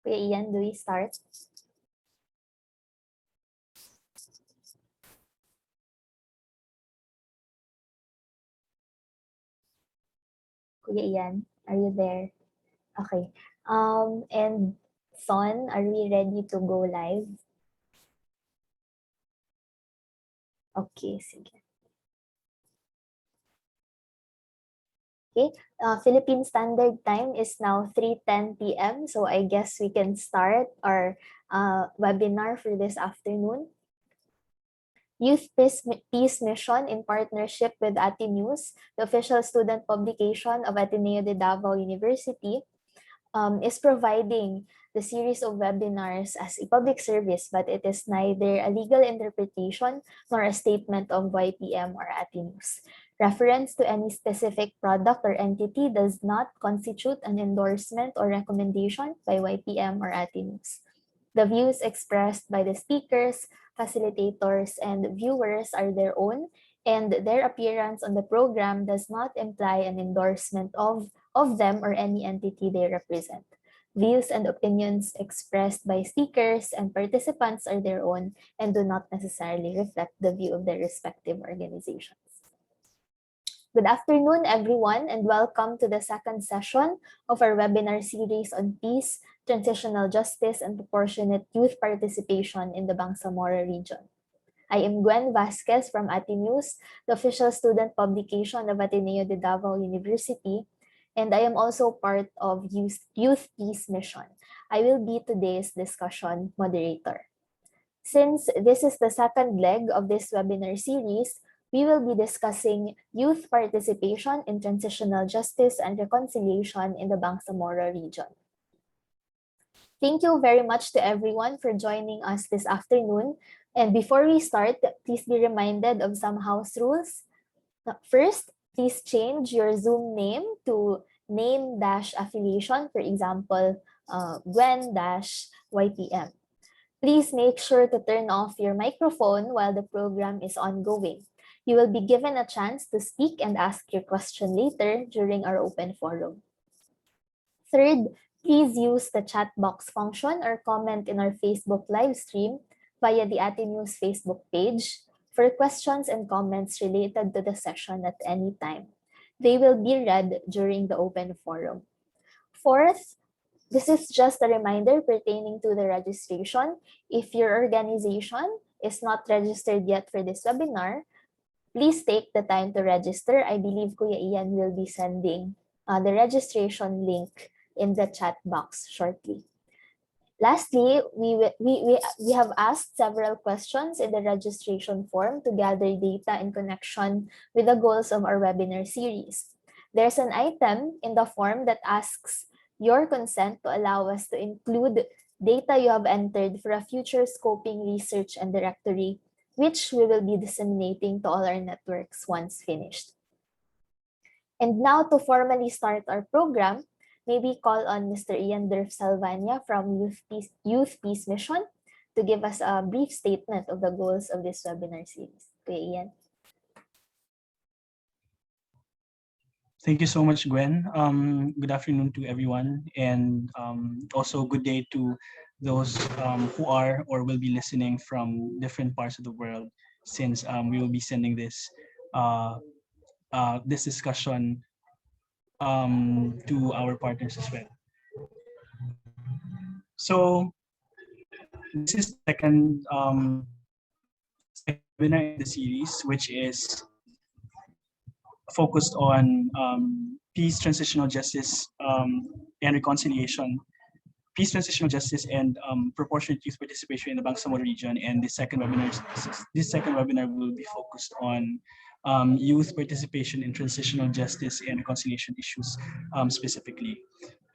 Kuya Ian, do we start? Kuya Ian, are you there? Okay. And Son, are we ready to go live? Okay, sige. Okay, Philippine Standard Time is now 3:10 p.m. So I guess we can start our webinar for this afternoon. Youth Peace Mission in partnership with News, the official student publication of Ateneo de Davao University, is providing the series of webinars as a public service, but it is neither a legal interpretation nor a statement of YPM or News. Reference to any specific product or entity does not constitute an endorsement or recommendation by YPM or News. The views expressed by the speakers, facilitators, and viewers are their own, and their appearance on the program does not imply an endorsement of them or any entity they represent. Views and opinions expressed by speakers and participants are their own and do not necessarily reflect the view of their respective organizations. Good afternoon, everyone, and welcome to the second session of our webinar series on peace, transitional justice, and proportionate youth participation in the Bangsamoro region. I am Gwen Vasquez from News, the official student publication of Ateneo de Davao University, and I am also part of Youth Peace Mission. I will be today's discussion moderator. Since this is the second leg of this webinar series, we will be discussing youth participation in transitional justice and reconciliation in the Bangsamoro region. Thank you very much to everyone for joining us this afternoon. And before we start, please be reminded of some house rules. First, please change your Zoom name to name-affiliation, for example, Gwen-YPM. Please make sure to turn off your microphone while the program is ongoing. You will be given a chance to speak and ask your question later during our open forum. Third, please use the chat box function or comment in our Facebook live stream via the News Facebook page for questions and comments related to the session at any time. They will be read during the open forum. Fourth, this is just a reminder pertaining to the registration. If your organization is not registered yet for this webinar, please take the time to register. I believe Kuya Ian will be sending the registration link in the chat box shortly. Lastly, we have asked several questions in the registration form to gather data in connection with the goals of our webinar series. There's an item in the form that asks your consent to allow us to include data you have entered for a future scoping research and directory, which we will be disseminating to all our networks once finished. And now to formally start our program, may we call on Mr. Ian Salvania from Youth Peace Mission to give us a brief statement of the goals of this webinar series. Kuya Ian. Thank you so much, Gwen. Good afternoon to everyone, and also good day to those who are or will be listening from different parts of the world, since we will be sending this this discussion to our partners as well. So this is the second webinar in the series, which is focused on peace, transitional justice, and reconciliation. Peace, transitional justice, and proportionate youth participation in the Bangsamoro region. And this second webinar will be focused on youth participation in transitional justice and reconciliation issues specifically.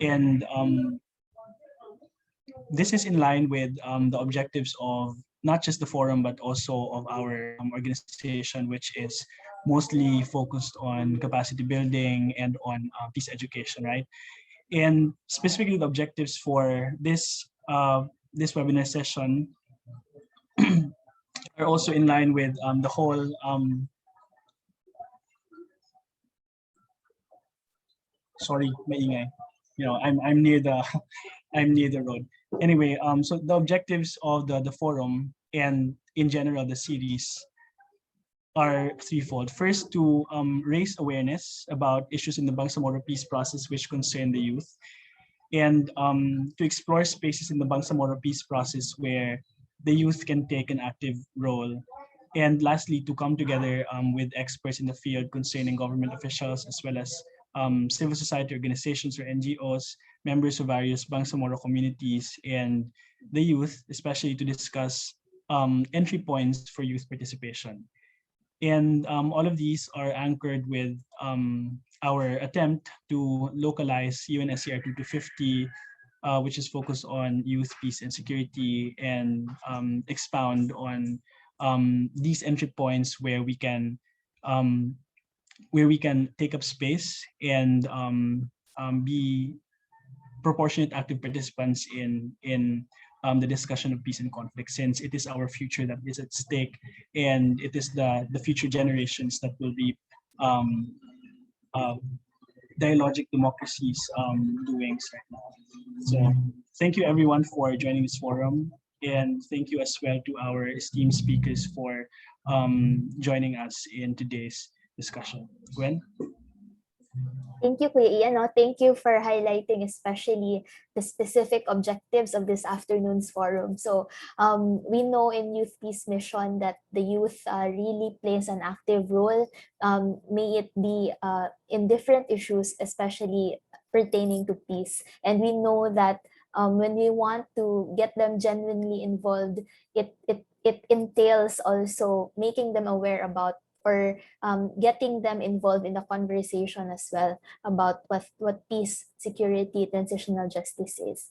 And this is in line with the objectives of not just the forum, but also of our organization, which is mostly focused on capacity building and on peace education, right? And specifically the objectives for this this webinar session are also in line with the whole sorry, maingay. You know, I'm near the I'm near the road. Anyway, so the objectives of the forum and in general the series are threefold. First, to raise awareness about issues in the Bangsamoro peace process which concern the youth, and to explore spaces in the Bangsamoro peace process where the youth can take an active role. And lastly, to come together with experts in the field concerning government officials as well as civil society organizations or NGOs, members of various Bangsamoro communities, and the youth, especially to discuss entry points for youth participation. And all of these are anchored with our attempt to localize UNSCR 250, which is focused on youth, peace, and security, and expound on these entry points um, where we can take up space and be proportionate active participants in the discussion of peace and conflict, since it is our future that is at stake, and it is the future generations that will be um, uh, dialogic democracies doings right now. So thank you everyone for joining this forum, and thank you as well to our esteemed speakers for joining us in today's discussion. Gwen? Thank you, Kuya Ian. No? Thank you for highlighting especially the specific objectives of this afternoon's forum. So we know in Youth Peace Mission that the youth really plays an active role, may it be in different issues, especially pertaining to peace. And we know that when we want to get them genuinely involved, it entails also making them aware about or getting them involved in the conversation as well about what peace, security, transitional justice is.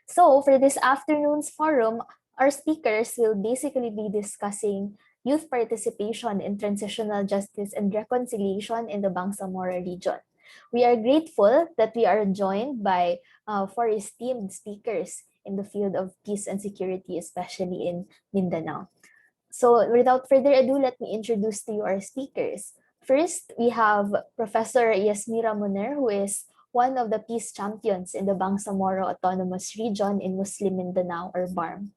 So for this afternoon's forum, our speakers will basically be discussing youth participation in transitional justice and reconciliation in the Bangsamoro region. We are grateful that we are joined by four esteemed speakers in the field of peace and security, especially in Mindanao. So without further ado, let me introduce to you our speakers. First, we have Professor Yasmira Muner, who is one of the peace champions in the Bangsamoro Autonomous Region in Muslim Mindanao, or BARM.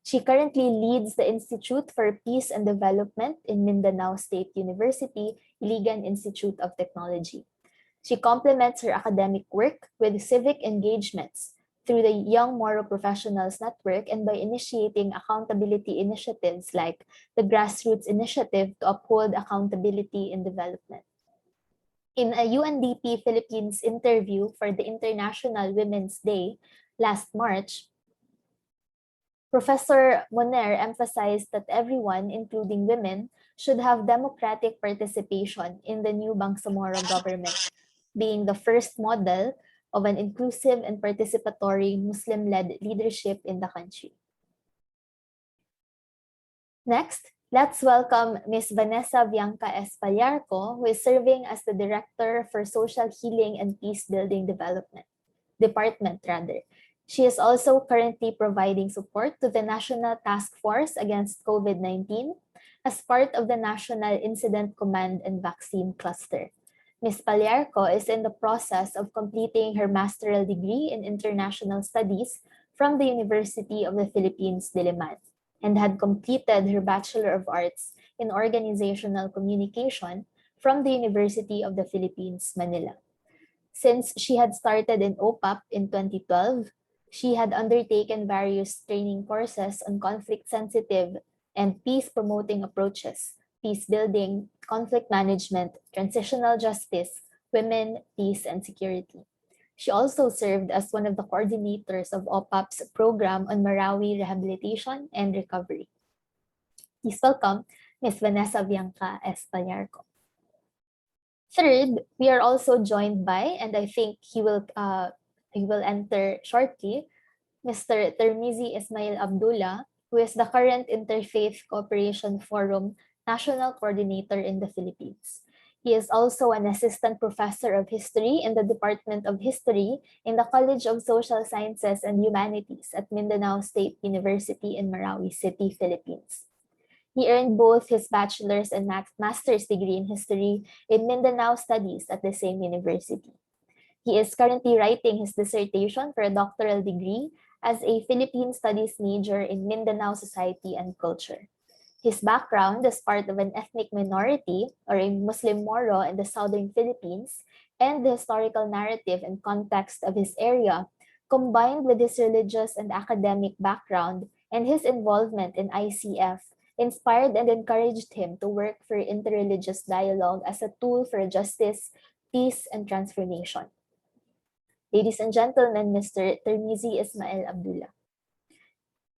She currently leads the Institute for Peace and Development in Mindanao State University, Iligan Institute of Technology. She complements her academic work with civic engagements through the Young Moro Professionals Network and by initiating accountability initiatives like the Grassroots Initiative to uphold accountability in development. In a UNDP Philippines interview for the International Women's Day last March, Professor Moner emphasized that everyone, including women, should have democratic participation in the new Bangsamoro government, being the first model of an inclusive and participatory Muslim-led leadership in the country. Next, let's welcome Ms. Vanessa Bianca Espallarco, who is serving as the Director for Social Healing and Peace Building Department. She is also currently providing support to the National Task Force Against COVID-19 as part of the National Incident Command and Vaccine Cluster. Ms. Pallarco is in the process of completing her master's degree in international studies from the University of the Philippines, Diliman, and had completed her Bachelor of Arts in Organizational Communication from the University of the Philippines, Manila. Since she had started in OPAP in 2012, she had undertaken various training courses on conflict-sensitive and peace-promoting approaches, peace building, conflict management, transitional justice, women, peace, and security. She also served as one of the coordinators of OPAP's program on Marawi rehabilitation and recovery. Please welcome Ms. Vanessa Bianca Espallarco. Third, we are also joined by, and I think he will enter shortly, Mr. Termizi Ismail Abdullah, who is the current Interfaith Cooperation Forum National Coordinator in the Philippines. He is also an assistant professor of history in the Department of History in the College of Social Sciences and Humanities at Mindanao State University in Marawi City, Philippines. He earned both his bachelor's and master's degree in history in Mindanao Studies at the same university. He is currently writing his dissertation for a doctoral degree as a Philippine Studies major in Mindanao society and culture. His background as part of an ethnic minority or a Muslim Moro in the southern Philippines and the historical narrative and context of his area, combined with his religious and academic background and his involvement in ICF, inspired and encouraged him to work for interreligious dialogue as a tool for justice, peace, and transformation. Ladies and gentlemen, Mr. Termizi Ismail Abdullah.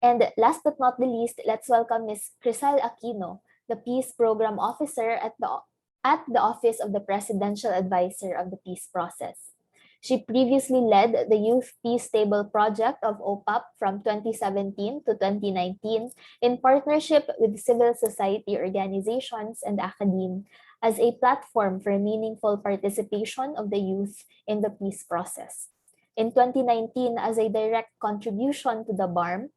And last but not the least, let's welcome Ms. Crisal Aquino, the Peace Program Officer at the Office of the Presidential Advisor of the Peace Process. She previously led the Youth Peace Table Project of OPAP from 2017 to 2019 in partnership with civil society organizations and academe as a platform for meaningful participation of the youth in the peace process. In 2019, as a direct contribution to the BARM,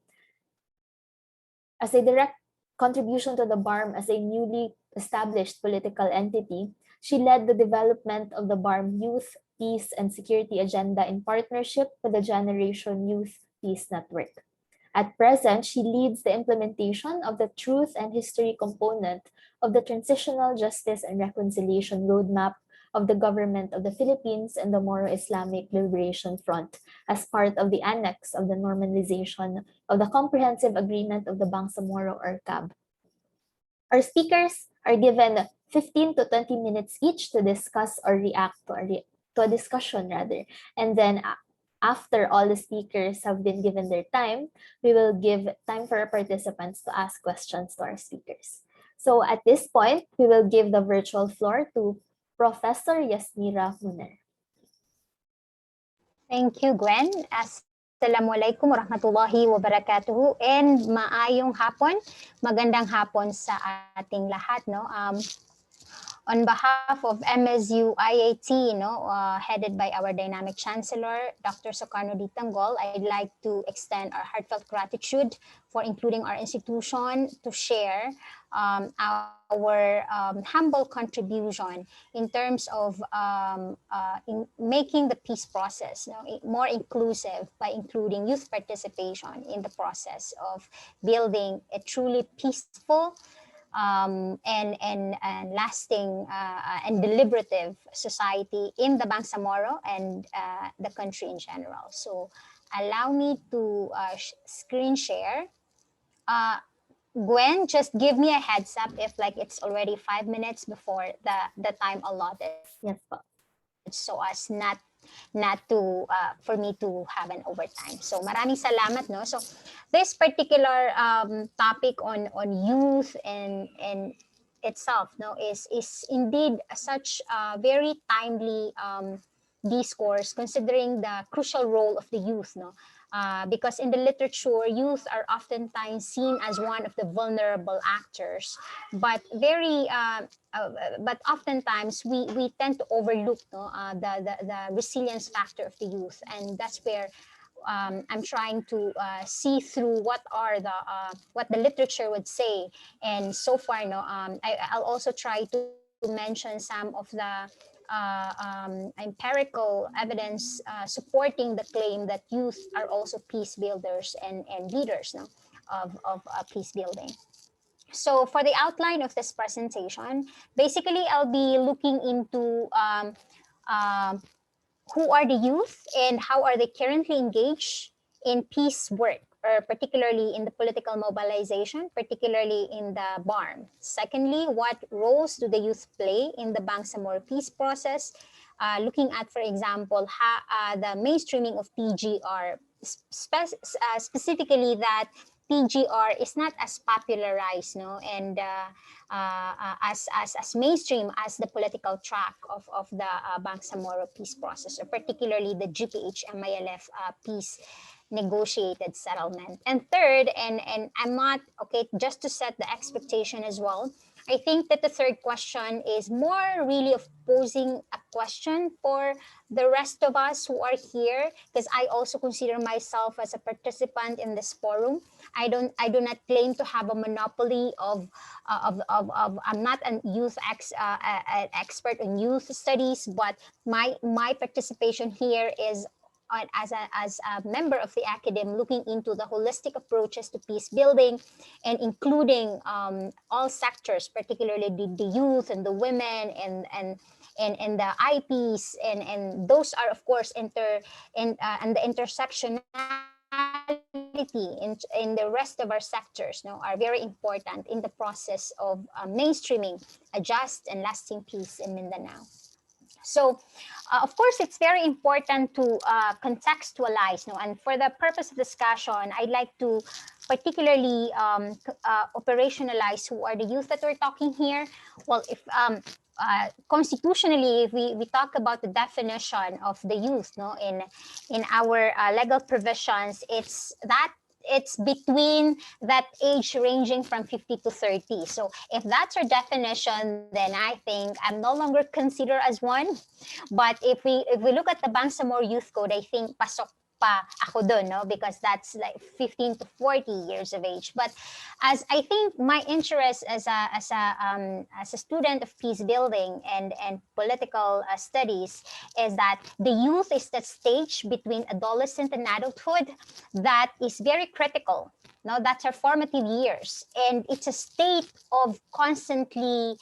as a direct contribution to the BARM as a newly established political entity, she led the development of the BARM Youth, Peace, and Security Agenda in partnership with the Generation Youth Peace Network. At present, she leads the implementation of the Truth and History component of the Transitional Justice and Reconciliation Roadmap of the Government of the Philippines and the Moro Islamic Liberation Front as part of the annex of the normalization of the Comprehensive Agreement of the Bangsamoro or CAB. Our speakers are given 15 to 20 minutes each to discuss or react to a discussion rather. And then after all the speakers have been given their time, we will give time for our participants to ask questions to our speakers. So at this point, we will give the virtual floor to Professor Yasmira Muner. Thank you, Gwen. Assalamualaikum warahmatullahi wabarakatuh and maayong hapon. Magandang hapon sa ating lahat, no? On behalf of MSU IAT, headed by our dynamic chancellor, Dr. Sokarno D. Tanggol, I'd like to extend our heartfelt gratitude for including our institution to share our humble contribution in terms of in making the peace process more inclusive by including youth participation in the process of building a truly peaceful and lasting and deliberative society in the Bangsamoro and the country in general. So allow me to screen share. Gwen, just give me a heads up if like it's already 5 minutes before the time allotted. Yes, po. So as not to for me to have an overtime. So maraming salamat, no. So this particular topic on youth and itself, no, is indeed such a very timely discourse considering the crucial role of the youth, no. Because in the literature, youth are oftentimes seen as one of the vulnerable actors, but but oftentimes we tend to overlook, no, the resilience factor of the youth, and that's where I'm trying to see through what are the what the literature would say, and so far, no, I'll also try to mention some of the empirical evidence supporting the claim that youth are also peace builders and leaders, no, of peace building. So for the outline of this presentation, basically I'll be looking into um, who are the youth and how are they currently engaged in peace work, or particularly in the political mobilization, particularly in the BARM. Secondly, what roles do the youth play in the Bangsamoro peace process? Looking at, for example, the mainstreaming of PGR, specifically that PGR is not as popularized, no, and as mainstream as the political track of the Bangsamoro peace process, or particularly the GPH-MILF peace negotiated settlement. And third, and I'm not, okay, just to set the expectation as well, I think that the third question is more really of posing a question for the rest of us who are here, because I also consider myself as a participant in this forum. I do not claim to have a monopoly of I'm not an an expert in youth studies, but my participation here is as a member of the academy looking into the holistic approaches to peace building and including all sectors, particularly the youth and the women and the IPs, and those are of course and the intersectionality in the rest of our sectors, no, are very important in the process of mainstreaming a just and lasting peace in Mindanao. So, of course, it's very important to contextualize, no? And for the purpose of discussion, I'd like to particularly operationalize who are the youth that we're talking here. Well, if constitutionally, if we talk about the definition of the youth, no, in our legal provisions, it's between that age ranging from 50 to 30. So if that's our definition, then I think I'm no longer considered as one. But if we look at the Bangsamoro Youth Code, I think pasok pa ako dun, no? Because that's like 15 to 40 years of age. But as I think my interest as a student of peace building and political studies is that the youth is that stage between adolescent and adulthood that is very critical. No, that's our formative years, and it's a state of constantly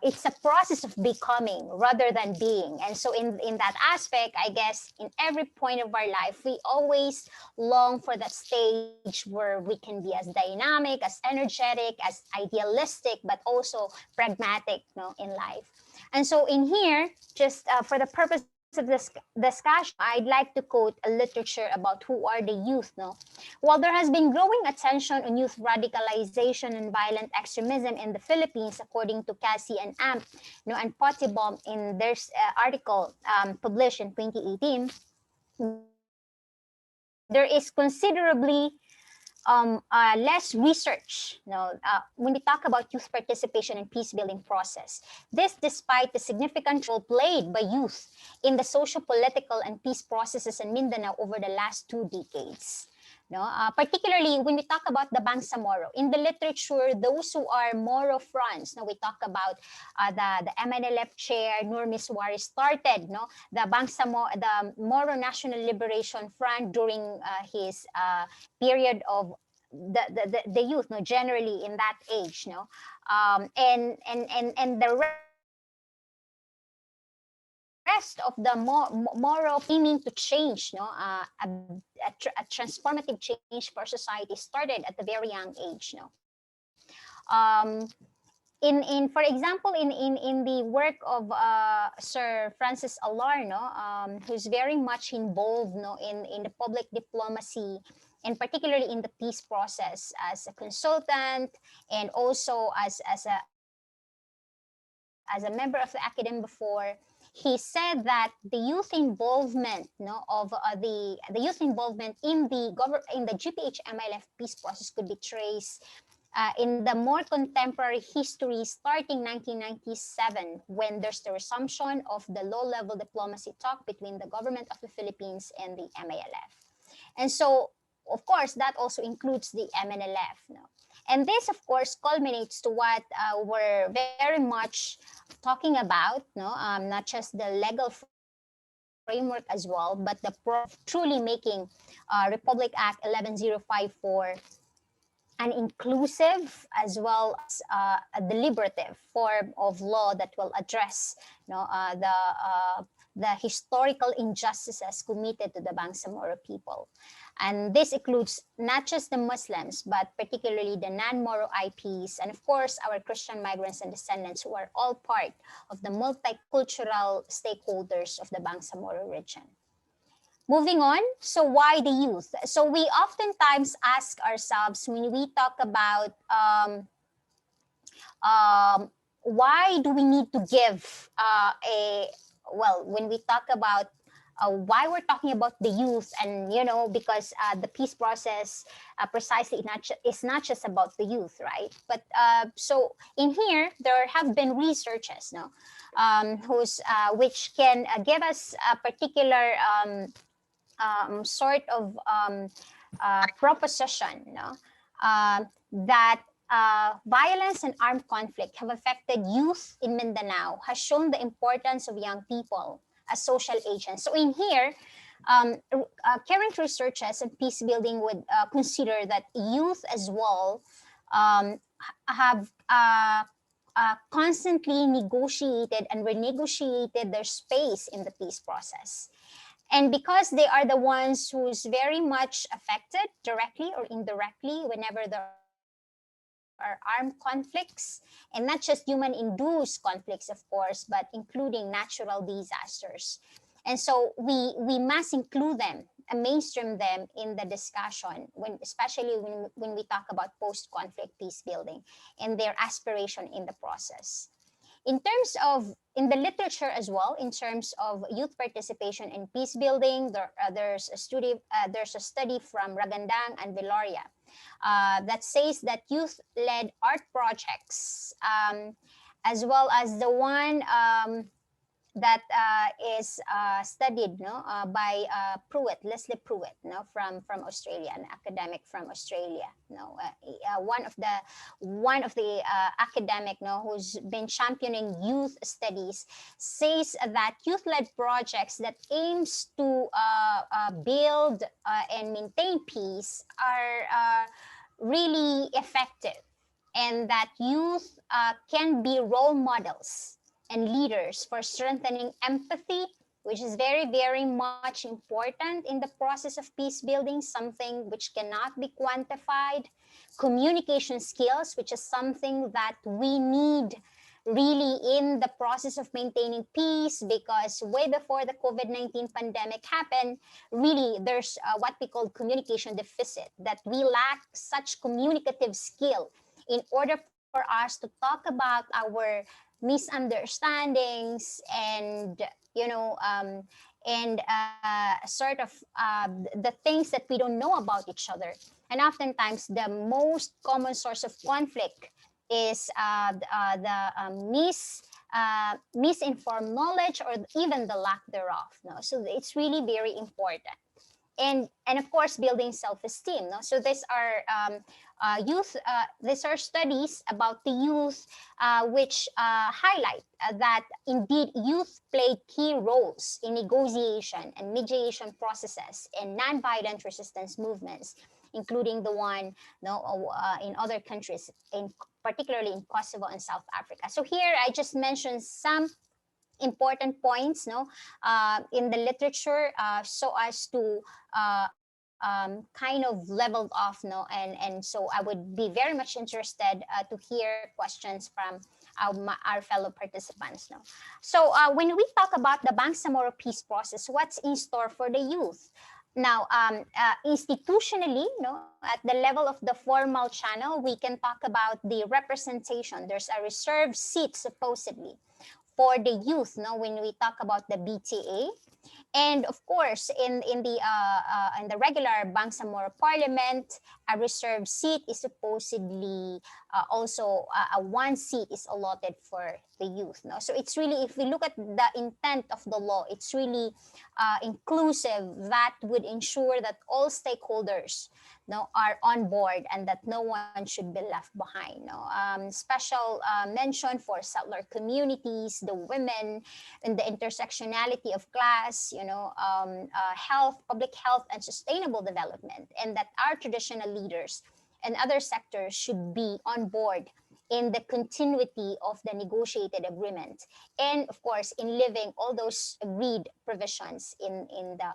it's a process of becoming rather than being. And so in that aspect, I guess in every point of our life, we always long for that stage where we can be as dynamic, as energetic, as idealistic, but also pragmatic, no, in life. And so in here, just for the purpose of this discussion, I'd like to quote a literature about who are the youth, no? While there has been growing attention on youth radicalization and violent extremism in the Philippines, according to Cassie and Amp, no, and Potibom in their article published in 2018, there is considerably less research, when we talk about youth participation in peace building process. This despite the significant role played by youth in the social, political, and peace processes in Mindanao over the last 2 decades. No, particularly when we talk about the Bangsamoro. In the literature, those who are Moro fronts, no, we talk about the MNLF chair, Nur Miswari started, no, the Moro National Liberation Front during his period of the youth, no, generally in that age, no, and the rest of the Moro aiming to change, no, a transformative change for society started at the very young age, no. In for example, in the work of Sir Francis Alarno, who's very much involved, no, in the public diplomacy and particularly in the peace process as a consultant and also as a member of the academy before. He said that the youth involvement, no, of the youth involvement in the GPH MILF peace process could be traced in the more contemporary history starting 1997, when there's the resumption of the low-level diplomacy talk between the government of the Philippines and the MILF. And so, of course, that also includes the MNLF. No? And this, of course, culminates to what we're very much talking about, no? Not just the legal framework as well, but the process of truly making Republic Act 11054 an inclusive as well as a deliberative form of law that will address, you know, the historical injustices committed to the Bangsamoro people. And this includes not just the Muslims, but particularly the non-Moro IPs, and of course, our Christian migrants and descendants who are all part of the multicultural stakeholders of the Bangsamoro region. Moving on, so why the youth? So we oftentimes ask ourselves when we talk about why do we need to give when we talk about why we're talking about the youth, and because the peace process precisely is not just about the youth, right? But so in here there have been researches, no, who's which can give us a particular sort of proposition, no, that violence and armed conflict have affected youth in Mindanao, has shown the importance of young people as social agents. So in here, current researchers and peace building would consider that youth as well have constantly negotiated and renegotiated their space in the peace process. And because they are the ones who's very much affected directly or indirectly whenever there are armed conflicts, and not just human induced conflicts, of course, but including natural disasters. And so we must include them and mainstream them in the discussion especially when we talk about post-conflict peace building and their aspiration in the process. In the literature as well, in terms of youth participation in peace building, there's a study from Ragandang and Viloria that says that youth-led art projects, as well as the one that is studied, no, by Leslie Pruitt, no, from Australia, an academic from Australia, no, one of the academic, no, who's been championing youth studies, says that youth-led projects that aims to build and maintain peace are really effective, and that youth can be role models and leaders for strengthening empathy, which is very, very much important in the process of peace building, something which cannot be quantified, communication skills, which is something that we need really in the process of maintaining peace, because way before the COVID-19 pandemic happened, really there's what we call communication deficit, that we lack such communicative skill in order for us to talk about our misunderstandings and sort of the things that we don't know about each other. And oftentimes the most common source of conflict is misinformed knowledge, or even the lack thereof, no? So it's really very important. And of course, building self-esteem, no? So these are studies about the youth, which highlight that indeed youth played key roles in negotiation and mediation processes and nonviolent resistance movements, including the one, no, in other countries, particularly in Kosovo and South Africa. So here I just mentioned some important points, no, in the literature, so as to kind of leveled off, no, and so I would be very much interested to hear questions from our fellow participants, no. So when we talk about the Bangsamoro peace process, what's in store for the youth? Now, institutionally, no, at the level of the formal channel, we can talk about the representation. There's a reserved seat, supposedly, for the youth, no, when we talk about the BTA. And of course, in the regular Bangsamoro Parliament, a reserved seat is supposedly also a one seat is allotted for the youth. No, so it's really, if we look at the intent of the law, it's really inclusive, that would ensure that all stakeholders, no, are on board, and that no one should be left behind. No, special mention for settler communities, the women, and the intersectionality of class, health, public health, and sustainable development, and that our traditional leaders and other sectors should be on board in the continuity of the negotiated agreement, and of course in living all those agreed provisions in the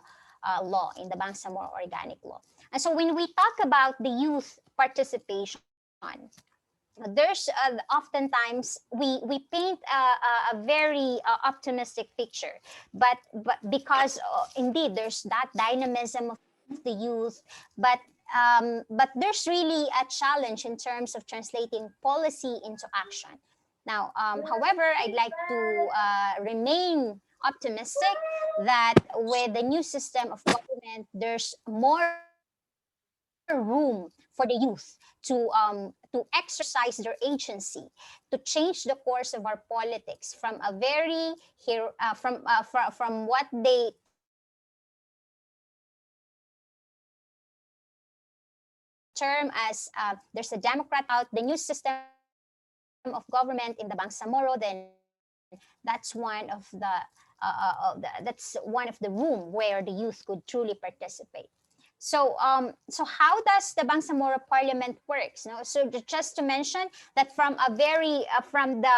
law, in the Bangsamoro Organic Law. And so when we talk about the youth participation, there's oftentimes we paint a very optimistic picture, but because indeed there's that dynamism of the youth, but there's really a challenge in terms of translating policy into action. Now, however, I'd like to remain optimistic that with the new system of government, there's more room for the youth to exercise their agency, to change the course of our politics from a very from what they term as there's a Democrat out, the new system of government in the Bangsamoro, then that's one of that's one of the room where the youth could truly participate. So how does the Bangsamoro Parliament works? No, so just to mention that from a very from the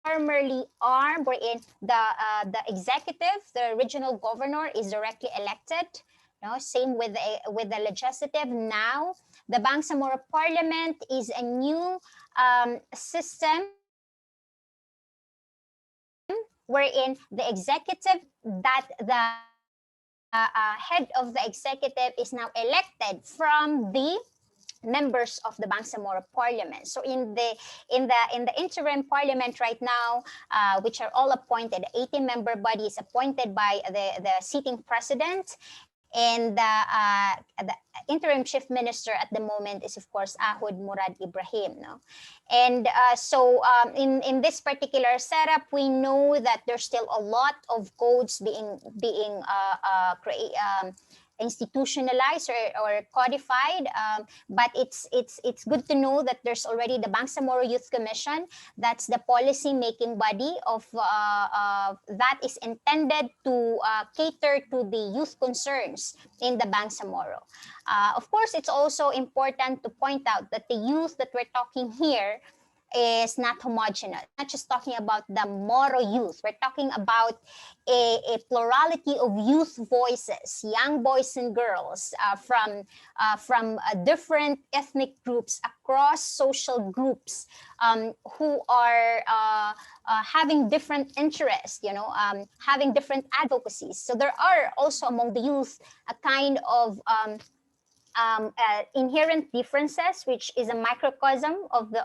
formerly arm wherein the executive, the regional governor, is directly elected. No, same with the legislative. Now, the Bangsamoro Parliament is a new system wherein the executive that the head of the executive is now elected from the members of the Bangsamoro Parliament. So in the interim parliament right now, which are all appointed, 18-member body is appointed by the sitting president, and the interim chief minister at the moment is of course Ahud Murad Ibrahim. No, and in this particular setup, we know that there's still a lot of codes being institutionalized or codified. But it's good to know that there's already the Bangsamoro Youth Commission. That's the policy making body of that is intended to cater to the youth concerns in the Bangsamoro. Of course, it's also important to point out that the youth that we're talking here is not homogeneous. We're not just talking about the Moro youth. We're talking about a plurality of youth voices, young boys and girls from different ethnic groups across social groups who are having different interests, having different advocacies. So there are also among the youth a kind of inherent differences, which is a microcosm of the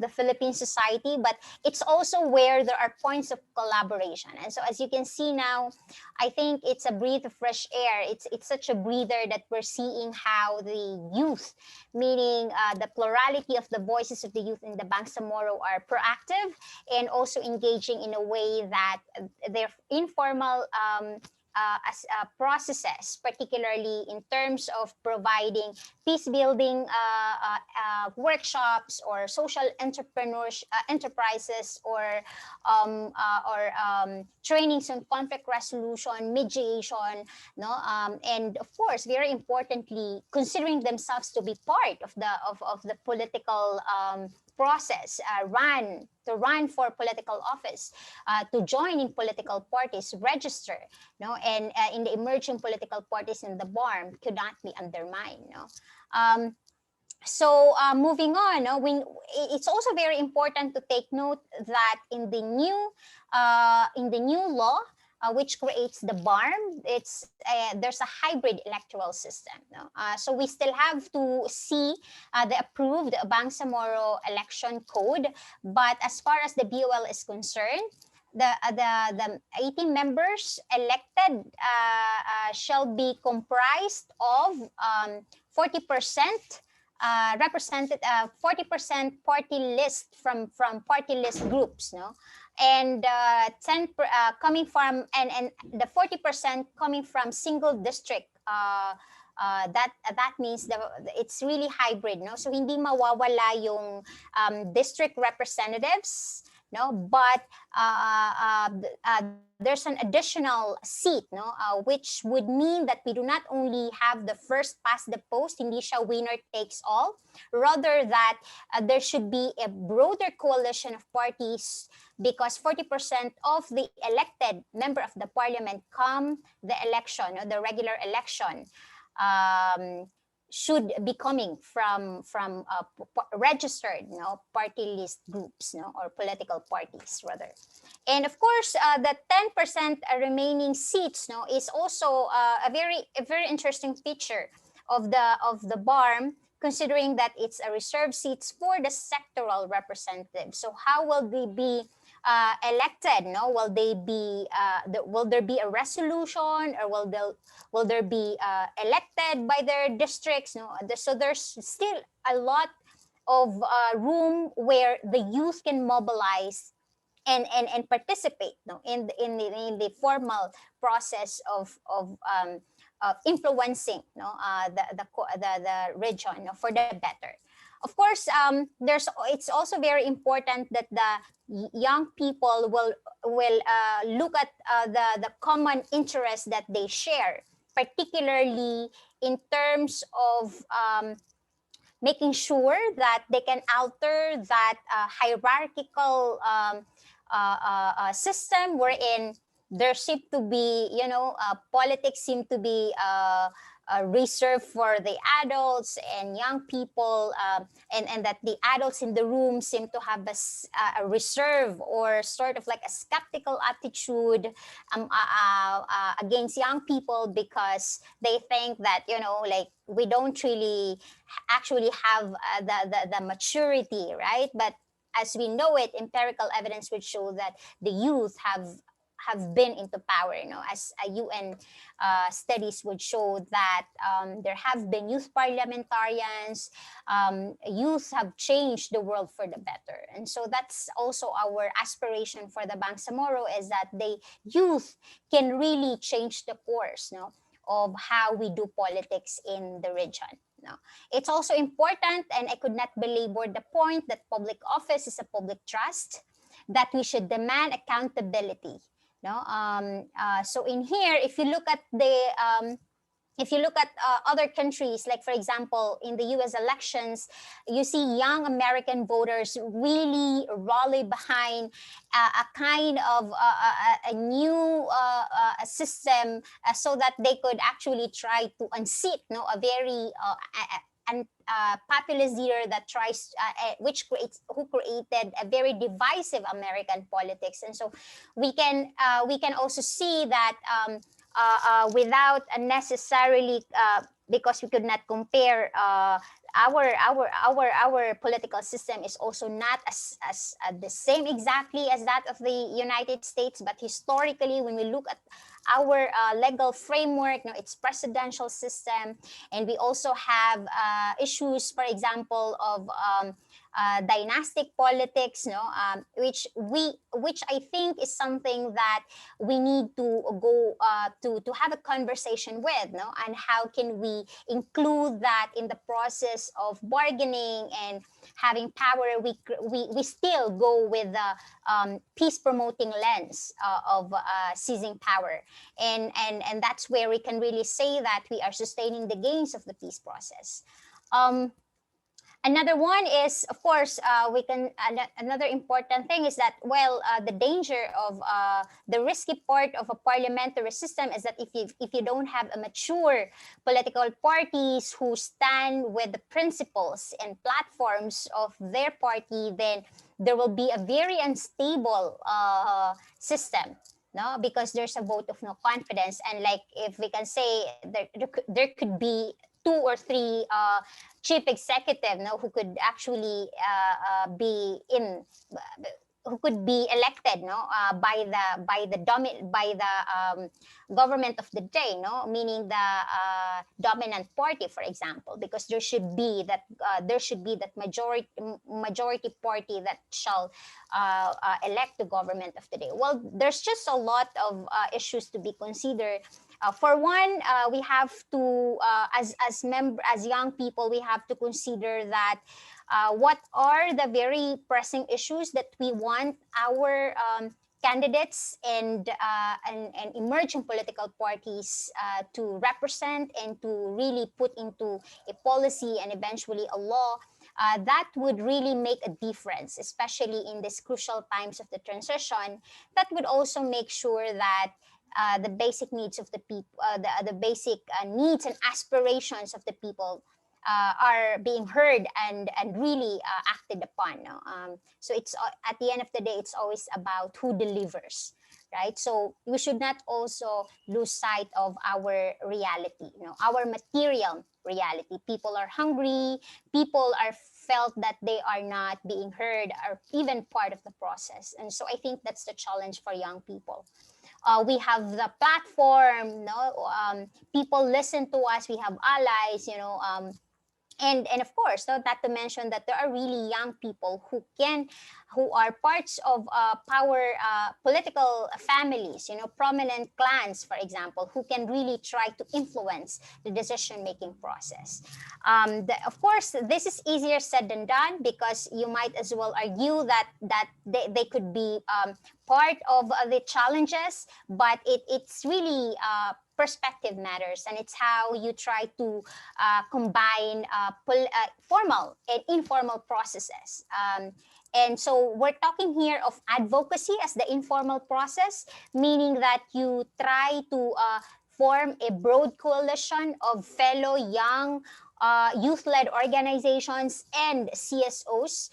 Philippine society, but it's also where there are points of collaboration. And so, as you can see now, I think it's a breath of fresh air. It's such a breather that we're seeing how the youth, meaning the plurality of the voices of the youth in the Bangsamoro, are proactive and also engaging in a way that their informal processes, particularly in terms of providing peace building workshops or social entrepreneurs enterprises or trainings on conflict resolution, mediation, no, and of course, very importantly, considering themselves to be part of the political process, run for political office, to join in political parties, register, no, and in the emerging political parties in the BARM could not be undermined, no. Moving on, no, it's also very important to take note that in the new law, which creates the BARM, there's a hybrid electoral system. No? So we still have to see the approved Bangsamoro election code, but as far as the BOL is concerned, the 18 members elected shall be comprised of 40% represented 40% party list from party list groups, no, and 10 coming from and the 40% coming from single district. That means it's really hybrid, no, so hindi mawawala yung district representatives, no, but there's an additional seat, no, which would mean that we do not only have the first past the post, hindi siya winner takes all, rather that there should be a broader coalition of parties, because 40% of the elected member of the parliament come the election, or the regular election, should be coming from registered, party list groups, or political parties rather. And of course, the 10% remaining seats, is also a very interesting feature of the BARM, considering that it's a reserved seats for the sectoral representatives. So how will they be elected? No, will they be? Will there be a resolution, or will there be elected by their districts? No, so there's still a lot of room where the youth can mobilize and participate, no, in the formal process of influencing, no, the region, no, for the better. Of course, it's also very important that the young people will look at the common interests that they share, particularly in terms of making sure that they can alter that hierarchical system wherein there seem to be, politics seem to be reserved for the adults and young people, and that the adults in the room seem to have a reserve or sort of like a skeptical attitude against young people, because they think that, like, we don't really actually have the maturity, right? But as we know it, empirical evidence would show that the youth have been into power, as a UN studies would show that there have been youth parliamentarians. Youth have changed the world for the better, and so that's also our aspiration for the Bangsamoro, is that the youth can really change the course, no, of how we do politics in the region. No. It's also important, and I could not belabor the point, that public office is a public trust, that we should demand accountability. No, so in here, if you look at other countries, like for example, in the US elections, you see young American voters really rally behind a kind of a new system, so that they could actually try to unseat, a very populist leader that tries, who created a very divisive American politics. And so we can also see that without necessarily, because we could not compare, our political system is also not as the same exactly as that of the United States, but historically, when we look at our legal framework, it's presidential system, and we also have issues, for example, of dynastic politics, which I think is something that we need to go to have a conversation with, and how can we include that in the process of bargaining and having power. We still go with the peace promoting lens of seizing power, and that's where we can really say that we are sustaining the gains of the peace process. Another one is, of course, another important thing is that, well, the danger of the risky part of a parliamentary system is that if you don't have a mature political parties who stand with the principles and platforms of their party, then there will be a very unstable system. No, because there's a vote of no confidence, and like, if we can say, there could be two or three chief executive, who could actually be in, who could be elected, by the government of the day, meaning the dominant party, for example, because there should be that majority party that shall elect the government of the day. Well, there's just a lot of issues to be considered. For one, we have to, as young people, we have to consider that what are the very pressing issues that we want our candidates and emerging political parties to represent and to really put into a policy and eventually a law that would really make a difference, especially in these crucial times of the transition. That would also make sure that the basic needs of the people, the basic needs and aspirations of the people are being heard and really acted upon. No? So it's at the end of the day, it's always about who delivers, right? So we should not also lose sight of our reality, our material reality. People are hungry, people are felt that they are not being heard or even part of the process. And so I think that's the challenge for young people. We have the platform, no, people listen to us, we have allies, and of course, not to mention that there are really young people who are parts of power political families, prominent clans, for example, who can really try to influence the decision making process. Of course, this is easier said than done, because you might as well argue that they could be part of the challenges, but it's really perspective matters, and it's how you try to combine formal and informal processes. And so we're talking here of advocacy as the informal process, meaning that you try to form a broad coalition of fellow young youth-led organizations and CSOs,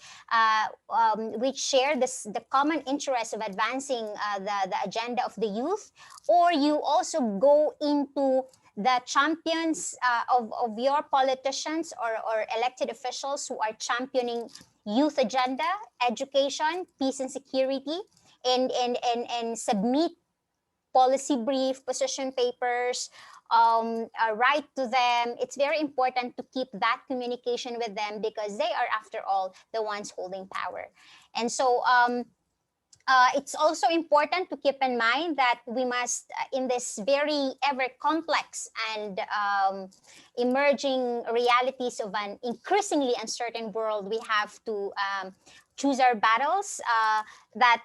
which share the common interest of advancing the agenda of the youth. Or you also go into the champions of your politicians or elected officials who are championing youth agenda, education, peace and security, and submit policy brief, position papers, write to them. It's very important to keep that communication with them, because they are, after all, the ones holding power. And so it's also important to keep in mind that we must, in this very ever complex and emerging realities of an increasingly uncertain world, we have to choose our battles. That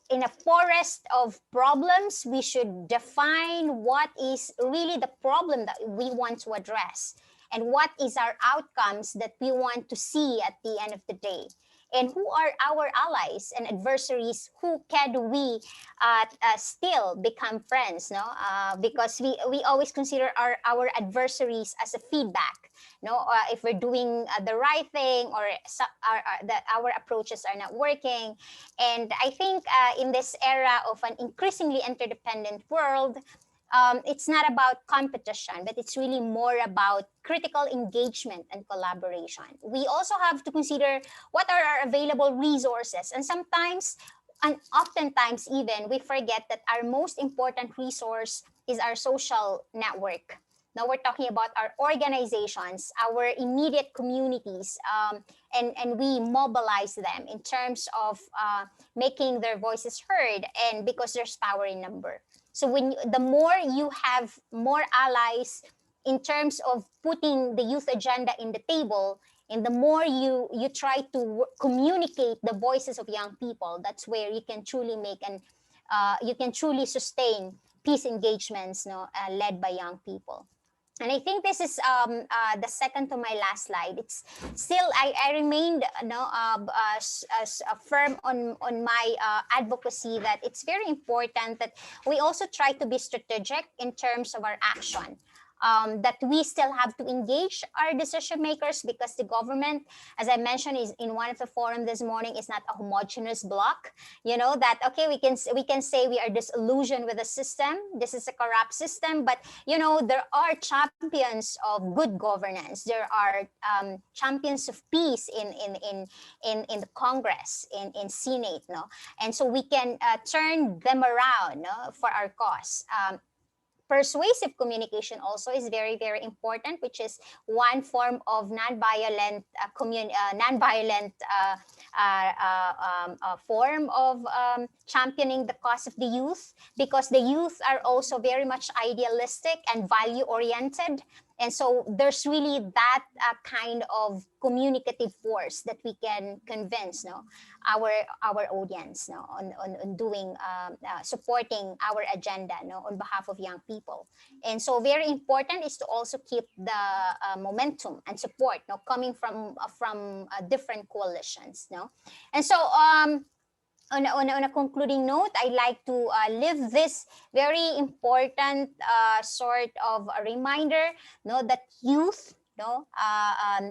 in a forest of problems, we should define what is really the problem that we want to address, and what is our outcomes that we want to see at the end of the day, and who are our allies and adversaries, who can we still become friends, no? Because we always consider our adversaries as a feedback, no? If we're doing the right thing, or that our approaches are not working. And I think in this era of an increasingly interdependent world, it's not about competition, but it's really more about critical engagement and collaboration. We also have to consider what are our available resources. And sometimes, and oftentimes even, we forget that our most important resource is our social network. Now we're talking about our organizations, our immediate communities, and we mobilize them in terms of making their voices heard, and because there's power in number. So the more you have more allies in terms of putting the youth agenda in the table, and the more you try to communicate the voices of young people, that's where you can truly make and you can truly sustain peace engagements, led by young people. And I think this is the second to my last slide. It's still I remained as firm on my advocacy that it's very important that we also try to be strategic in terms of our action. That we still have to engage our decision makers, because the government, as I mentioned, is in one of the forum this morning, is not a homogeneous block. That okay, we can say we are disillusioned with the system. This is a corrupt system, but there are champions of good governance. There are champions of peace in the Congress, in Senate, no, and so we can turn them around, no, for our cause. Persuasive communication also is very, very important, which is one form of nonviolent form of championing the cause of the youth, because the youth are also very much idealistic and value oriented. And so there's really that kind of communicative force that we can convince, our audience, on doing supporting our agenda, on behalf of young people. And so very important is to also keep the momentum and support, coming from different coalitions, and so on a concluding note, I'd like to leave this very important sort of a reminder, that youth no?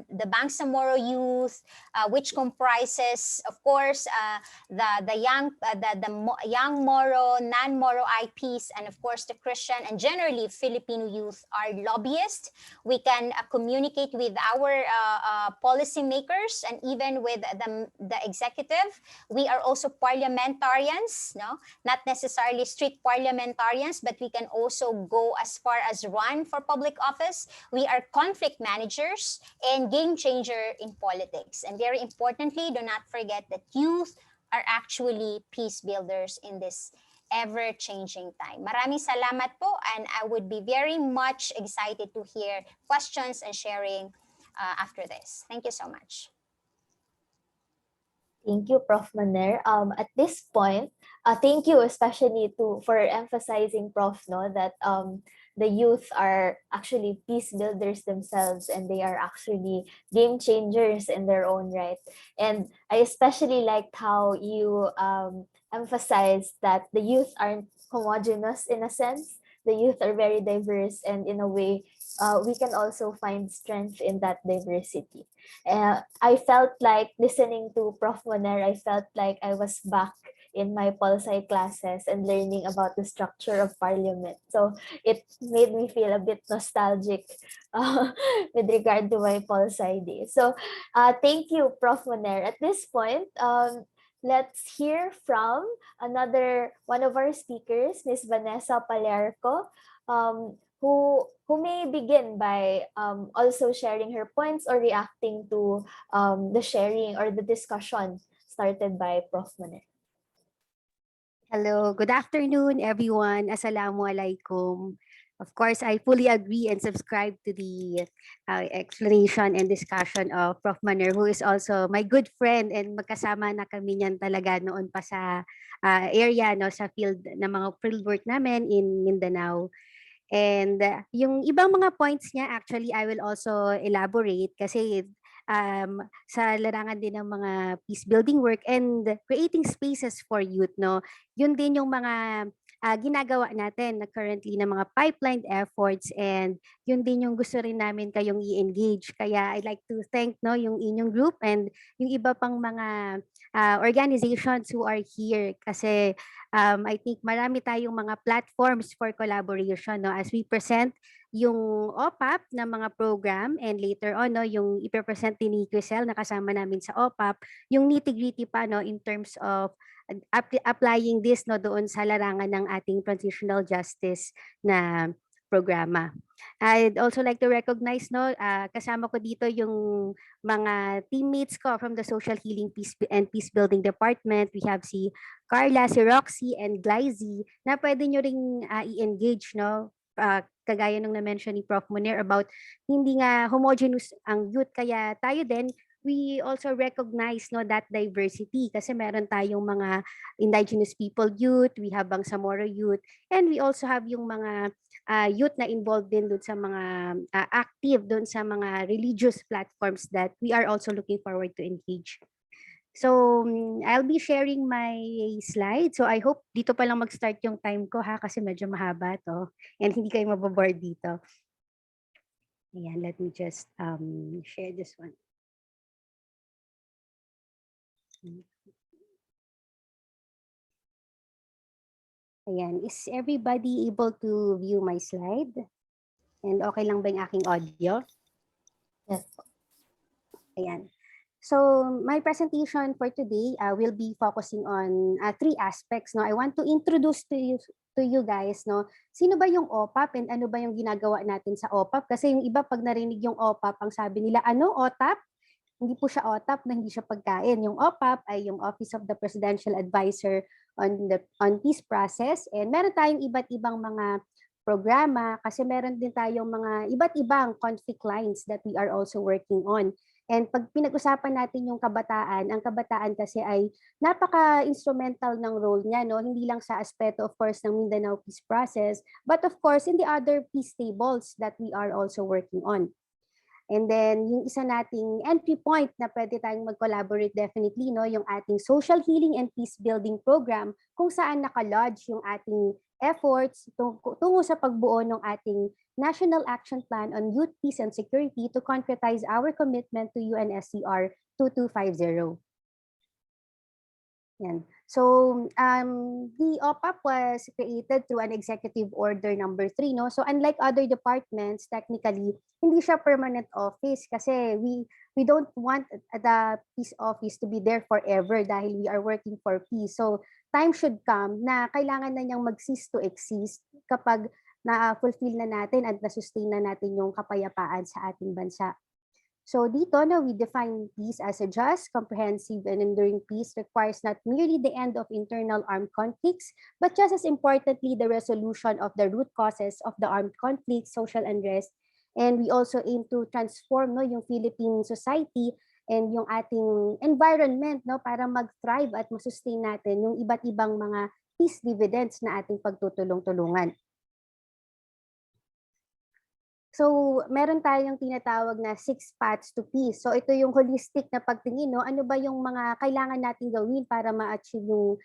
The Bangsamoro youth, which comprises, of course, the young Moro, non-Moro IPs, and of course the Christian and generally Filipino youth are lobbyists. We can communicate with our policymakers and even with the executive. We are also parliamentarians, no? Not necessarily strict parliamentarians, but we can also go as far as run for public office. We are conflict managers and game changer in politics. And very importantly, do not forget that youth are actually peace builders in this ever-changing time. Maraming salamat po, and I would be very much excited to hear questions and sharing after this. Thank you so much. Thank you, Prof. Maner. At this point, thank you especially for emphasizing, Prof, no, that the youth are actually peace builders themselves and they are actually game changers in their own right. And I especially liked how you emphasized that the youth aren't homogeneous in a sense. The youth are very diverse, and in a way, we can also find strength in that diversity. I felt like listening to Prof. Moner, I felt like I was back in my pol sci classes and learning about the structure of parliament. So it made me feel a bit nostalgic with regard to my pol sci days. So thank you, Prof. Moner. At this point, let's hear from another one of our speakers, Miss Vanessa Palerco. Who may begin by also sharing her points or reacting to the sharing or the discussion started by Prof. Maner. Hello, good afternoon, everyone. Assalamualaikum. Of course, I fully agree and subscribe to the explanation and discussion of Prof. Maner, who is also my good friend, and magkasama na kami niyan talaga noon pa sa area, no, sa field ng mga fieldwork namin in Mindanao. And yung ibang mga points niya, actually, I will also elaborate kasi sa larangan din ng mga peace building work and creating spaces for youth, no? Yun din yung mga ginagawa natin na currently na mga pipeline efforts, and yun din yung gusto rin namin kayong i-engage. Kaya I'd like to thank, no, yung inyong group and yung iba pang mga organizations who are here kasi I think marami tayong mga platforms for collaboration, no, as we present yung OPAP na mga program, and later on, no, yung ipe-present ni Crisel na kasama namin sa OPAP, yung nitty-gritty pa, no, in terms of applying this, no, doon sa larangan ng ating transitional justice na programa. I'd also like to recognize, no, kasama ko dito yung mga teammates ko from the Social Healing and Peace Building Department. We have si Carla, si Roxy, and Glyzy na pwede nyo ring i-engage, no? Kagaya nung na-mention ni Prof. Munir about hindi nga homogeneous ang youth, kaya tayo din, we also recognize, no, that diversity kasi meron tayong mga indigenous people youth, we have Bangsamoro youth, and we also have yung mga youth na involved din doon sa mga active doon sa mga religious platforms that we are also looking forward to engage. So, I'll be sharing my slide. So, I hope dito pa lang mag-start yung time ko, ha, kasi medyo mahaba to and hindi kayo maboboard dito. Ayan, let me just share this one. Ayan, is everybody able to view my slide? And okay lang ba yung aking audio? Yes. Ayan. So my presentation for today will be focusing on three aspects. No, I want to introduce to you guys, no, sino ba yung OPAP and ano ba yung ginagawa natin sa OPAP? Kasi yung iba pag narinig yung OPAP, ang sabi nila, ano, OTAP? Hindi po siya OTAP, na hindi siya pagkain. Yung OPAP ay yung Office of the Presidential Advisor on Peace Process, and meron tayong iba't ibang mga programa kasi meron din tayong mga iba't ibang conflict lines that we are also working on. And pag pinag-usapan natin yung kabataan, ang kabataan kasi ay napaka-instrumental ng role niya, no? Hindi lang sa aspeto, of course, ng Mindanao Peace Process, but of course, in the other peace tables that we are also working on. And then yung isa nating entry point na pwede tayong mag-collaborate definitely, no, yung ating social healing and peace building program kung saan naka-lodge yung ating efforts tungo sa pagbuo ng ating National Action Plan on Youth Peace and Security to concretize our commitment to UNSCR 2250. Yan. So, the OPAP was created through an Executive Order number 3, no? So, unlike other departments, technically, hindi siya permanent office kasi we don't want the peace office to be there forever dahil we are working for peace. So, time should come na kailangan na niyang mag-cease to exist kapag na-fulfill na natin at na-sustain na natin yung kapayapaan sa ating bansa. So dito, no, we define peace as a just, comprehensive, and enduring peace requires not merely the end of internal armed conflicts, but just as importantly, the resolution of the root causes of the armed conflict, social unrest. And we also aim to transform, no, yung Philippine society and yung ating environment, no, para mag-thrive at masustain natin yung iba't ibang mga peace dividends na ating pagtutulong-tulungan. So, meron tayong tinatawag na 6 paths to peace. So, ito yung holistic na pagtingin, no? Ano ba yung mga kailangan nating gawin para ma-achieve yung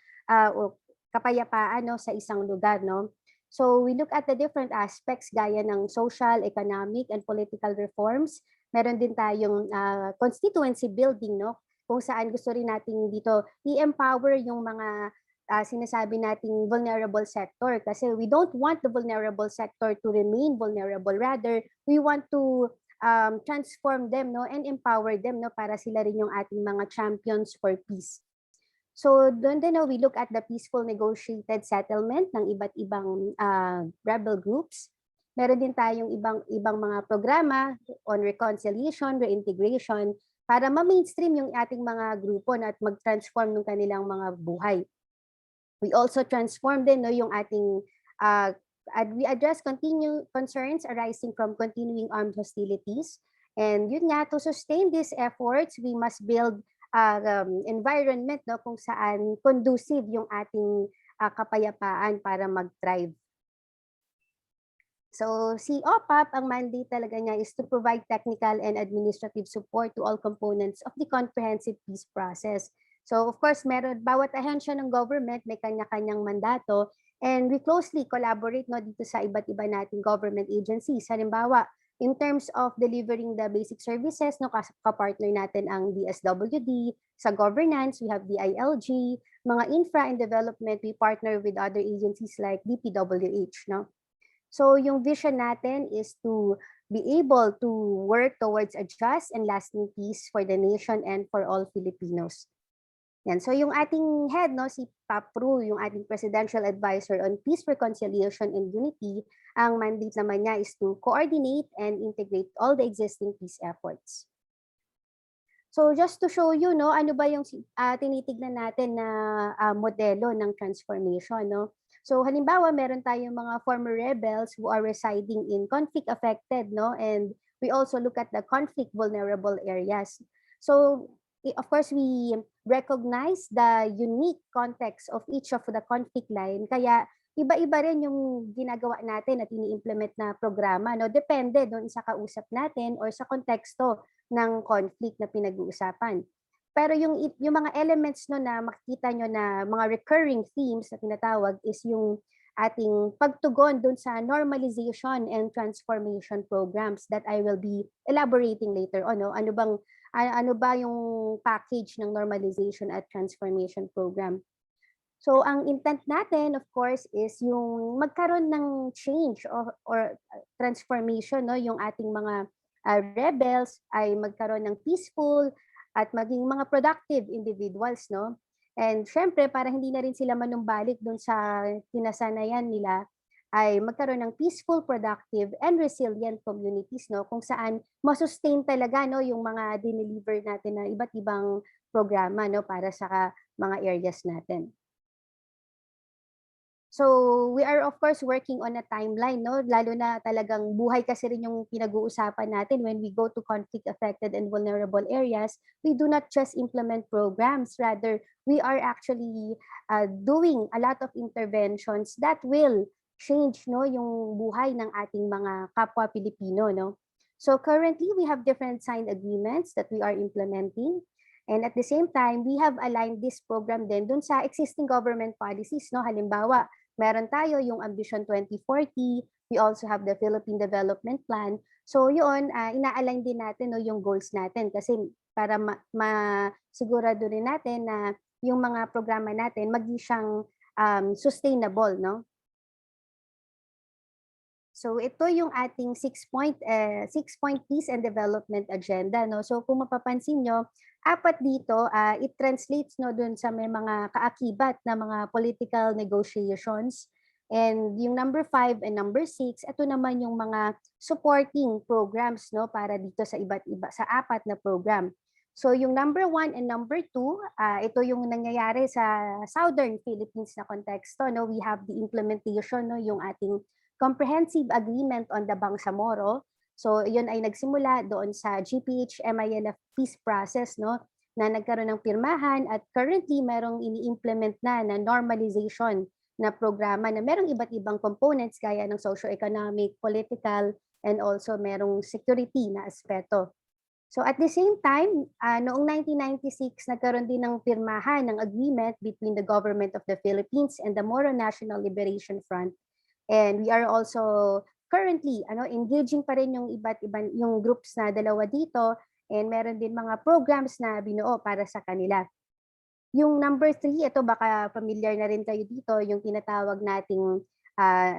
kapayapaan, no, sa isang lugar, no? So, we look at the different aspects gaya ng social, economic, and political reforms. Meron din tayong constituency building, no? Kung saan gusto rin nating dito i-empower yung mga sinasabi nating vulnerable sector kasi we don't want the vulnerable sector to remain vulnerable. Rather, we want to transform them, no, and empower them, no, para sila rin yung ating mga champions for peace. So doon din, no, we look at the peaceful negotiated settlement ng iba't ibang rebel groups. Meron din tayong ibang mga programa on reconciliation, reintegration para ma-mainstream yung ating mga grupo at mag-transform ng kanilang mga buhay. We also transform din, no, yung ating we address continued concerns arising from continuing armed hostilities. And yun nga, to sustain these efforts, we must build environment, no, kung saan conducive yung ating kapayapaan para mag-thrive. So si OPAP, ang mandate talaga niya is to provide technical and administrative support to all components of the comprehensive peace process. So of course, bawat ahensya ng government may kanya-kanyang mandato and we closely collaborate, no, dito sa iba't iba nating government agencies. Halimbawa, in terms of delivering the basic services, no, kapartner natin ang DSWD, sa governance, we have DILG, mga infra and development, we partner with other agencies like DPWH, no. So yung vision natin is to be able to work towards a just and lasting peace for the nation and for all Filipinos. Yan. So yung ating head, no, si Papru, yung ating Presidential Advisor on Peace, Reconciliation, and Unity, ang mandate naman niya is to coordinate and integrate all the existing peace efforts. So just to show you, no, ano ba yung tinitignan natin na modelo ng transformation, no? So halimbawa, meron tayong mga former rebels who are residing in conflict-affected, no? And we also look at the conflict-vulnerable areas. So of course, we recognize the unique context of each of the conflict line. Kaya iba-iba rin yung ginagawa natin at ini-implement na programa, no? Depende doon sa kausap natin or sa konteksto ng conflict na pinag-uusapan. Pero yung mga elements, no, na makikita nyo na mga recurring themes na tinatawag is yung ating pagtugon doon sa normalization and transformation programs that I will be elaborating later on. No? Ano ba yung package ng normalization at transformation program? So ang intent natin, of course, is yung magkaroon ng change or transformation, no, yung ating mga rebels ay magkaroon ng peaceful at maging mga productive individuals, no? And syempre, para hindi na rin sila manumbalik doon sa kinasanayan nila, ay magkaroon ng peaceful, productive, and resilient communities, no, kung saan masustain talaga, no, yung mga dineliver natin na iba't ibang programa, no, para sa mga areas natin. So we are of course working on a timeline, no, lalo na talagang buhay kasi rin yung pinag-uusapan natin when we go to conflict affected and vulnerable areas. We do not just implement programs, rather we are actually doing a lot of interventions that will change, no, yung buhay ng ating mga kapwa Pilipino, no. So currently, we have different signed agreements that we are implementing. And at the same time, we have aligned this program din dun sa existing government policies. No? Halimbawa, meron tayo yung Ambition 2040, we also have the Philippine Development Plan. So yun, ina-align din natin no, yung goals natin kasi para masigurado rin natin na yung mga programa natin maging siyang sustainable. No? So ito yung ating 6-point peace and development agenda. No? So kung mapapansin nyo, 4 dito, it translates no, dun sa may mga kaakibat na mga political negotiations. And yung number 5 and number 6, ito naman yung mga supporting programs no, para dito sa iba't iba, sa 4 na program. So yung number 1 and number 2, ito yung nangyayari sa Southern Philippines na konteksto. No? We have the implementation, no, yung ating Comprehensive Agreement on the Bangsamoro. So yun ay nagsimula doon sa GPH-MILF peace process no, na nagkaroon ng pirmahan at currently merong ini-implement na normalization na programa na merong iba't ibang components gaya ng socio-economic, political, and also merong security na aspeto. So at the same time, noong 1996, nagkaroon din ng pirmahan ng agreement between the government of the Philippines and the Moro National Liberation Front. And we are also currently engaging pa rin yung iba't ibang yung groups na dalawa dito and meron din mga programs na binuo para sa kanila. Yung number 3, ito baka familiar na rin kayo dito, yung tinatawag nating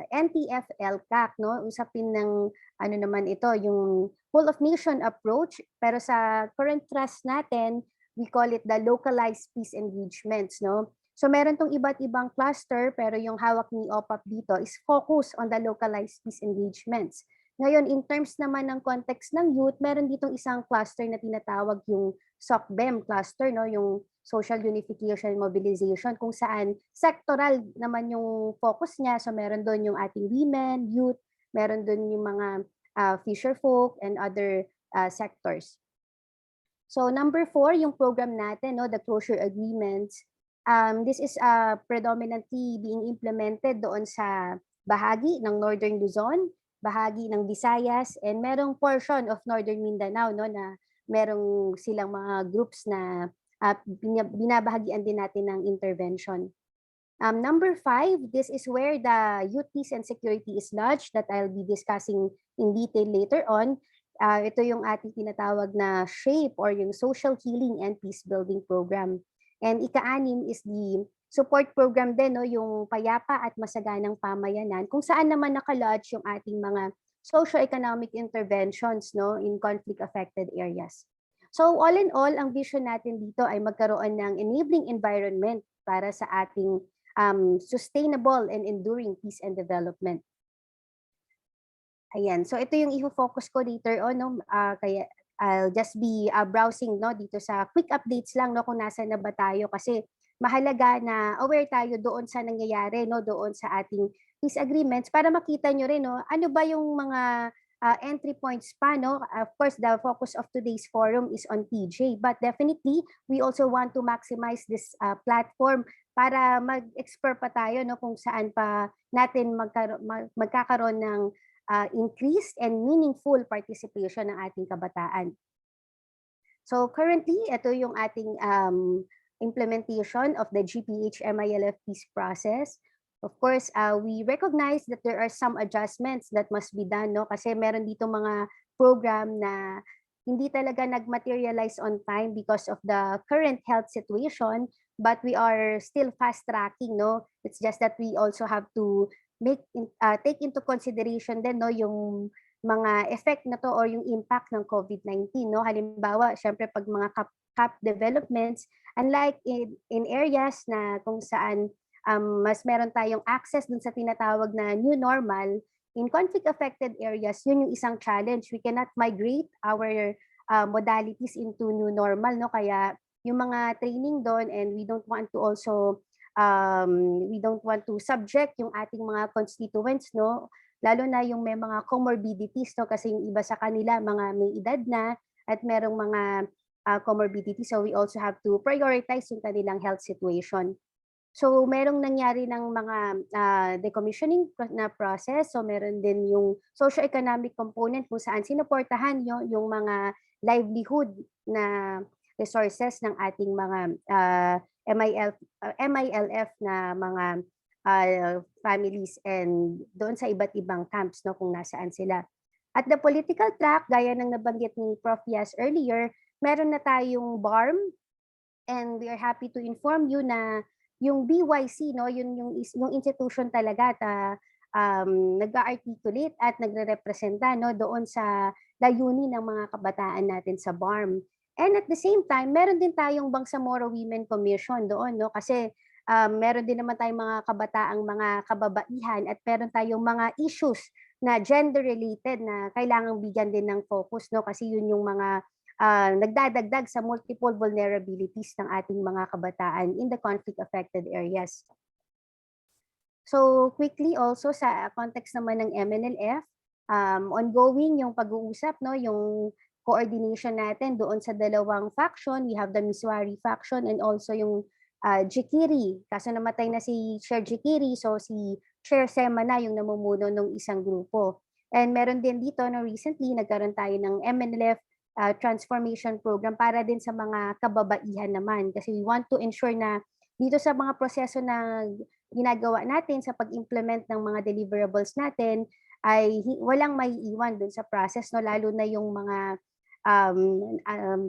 NTF-LCAC, no? Usapin ng ano naman ito, yung whole of nation approach, pero sa current thrust natin, we call it the localized peace engagements, no? So meron tong iba't ibang cluster pero yung hawak ni OPAP dito is focus on the localized peace engagements. Ngayon, in terms naman ng context ng youth, meron ditong isang cluster na tinatawag yung SOCBEM cluster, no? Yung Social Unification and Mobilization, kung saan sectoral naman yung focus niya. So meron doon yung ating women, youth, meron doon yung mga fisher folk and other sectors. So number 4, yung program natin, no, the closure agreements. This is predominantly being implemented doon sa bahagi ng Northern Luzon, bahagi ng Visayas, and merong portion of Northern Mindanao no, na merong silang mga groups na binabahagian din natin ng intervention. Number 5, this is where the youth peace and security is lodged that I'll be discussing in detail later on. Ito yung ating tinatawag na SHAPE or yung Social Healing and Peace Building Program. And ika-6 is the support program din, no, yung payapa at masaganang pamayanan, kung saan naman nakalodge yung ating mga socio-economic interventions no, in conflict-affected areas. So all in all, ang vision natin dito ay magkaroon ng enabling environment para sa ating sustainable and enduring peace and development. Ayan, so ito yung i-focus ko later on, no, kaya I'll just be browsing no dito sa quick updates lang no kung nasaan na ba tayo kasi mahalaga na aware tayo doon sa nangyayari no doon sa ating peace agreements para makita nyo rin no ano ba yung mga entry points pa no. Of course, the focus of today's forum is on TJ, but definitely we also want to maximize this platform para mag-explore pa tayo no kung saan pa natin magkakaroon ng increased and meaningful participation ng ating kabataan. So currently, ito yung ating implementation of the GPH-MILF peace process. Of course, we recognize that there are some adjustments that must be done, no? Kasi meron dito mga program na hindi talaga nag-materialize on time because of the current health situation, but we are still fast-tracking, no? It's just that we also have to take into consideration din no yung mga effect na to or yung impact ng COVID-19 no. Halimbawa, syempre pag mga cap developments, unlike in areas na kung saan mas meron tayong access dun sa tinatawag na new normal, in conflict affected areas yun yung isang challenge. We cannot migrate our modalities into new normal no, kaya yung mga training doon, and we don't want to subject yung ating mga constituents no, lalo na yung may mga comorbidities no, kasi yung iba sa kanila mga may edad na at merong mga comorbidities, so we also have to prioritize yung kanilang health situation. So merong nangyari ng mga decommissioning na process. So meron din yung socio-economic component kung saan sinuportahan yung mga livelihood na resources ng ating mga MILF na mga families and doon sa iba't ibang camps no, kung nasaan sila. At the political track, gaya ng nabanggit ni Prof. Yas earlier, meron na tayong BARM and we are happy to inform you na yung BYC, no, yung institution talaga nag-articulate at nagre-representa no, doon sa layunin ng mga kabataan natin sa BARM. And at the same time, meron din tayong Bangsamoro Women Commission doon, no, kasi meron din naman tayong mga kabataang mga kababaihan at meron tayong mga issues na gender-related na kailangang bigyan din ng focus, no, kasi yun yung mga nagdadagdag sa multiple vulnerabilities ng ating mga kabataan in the conflict-affected areas. So quickly also sa context naman ng MNLF, ongoing yung pag-uusap, no, yung coordination natin doon sa dalawang faction. We have the Miswari faction and also yung Jikiri. Kaso namatay na si Chair Jikiri, so si Chair Sema na yung namumuno ng isang grupo. And meron din dito na recently nagkaroon tayo ng MNLF transformation program para din sa mga kababaihan naman kasi we want to ensure na dito sa mga proseso na ginagawa natin sa pag-implement ng mga deliverables natin ay walang maiiwan dun sa process, no, lalo na yung mga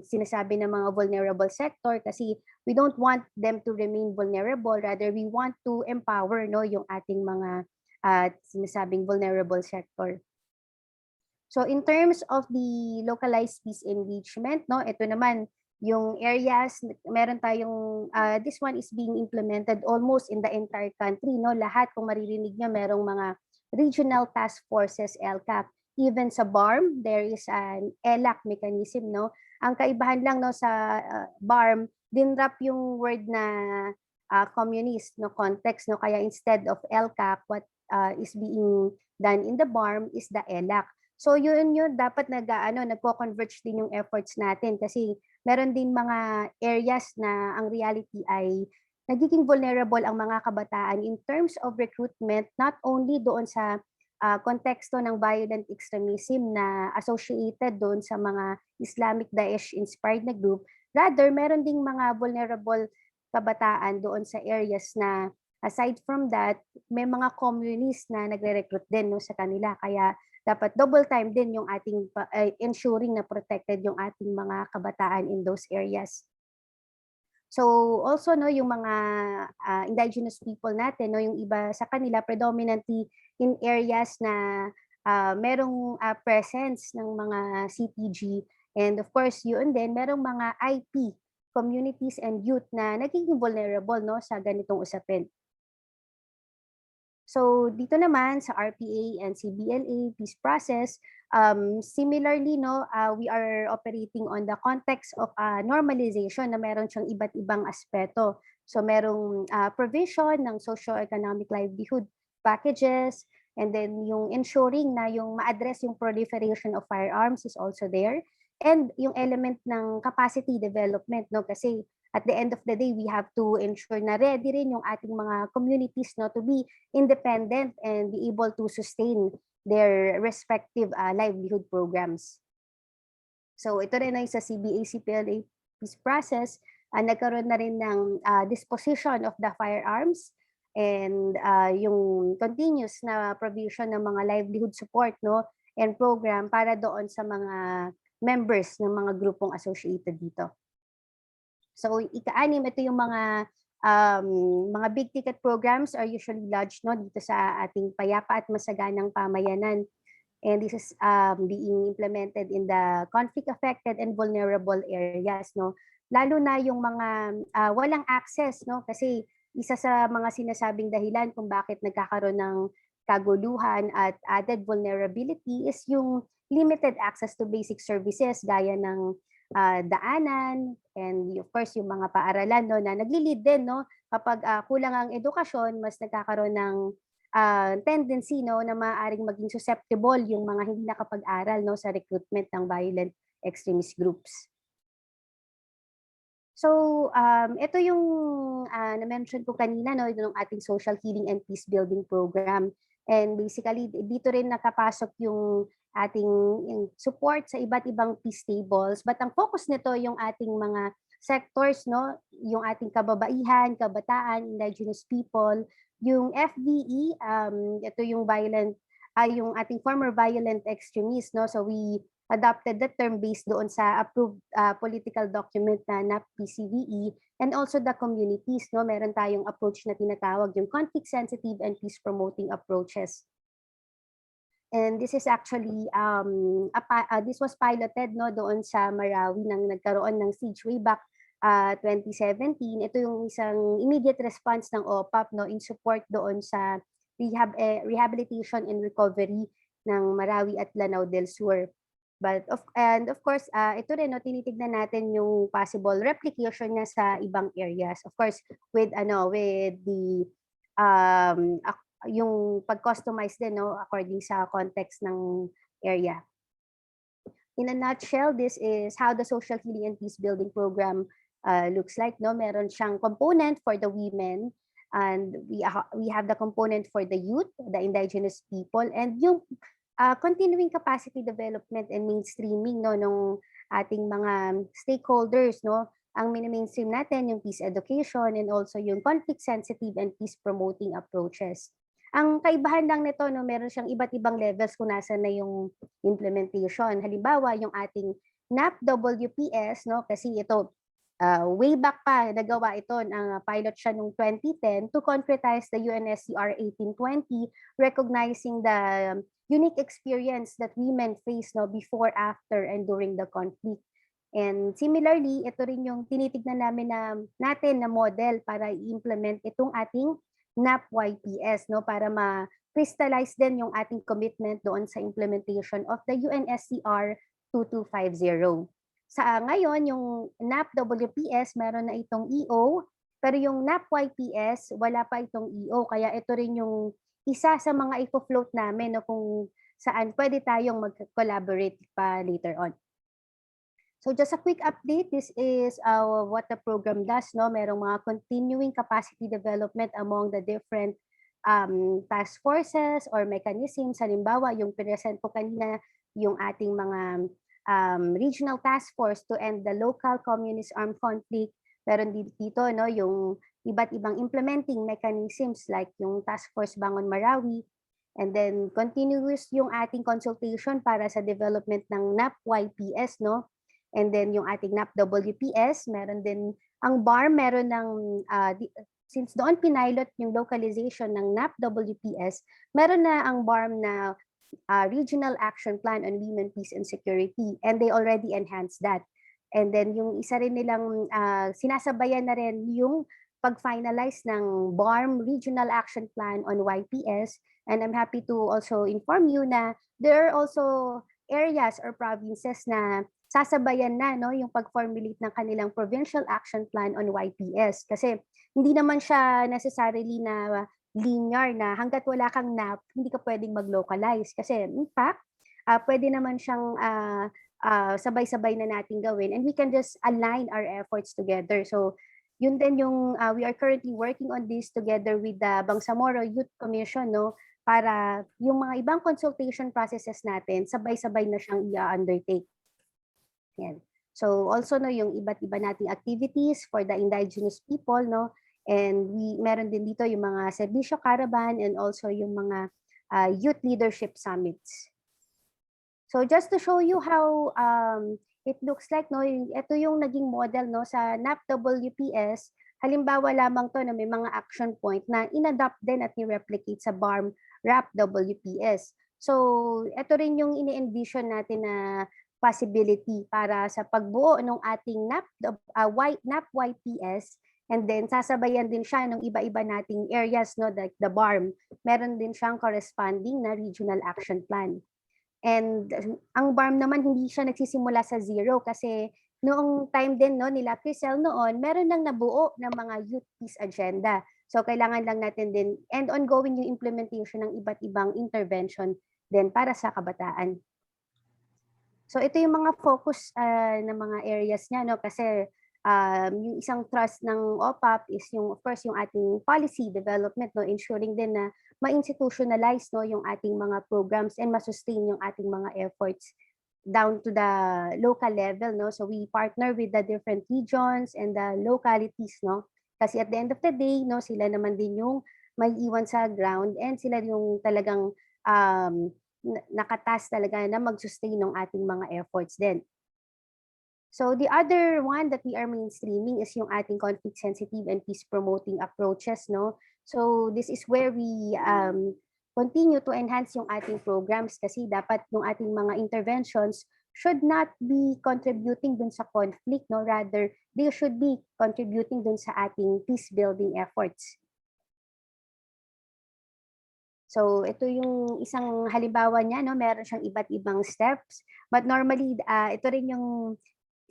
sinasabi ng mga vulnerable sector kasi we don't want them to remain vulnerable, rather we want to empower, no, yung ating mga sinasabing vulnerable sector. So in terms of the localized peace engagement, no, ito naman yung areas, meron tayong, this one is being implemented almost in the entire country, no, lahat kung maririnig nyo, merong mga regional task forces, LCAP. Even sa BARM, there is an ELAC mechanism, no. Ang kaibahan lang, no, sa BARM, dinrap yung word na communist, no, context, no, kaya instead of LCAP, what is being done in the BARM is the ELAC. So yun dapat nagko-converge din yung efforts natin kasi meron din mga areas na ang reality ay nagiging vulnerable ang mga kabataan in terms of recruitment, not only doon sa konteksto ng violent extremism na associated doon sa mga Islamic Daesh-inspired na group, rather meron ding mga vulnerable kabataan doon sa areas na aside from that, may mga communists na nagre-recruit din, no, sa kanila. Kaya dapat double time din yung ating ensuring na protected yung ating mga kabataan in those areas. So also, no, yung mga indigenous people natin, no, yung iba sa kanila predominantly in areas na merong presence ng mga CTG, and of course yun din merong mga IP communities and youth na nagiging vulnerable, no, sa ganitong usapin. So dito naman sa RPA and CBLA peace process, similarly, no, we are operating on the context of normalization na meron siyang iba't ibang aspeto. So merong provision ng socio-economic livelihood packages, and then yung ensuring na yung ma-address yung proliferation of firearms is also there, and yung element ng capacity development, no, kasi at the end of the day, we have to ensure na ready rin yung ating mga communities, no, to be independent and be able to sustain their respective livelihood programs. So ito rin ay sa CBA-CPLA peace process, nagkaroon na rin ng disposition of the firearms and yung continuous na provision ng mga livelihood support, no, and program para doon sa mga members ng mga grupong associated dito. So ika-anim, ito yung mga big ticket programs are usually lodged, no, dito sa ating payapa at masaganang pamayanan. And this is being implemented in the conflict affected and vulnerable areas, no. Lalo na yung mga walang access, no, kasi isa sa mga sinasabing dahilan kung bakit nagkakaroon ng kaguluhan at added vulnerability is yung limited access to basic services gaya ng daanan, and of course yung mga paaralan, no, na nagli-lead din, no, kapag kulang ang edukasyon, mas nagkakaroon ng tendency, no, na maaaring maging susceptible yung mga hindi nakapag-aral, no, sa recruitment ng violent extremist groups. So, ito yung na-mention ko kanina, no, yung ating social healing and peace building program. And basically, dito rin nakapasok yung ating yung support sa iba't ibang peace tables. But ang focus nito yung ating mga sectors, no, yung ating kababaihan, kabataan, indigenous people, yung FVE, ito yung yung ating former violent extremists, no. So we adopted the term based doon sa approved political document na NAP-PCVE, and also the communities, no, meron tayong approach na tinatawag yung conflict sensitive and peace promoting approaches. And this is actually this was piloted, no, doon sa Marawi nang nagkaroon ng siege way back 2017. Ito yung isang immediate response ng OPAP, no, in support doon sa rehabilitation and recovery ng Marawi at Lanao del Sur. And of course, ito rin, no, tinitignan natin yung possible replication niya sa ibang areas. Of course, with the yung pag-customize din, no, according sa context ng area. In a nutshell, this is how the social healing and peace building program looks like, no. Meron siyang component for the women, and we have the component for the youth, the indigenous people, and yung continuing capacity development and mainstreaming, no, nung ating mga stakeholders, no. Ang mini-mainstream natin yung peace education and also yung conflict sensitive and peace promoting approaches. Ang kaibahan lang nito, no, meron siyang iba't ibang levels kung nasa na yung implementation. Halimbawa, yung ating NAP-WPS, no, kasi ito way back pa nagawa ito, ng pilot siya noong 2010 to concretize the UNSCR 1820, recognizing the unique experience that women face, no, before, after, and during the conflict. And similarly, ito rin yung tinitignan natin na model para i-implement itong ating NAP-YPS, no, para ma-crystallize din yung ating commitment doon sa implementation of the UNSCR 2250. Sa ngayon, yung NAP-WPS meron na itong EO, pero yung NAP-YPS wala pa itong EO, kaya ito rin yung isa sa mga i-float namin, no, kung saan pwede tayong mag-collaborate pa later on. So just a quick update, this is what the program does, no. Merong mga continuing capacity development among the different task forces or mechanisms. Halimbawa, yung present po kanina, yung ating mga regional task force to end the local communist armed conflict. Meron dito, no, yung iba't ibang implementing mechanisms like yung task force Bangon Marawi, and then continuous yung ating consultation para sa development ng NAP-YPS, no. And then yung ating NAP-WPS, meron din ang BARM, meron ng since doon pinilot yung localization ng NAP-WPS, meron na ang BARM na Regional Action Plan on Women, Peace and Security, and they already enhanced that. And then yung isa rin nilang sinasabayan na rin yung pag-finalize ng BARM Regional Action Plan on YPS, and I'm happy to also inform you na there are also areas or provinces na sasabayan na, no, yung pag-formulate ng kanilang Provincial Action Plan on YPS, kasi hindi naman siya necessarily na linear na hanggat wala kang NAP, hindi ka pwedeng mag-localize. Kasi in fact, pwede naman siyang sabay-sabay na natin gawin, and we can just align our efforts together. So yun din yung we are currently working on this together with the Bangsamoro Youth Commission, no, para yung mga ibang consultation processes natin sabay-sabay na siyang i-undertake. Yan. So also, no, yung iba't iba nating activities for the indigenous people, no, and meron din dito yung mga serbisyo caravan and also yung mga youth leadership summits. So just to show you how it looks like, no, ito yung naging model, no, sa NAP-WPS. Halimbawa lamang to na may mga action point na inadapt din at ni-replicate sa BARM RAP-WPS. So ito rin yung ini-envision natin na possibility para sa pagbuo ng ating NAP-YPS, and then sasabayan din siya ng iba-iba nating areas, no, like the BARM. Meron din siyang corresponding na regional action plan. And ang BARM naman hindi siya nagsisimula sa zero, kasi noong time din, no, nila Crisel noon, meron nang nabuo ng mga youth peace agenda. So kailangan lang natin din, and ongoing yung implementation ng iba't ibang intervention din para sa kabataan. So ito yung mga focus ng mga areas niya, no, kasi yung isang thrust ng OPAP is yung, of course, yung ating policy development, no, ensuring din na ma-institutionalize, no, yung ating mga programs and ma-sustain yung ating mga efforts down to the local level, no. So we partner with the different regions and the localities, no. Kasi at the end of the day, no, sila naman din yung may iwan sa ground and sila yung talagang nakatas talaga na mag-sustain ng ating mga efforts din. So the other one that we are mainstreaming is yung ating conflict sensitive and peace promoting approaches, no? So this is where we continue to enhance yung ating programs kasi dapat yung ating mga interventions should not be contributing dun sa conflict, no? Rather, they should be contributing dun sa ating peace building efforts. So ito yung isang halimbawa niya, no? Meron siyang iba't ibang steps. But normally, ito rin yung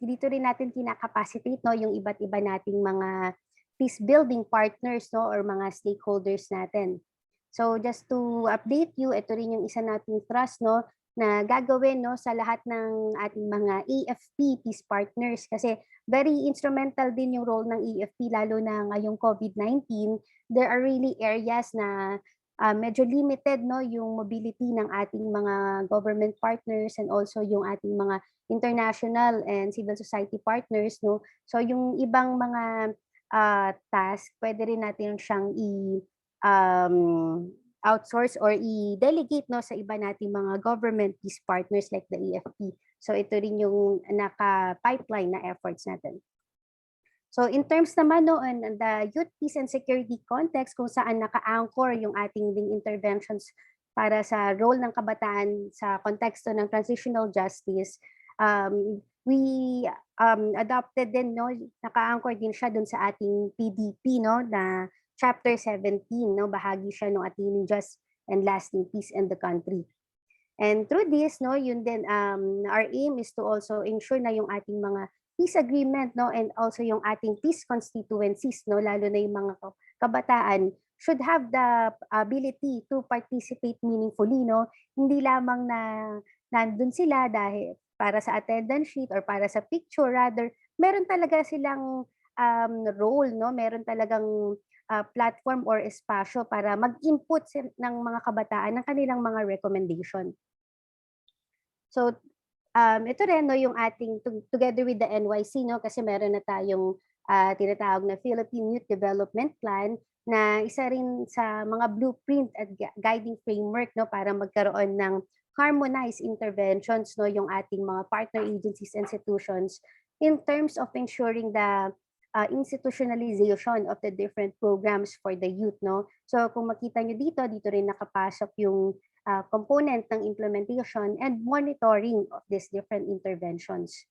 dito rin natin kinakapacitate, no, yung iba't iba nating mga peace building partners, no, or mga stakeholders natin. So just to update you, ito rin yung isa nating thrust, no, na gagawin, no, sa lahat ng ating mga AFP peace partners kasi very instrumental din yung role ng AFP lalo na ngayong COVID-19. There are really areas na medyo limited, no, yung mobility ng ating mga government partners and also yung ating mga international and civil society partners, no. So yung ibang mga task, pwede rin natin siyang outsource or i-delegate, no, sa iba nating mga government peace partners like the AFP. So ito rin yung naka-pipeline na efforts natin. So in terms naman, no, on the youth peace and security context kung saan naka-anchor yung ating ding interventions para sa role ng kabataan sa konteksto ng transitional justice, we adopted din, no, naka-anchor din siya dun sa ating PDP, no, na chapter 17, no, bahagi siya ng ating just and lasting peace in the country. And through this, no, yun din, our aim is to also ensure na yung ating mga peace agreement, no, and also yung ating peace constituencies, no, lalo na yung mga kabataan should have the ability to participate meaningfully, no, hindi lamang na nandun sila dahil para sa attendance sheet or para sa picture, rather meron talaga silang role, no, meron talagang platform or espasyo para mag-input ng mga kabataan ng kanilang mga recommendation. So ito rin, no, yung ating together with the NYC, no, kasi meron na tayong tinatawag na Philippine Youth Development Plan na isa rin sa mga blueprint at guiding framework, no, para magkaroon ng harmonized interventions, no, yung ating mga partner agencies, institutions in terms of ensuring the institutionalization of the different programs for the youth, no. So kung makita nyo dito rin nakapasok yung component ng implementation and monitoring of these different interventions.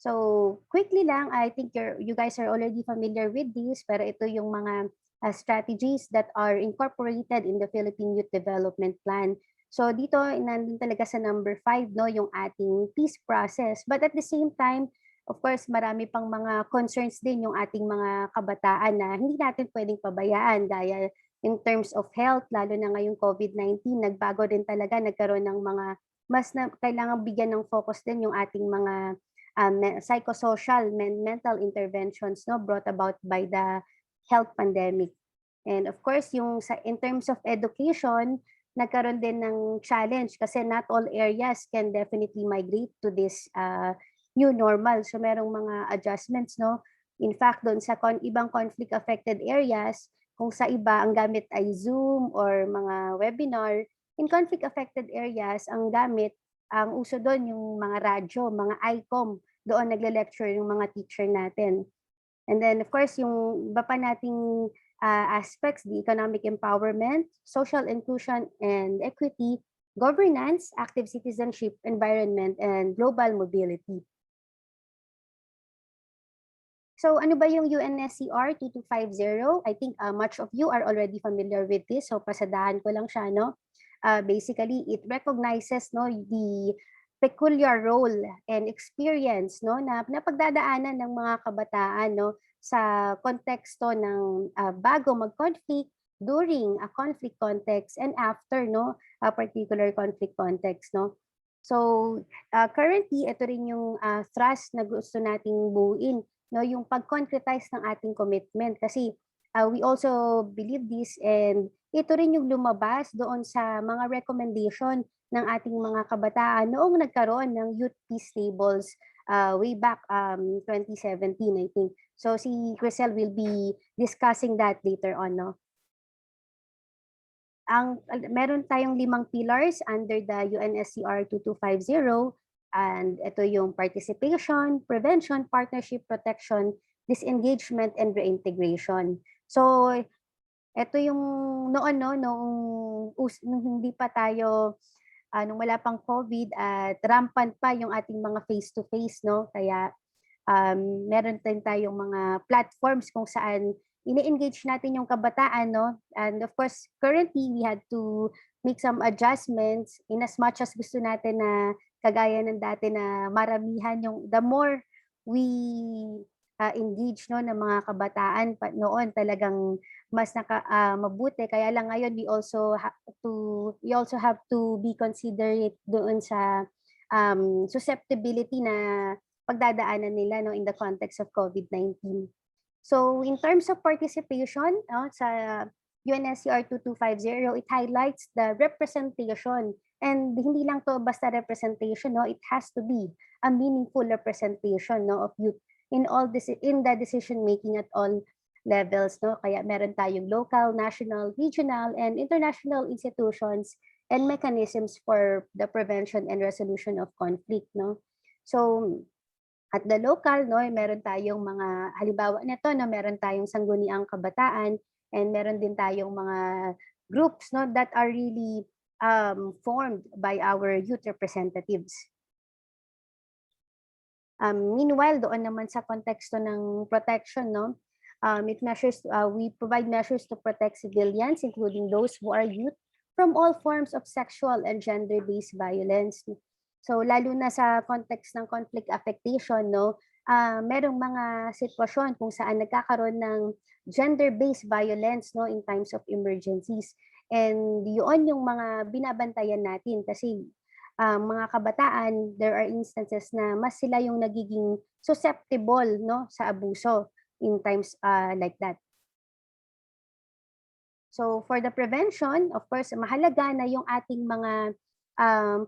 So quickly lang, I think you guys are already familiar with this, pero ito yung mga strategies that are incorporated in the Philippine Youth Development Plan. So dito, nandun talaga sa number 5, no, yung ating peace process. But at the same time, of course, marami pang mga concerns din yung ating mga kabataan na hindi natin pwedeng pabayaan, gaya in terms of health, lalo na ngayong COVID-19, nagbago din talaga, nagkaroon ng mga mas na kailangan bigyan ng focus din yung ating mga psychosocial, mental interventions, no, brought about by the health pandemic. And of course, yung in terms of education, nagkaroon din ng challenge kasi not all areas can definitely migrate to this new normal. So merong mga adjustments, no. In fact, doon sa ibang conflict affected areas, kung sa iba ang gamit ay Zoom or mga webinar, in conflict affected areas ang gamit, ang uso doon yung mga radyo, mga ICOM, doon nagle-lecture yung mga teacher natin. And then of course yung iba pa nating aspects, the economic empowerment, social inclusion and equity, governance, active citizenship, environment, and global mobility. So ano ba yung UNSCR 2250? I think much of you are already familiar with this. So pasadahan ko lang siya, no? Basically, it recognizes, no, the peculiar role and experience, no, na napagdadaanan ng mga kabataan, no, sa konteksto ng bago mag-conflict, during a conflict context, and after, no, a particular conflict context, no. So, currently, ito rin yung thrust na gusto nating buuin, no? Yung pag-concretize ng ating commitment. Kasi we also believe this, and ito rin yung lumabas doon sa mga recommendation ng ating mga kabataan noong nagkaroon ng youth peace tables way back 2017, I think. So si Crisel will be discussing that later on, no? Meron tayong 5 pillars under the UNSCR 2250, and ito yung participation, prevention, partnership, protection, disengagement, and reintegration. So ito yung noon, no, nung hindi pa tayo, nung wala pang COVID at rampant pa yung ating mga face-to-face, no? Kaya meron din tayong mga platforms kung saan ini-engage natin yung kabataan, no? And of course, currently, we had to make some adjustments in as much as gusto natin na kagaya ng dati na maramihan yung, the more we engage, no, ng mga kabataan noon talagang mas mabuti. Kaya lang ngayon we also have to be considerate doon sa susceptibility na pagdadaanan nila, no, in the context of COVID-19. So in terms of participation, sa UNSCR 2250, it highlights the representation. And hindi lang to basta representation, no, it has to be a meaningful representation, no, of youth in the decision making at all levels, no. Kaya meron tayong local, national, regional, and international institutions and mechanisms for the prevention and resolution of conflict, no. So at the local, no, meron tayong mga halimbawa nito, no, meron tayong sangguniang kabataan, and meron din tayong mga groups, no, that are really formed by our youth representatives. Meanwhile, doon naman sa konteksto ng protection, no, we provide measures to protect civilians, including those who are youth, from all forms of sexual and gender-based violence. So lalo na sa context ng conflict affectation, no, merong mga sitwasyon kung saan nagkakaroon ng gender-based violence, no, in times of emergencies. And yun yung mga binabantayan natin kasi mga kabataan, there are instances na mas sila yung nagiging susceptible, no, sa abuso in times like that. So for the prevention, of course, mahalaga na yung ating mga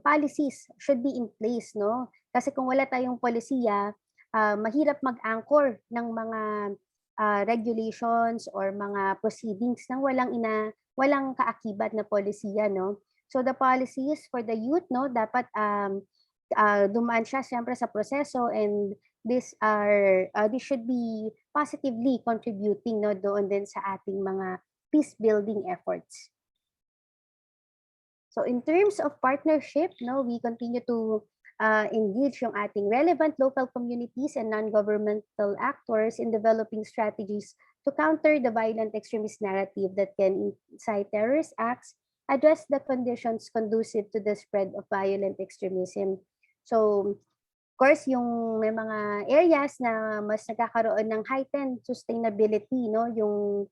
policies should be in place, no? Kasi kung wala tayong polisiya, mahirap mag-anchor ng mga regulations or mga proceedings nang walang kaakibat na polisiya, no? So the policies for the youth, no, dapat dumaan siya siyempre sa proseso, and this should be positively contributing, no, doon din sa ating mga peace building efforts. So in terms of partnership, no, we continue to engage yung ating relevant local communities and non-governmental actors in developing strategies to counter the violent extremist narrative that can incite terrorist acts, address the conditions conducive to the spread of violent extremism. So, of course, yung may mga areas na mas nagkakaroon ng heightened sustainability, no, yung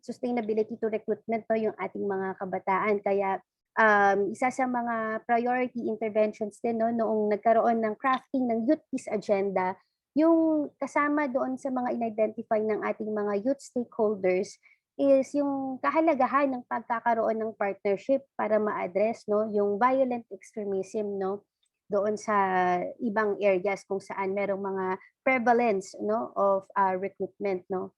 sustainability to recruitment, no, yung ating mga kabataan. Kaya isa sa mga priority interventions din, no, noong nagkaroon ng crafting ng youth peace agenda, yung kasama doon sa mga in-identify ng ating mga youth stakeholders is yung kahalagahan ng pagkakaroon ng partnership para ma-address, no, yung violent extremism, no, doon sa ibang areas kung saan merong mga prevalence, no, of recruitment, no.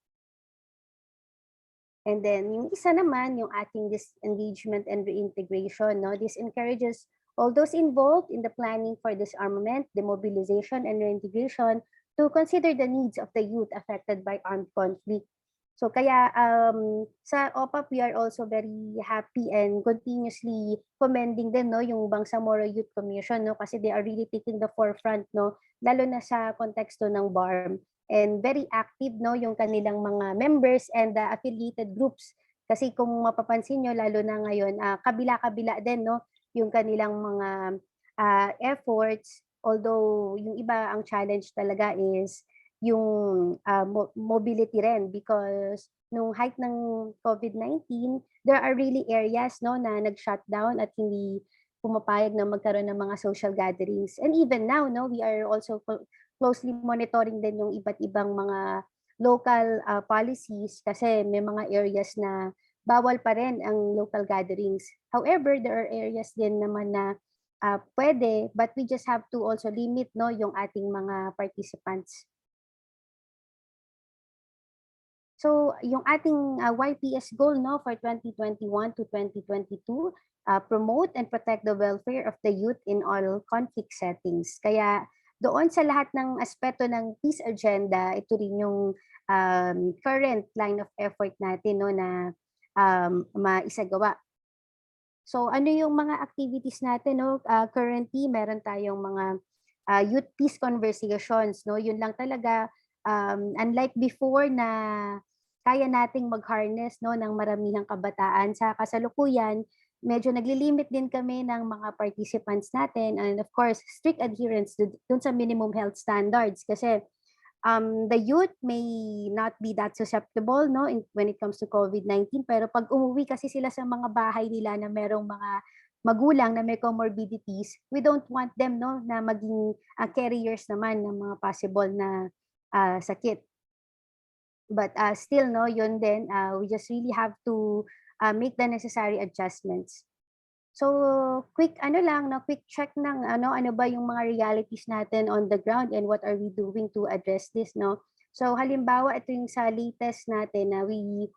And then yung isa naman, yung ating disengagement and reintegration, no, this encourages all those involved in the planning for disarmament, demobilization, and reintegration to consider the needs of the youth affected by armed conflict. So kaya sa OPAP, we are also very happy and continuously commending din, no, yung Bangsamoro Youth Commission, no, kasi they are really taking the forefront, no, lalo na sa konteksto ng BARM, and very active, no, yung kanilang mga members and the affiliated groups. Kasi kung mapapansin nyo, lalo na ngayon, kabila-kabila din, no, yung kanilang mga efforts, although yung iba ang challenge talaga is yung mobility rin, because nung height ng COVID-19, there are really areas, no, na nag-shutdown at hindi pumapayag na magkaroon ng mga social gatherings. And even now, no, we are also closely monitoring din yung iba't ibang mga local policies kasi may mga areas na bawal pa rin ang local gatherings. However, there are areas din naman na pwede, but we just have to also limit, no, yung ating mga participants. So, yung ating YPS goal, no, for 2021 to 2022, promote and protect the welfare of the youth in all conflict settings. Kaya doon sa lahat ng aspeto ng peace agenda, ito rin yung current line of effort natin, no, na maisagawa. So ano yung mga activities natin, no? Currently meron tayong mga youth peace conversations, no? Yun lang talaga, unlike before na kaya nating mag-harness, no, ng maramihang kabataan, sa kasalukuyan medyo naglilimit din kami ng mga participants natin, and of course strict adherence dun sa minimum health standards kasi the youth may not be that susceptible, no, when it comes to COVID-19, pero pag umuwi kasi sila sa mga bahay nila na merong mga magulang na may comorbidities, we don't want them, no, na maging carriers naman ng mga possible na sakit. But still, no, yun din, we just really have to make the necessary adjustments. So quick quick check ng ano ba yung mga realities natin on the ground and what are we doing to address this, no? So halimbawa ito yung sa latest natin na we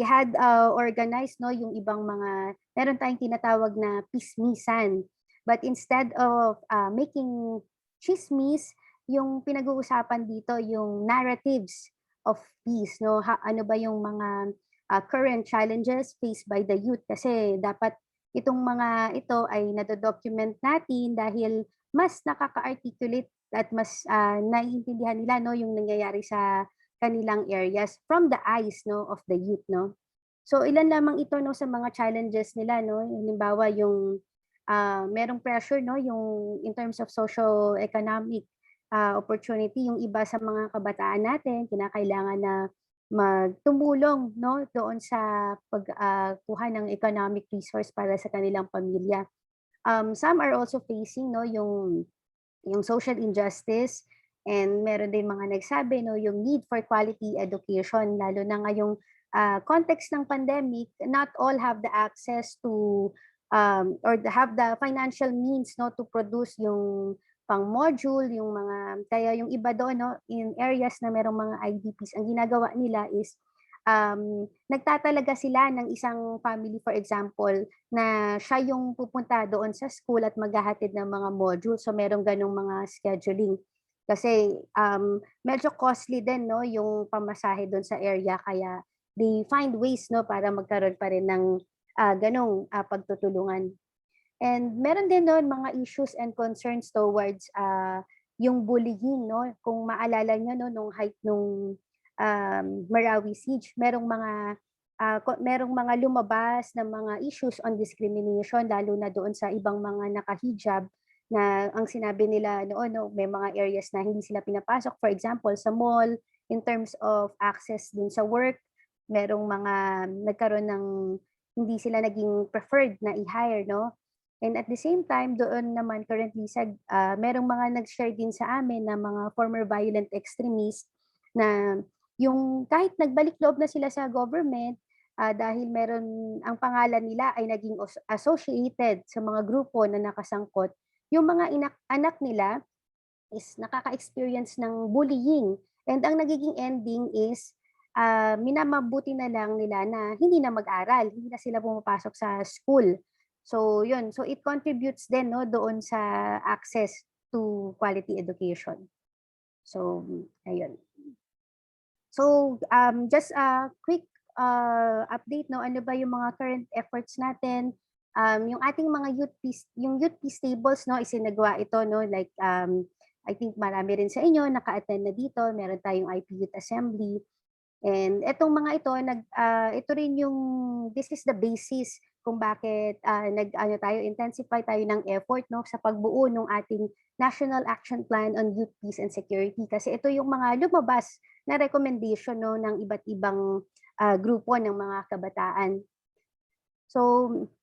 had organized, no, yung ibang mga meron tayong tinatawag na pismisan. But instead of making chismis, yung pinag-uusapan dito yung narratives of peace, no? Ano ba yung mga current challenges faced by the youth kasi dapat itong mga ito ay nado-document natin dahil mas nakaka-articulate at mas naiintindihan nila, no, yung nangyayari sa kanilang areas from the eyes, no, of the youth, no. So ilan lamang ito, no, sa mga challenges nila, no. Halimbawa yung merong pressure, no, yung in terms of socio-economic opportunity, yung iba sa mga kabataan natin kinakailangan na magtumulong, no, doon sa pagkuha ng economic resource para sa kanilang pamilya. Some are also facing, no, yung social injustice, and meron din mga nagsabi, no, yung need for quality education lalo na ngayong context ng pandemic. Not all have the access to or have the financial means, no, to produce yung pang module, yung mga kaya yung iba doon, no, in areas na merong mga IDPs, ang ginagawa nila is nagtatalaga sila ng isang family, for example, na siya yung pupunta doon sa school at maghahatid ng mga module. So merong ganong mga scheduling. Kasi medyo costly din, no, yung pamasahe doon sa area, kaya they find ways, no, para magkaroon pa rin ng ganong pagtutulungan. And meron din doon mga issues and concerns towards yung bullying, no? Kung maalala niyo, no, nung height nung Marawi siege, merong mga lumabas na mga issues on discrimination lalo na doon sa ibang mga nakahijab na ang sinabi nila noon, no, may mga areas na hindi sila pinapasok, for example sa mall, in terms of access din sa work, merong mga nagkaroon ng hindi sila naging preferred na i-hire, no. And at the same time, doon naman currently merong mga nag-share din sa amin na mga former violent extremists na yung kahit nagbalik loob na sila sa government, dahil meron ang pangalan nila ay naging associated sa mga grupo na nakasangkot, yung mga anak nila is nakaka-experience ng bullying. And ang nagiging ending is minamabuti na lang nila na hindi na mag-aral, hindi na sila pumapasok sa school. So yun, so it contributes din, no, doon sa access to quality education. So ayun. So just a quick update, no, ano ba yung mga current efforts natin. Yung ating mga youth peace tables, no, isinagawa ito, no, like I think marami rin sa inyo naka-attend na dito. Meron tayong IP Youth Assembly. And etong mga ito ito rin yung this is the basis kung bakit intensify tayo ng effort, no, sa pagbuo ng ating National Action Plan on Youth Peace and Security, kasi ito yung mga lumabas na recommendation, no, ng iba't ibang grupo ng mga kabataan. So,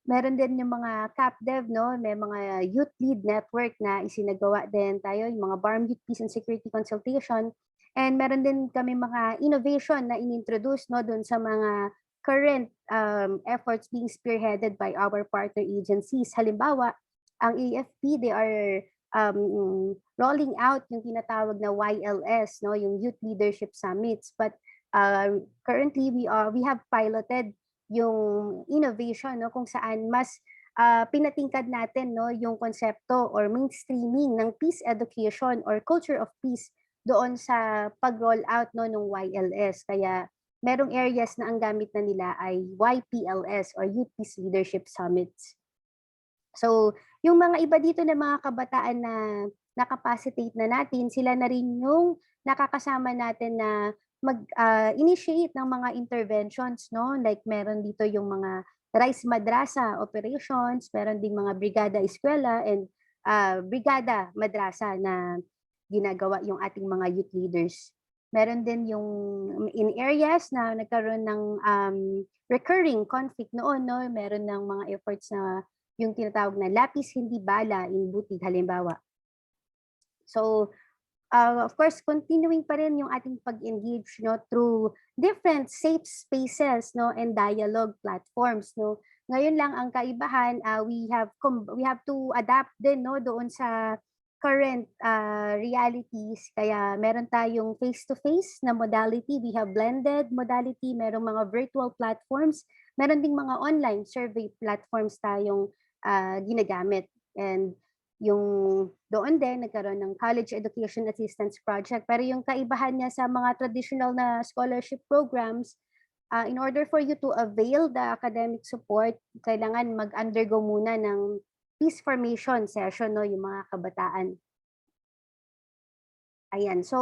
meron din yung mga CapDev, no? May mga youth lead network na isinagawa din tayo, yung mga BARM Youth Peace and Security Consultation. And meron din kami mga innovation na inintroduce, no, doon sa mga current efforts being spearheaded by our partner agencies. Halimbawa, ang AFP, they are rolling out yung tinatawag na YLS, no, yung Youth Leadership Summits. But currently, we have piloted yung innovation, no, kung saan mas pinatingkad natin, no, yung konsepto or mainstreaming ng peace education or culture of peace doon sa pag-roll out, no, ng YLS. Kaya merong areas na ang gamit na nila ay YPLS or Youth Peace Leadership Summits. So, yung mga iba dito na mga kabataan na nakapacitate na natin, sila na rin yung nakakasama natin na mag-initiate ng mga interventions, no? Like meron dito yung mga Rice Madrasa operations, meron ding mga Brigada Eskwela and Brigada Madrasa na ginagawa yung ating mga youth leaders. Meron din yung in areas na nagkaroon ng recurring conflict noon, no? Meron ng mga efforts na yung tinatawag na lapis hindi bala in butig halimbawa. So, of course, continuing pa rin yung ating pag-engage, no, through different safe spaces, no, and dialogue platforms, no. Ngayon lang ang kaibahan, we have to adapt din, no, doon sa current realities. Kaya meron tayong face-to-face na modality, we have blended modality, merong mga virtual platforms, meron ding mga online survey platforms tayong ginagamit. And yung doon din nagkaroon ng College Education Assistance Project. Pero yung kaibahan niya sa mga traditional na scholarship programs, in order for you to avail the academic support, kailangan mag-undergo muna ng peace formation session, no, yung mga kabataan. Ayan, so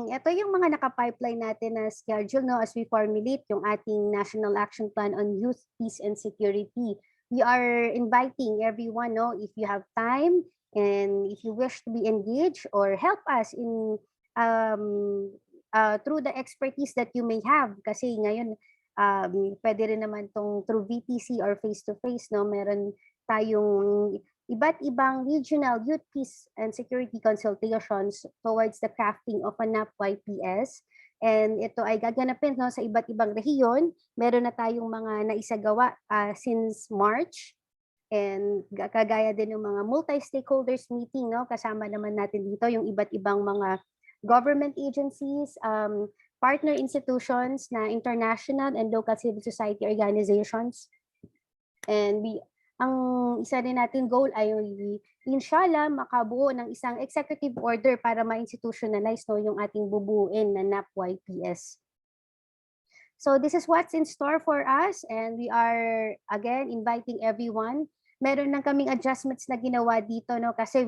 ito yung mga naka-pipeline natin na schedule, no, as we formulate yung ating National Action Plan on Youth, Peace, and Security. We are inviting everyone, no, if you have time and if you wish to be engaged or help us in through the expertise that you may have. Kasi ngayon, pwede rin naman tong through VTC or face-to-face, no, meron tayong iba't ibang regional youth peace and security consultations towards the crafting of a NAP-YPS. And ito ay gaganapin, no, sa iba't ibang rehiyon. Meron na tayong mga naisagawa since March. And kagaya din ng mga multi-stakeholders meeting, no, kasama naman natin dito yung iba't ibang mga government agencies, partner institutions na international and local civil society organizations. And ang isa rin natin goal ay inshallah makabuo ng isang executive order para ma-institutionalize, no, yung ating bubuuin na NAP-YPS. So this is what's in store for us, and we are again inviting everyone. Meron lang kaming adjustments na ginawa dito, no, kasi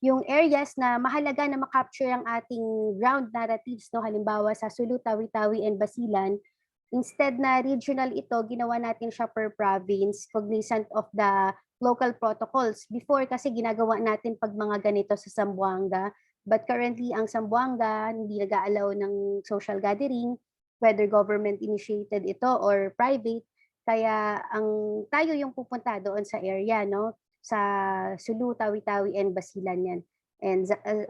yung areas na mahalaga na makapture ang ating ground narratives, no, halimbawa sa Sulu, Tawi-Tawi, and Basilan, instead na regional ito, ginawa natin siya per province, cognizant of the local protocols. Before kasi ginagawa natin pag mga ganito sa Zamboanga, but currently ang Zamboanga hindi nag-aalaw ng social gathering, whether government initiated ito or private. Kaya ang tayo yung pupunta doon sa area, no, sa Sulu, Tawi-Tawi, and Basilan yan. And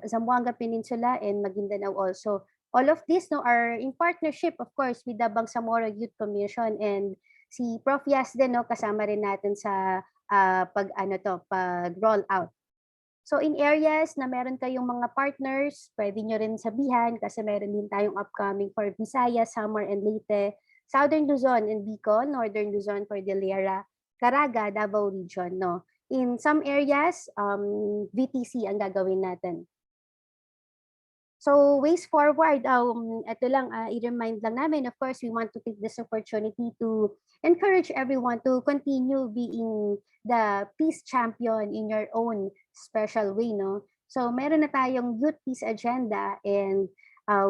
Zamboanga Peninsula and Maguindanao also. All of this, no, are in partnership, of course, with the Bangsamoro Youth Commission, and si Prof. Yas din, no, kasama rin natin sa pag-roll out. So in areas na meron kayong mga partners, pwede nyo rin sabihan kasi meron din tayong upcoming for Visayas, Samar, and Leyte, Southern Luzon and Bicol, Northern Luzon, Cordillera, Caraga, Davao Region, no. In some areas, VTC ang gagawin natin. So ways forward, ito lang, i-remind lang namin, of course, we want to take this opportunity to encourage everyone to continue being the peace champion in your own special way, no? So meron na tayong youth peace agenda, and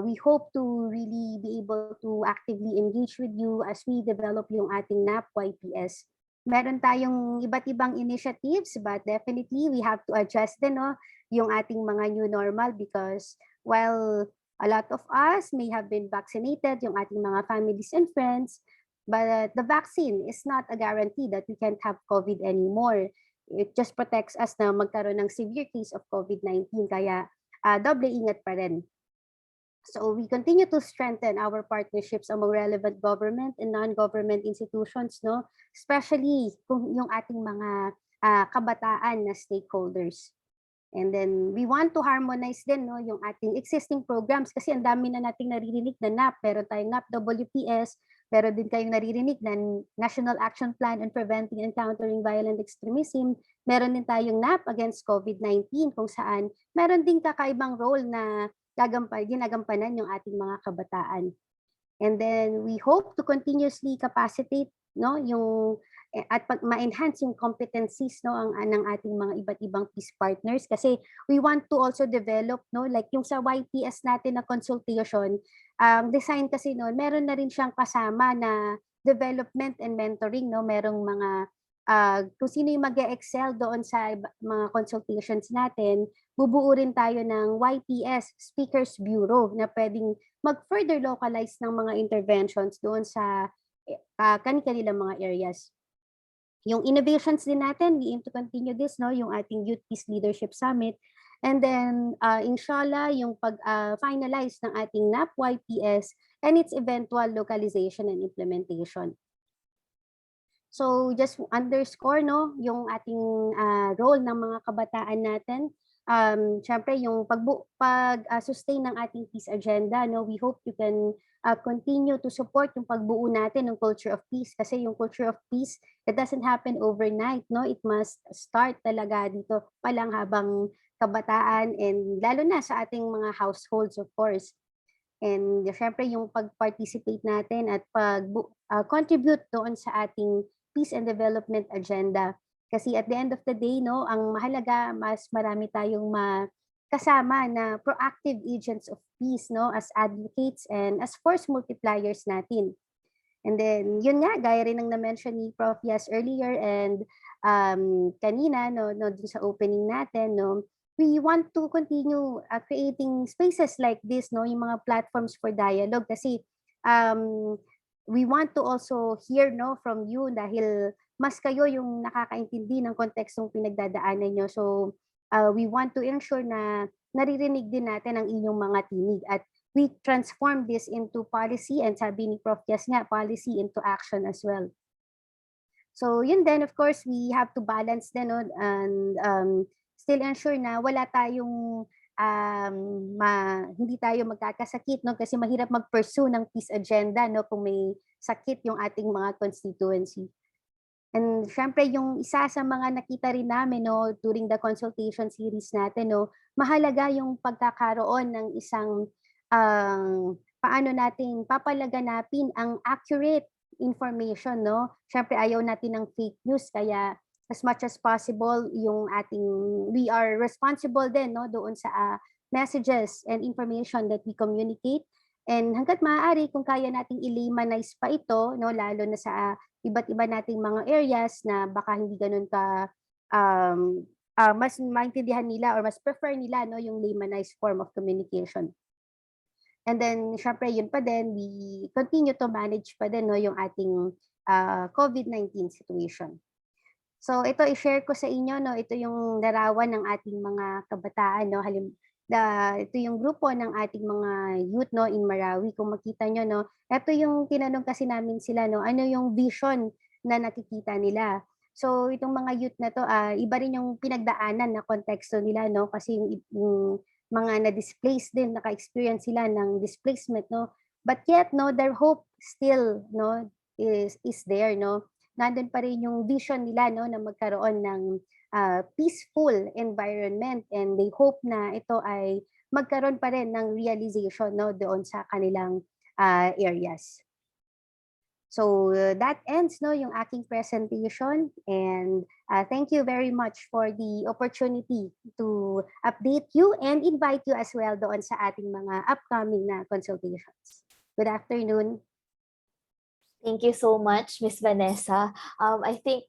we hope to really be able to actively engage with you as we develop yung ating NAP-YPS. Meron tayong iba't ibang initiatives, but definitely we have to adjust din, no, yung ating mga new normal, because while a lot of us may have been vaccinated, yung ating mga families and friends, But the vaccine is not a guarantee that we can't have COVID anymore. It just protects us na magkaroon ng severe case of COVID-19. Kaya doble ingat pa rin. So we continue to strengthen our partnerships among relevant government and non-government institutions, no? Especially kung yung ating mga kabataan na stakeholders. And then we want to harmonize din, no, yung ating existing programs kasi ang dami na nating naririnig na NAP, meron tayong NAP WPS, meron din kayong naririnig na National Action Plan on Preventing and Countering Violent Extremism, meron din tayong NAP against COVID-19 kung saan meron din kakaibang role na ginagampanan yung ating mga kabataan. And then we hope to continuously capacitate, no, yung at ma-enhance yung competencies, no, ng ating mga iba't ibang peace partners kasi we want to also develop, no, like yung sa YPS natin na consultation, design kasi noon meron na rin siyang kasama na development and mentoring, no, merong mga kung sino yung mag-excel doon sa mga consultations natin, bubuo rin tayo ng YPS Speakers Bureau na pwedeng mag-further localize ng mga interventions doon sa kanilang mga areas. Yung innovations din natin, we aim to continue this, no, yung ating Youth Peace Leadership Summit. And then, inshallah, yung pag-finalize ng ating NAP YPS and its eventual localization and implementation. So, just underscore, no, yung ating role ng mga kabataan natin. Syempre, yung pag-sustain ng ating peace agenda, no, we hope you can continue to support yung pagbuo natin ng culture of peace kasi yung culture of peace, it doesn't happen overnight, no? It must start talaga dito pa lang habang kabataan and lalo na sa ating mga households, of course. And syempre yung pag-participate natin at pag-contribute doon sa ating peace and development agenda. Kasi at the end of the day, no, ang mahalaga, mas marami tayong kasama na proactive agents of peace, no, as advocates and as force multipliers natin. And then, yun nga, gaya rin ng na-mention ni Prof. Yas earlier and kanina, no, dun sa opening natin, no, we want to continue creating spaces like this, no, yung mga platforms for dialogue kasi we want to also hear, no, from you dahil mas kayo yung nakakaintindi ng kontekstong pinagdadaanan nyo. So, we want to ensure na naririnig din natin ang inyong mga tinig at we transform this into policy and sabi ni Prof. Yas nga, policy into action as well. So, yun then, of course, we have to balance din, no, and still ensure na wala tayong hindi tayo magkakasakit, no, kasi mahirap mag-pursue ng peace agenda, no, kung may sakit yung ating mga constituency. And syempre yung isa sa mga nakita rin namin, no, during the consultation series natin, no, mahalaga yung pagkakaroon ng isang paano natin papalaganapin ang accurate information, no. Syempre ayaw natin ng fake news kaya as much as possible yung we are responsible din, no, doon sa messages and information that we communicate. And hangga't maaari kung kaya nating i-lamanize pa ito, no, lalo na sa iba't iba nating mga areas na baka hindi ganun ka mas maintindihan nila or mas prefer nila, no, yung lamanized form of communication. And then syempre yun pa din, we continue to manage pa din, no, yung ating COVID-19 situation. So ito i-share ko sa inyo, no, ito yung larawan ng ating mga kabataan, no, ito yung grupo ng ating mga youth, no, in Marawi. Kung makita nyo, no, ito yung tinanong kasi namin sila, no, ano yung vision na nakikita nila. So itong mga youth na to, iba rin yung pinagdaanan na konteksto nila, no, kasi yung mga na-displaced din, naka-experience sila ng displacement, no. But yet, no, their hope still, no, is there, no. Nandun pa rin yung vision nila, no, na magkaroon ng peaceful environment and they hope na ito ay magkaroon pa rin ng realization, no, doon sa kanilang areas. So that ends, no, yung aking presentation and thank you very much for the opportunity to update you and invite you as well doon sa ating mga upcoming na consultations. Good afternoon. Thank you so much, Miss Vanessa. I think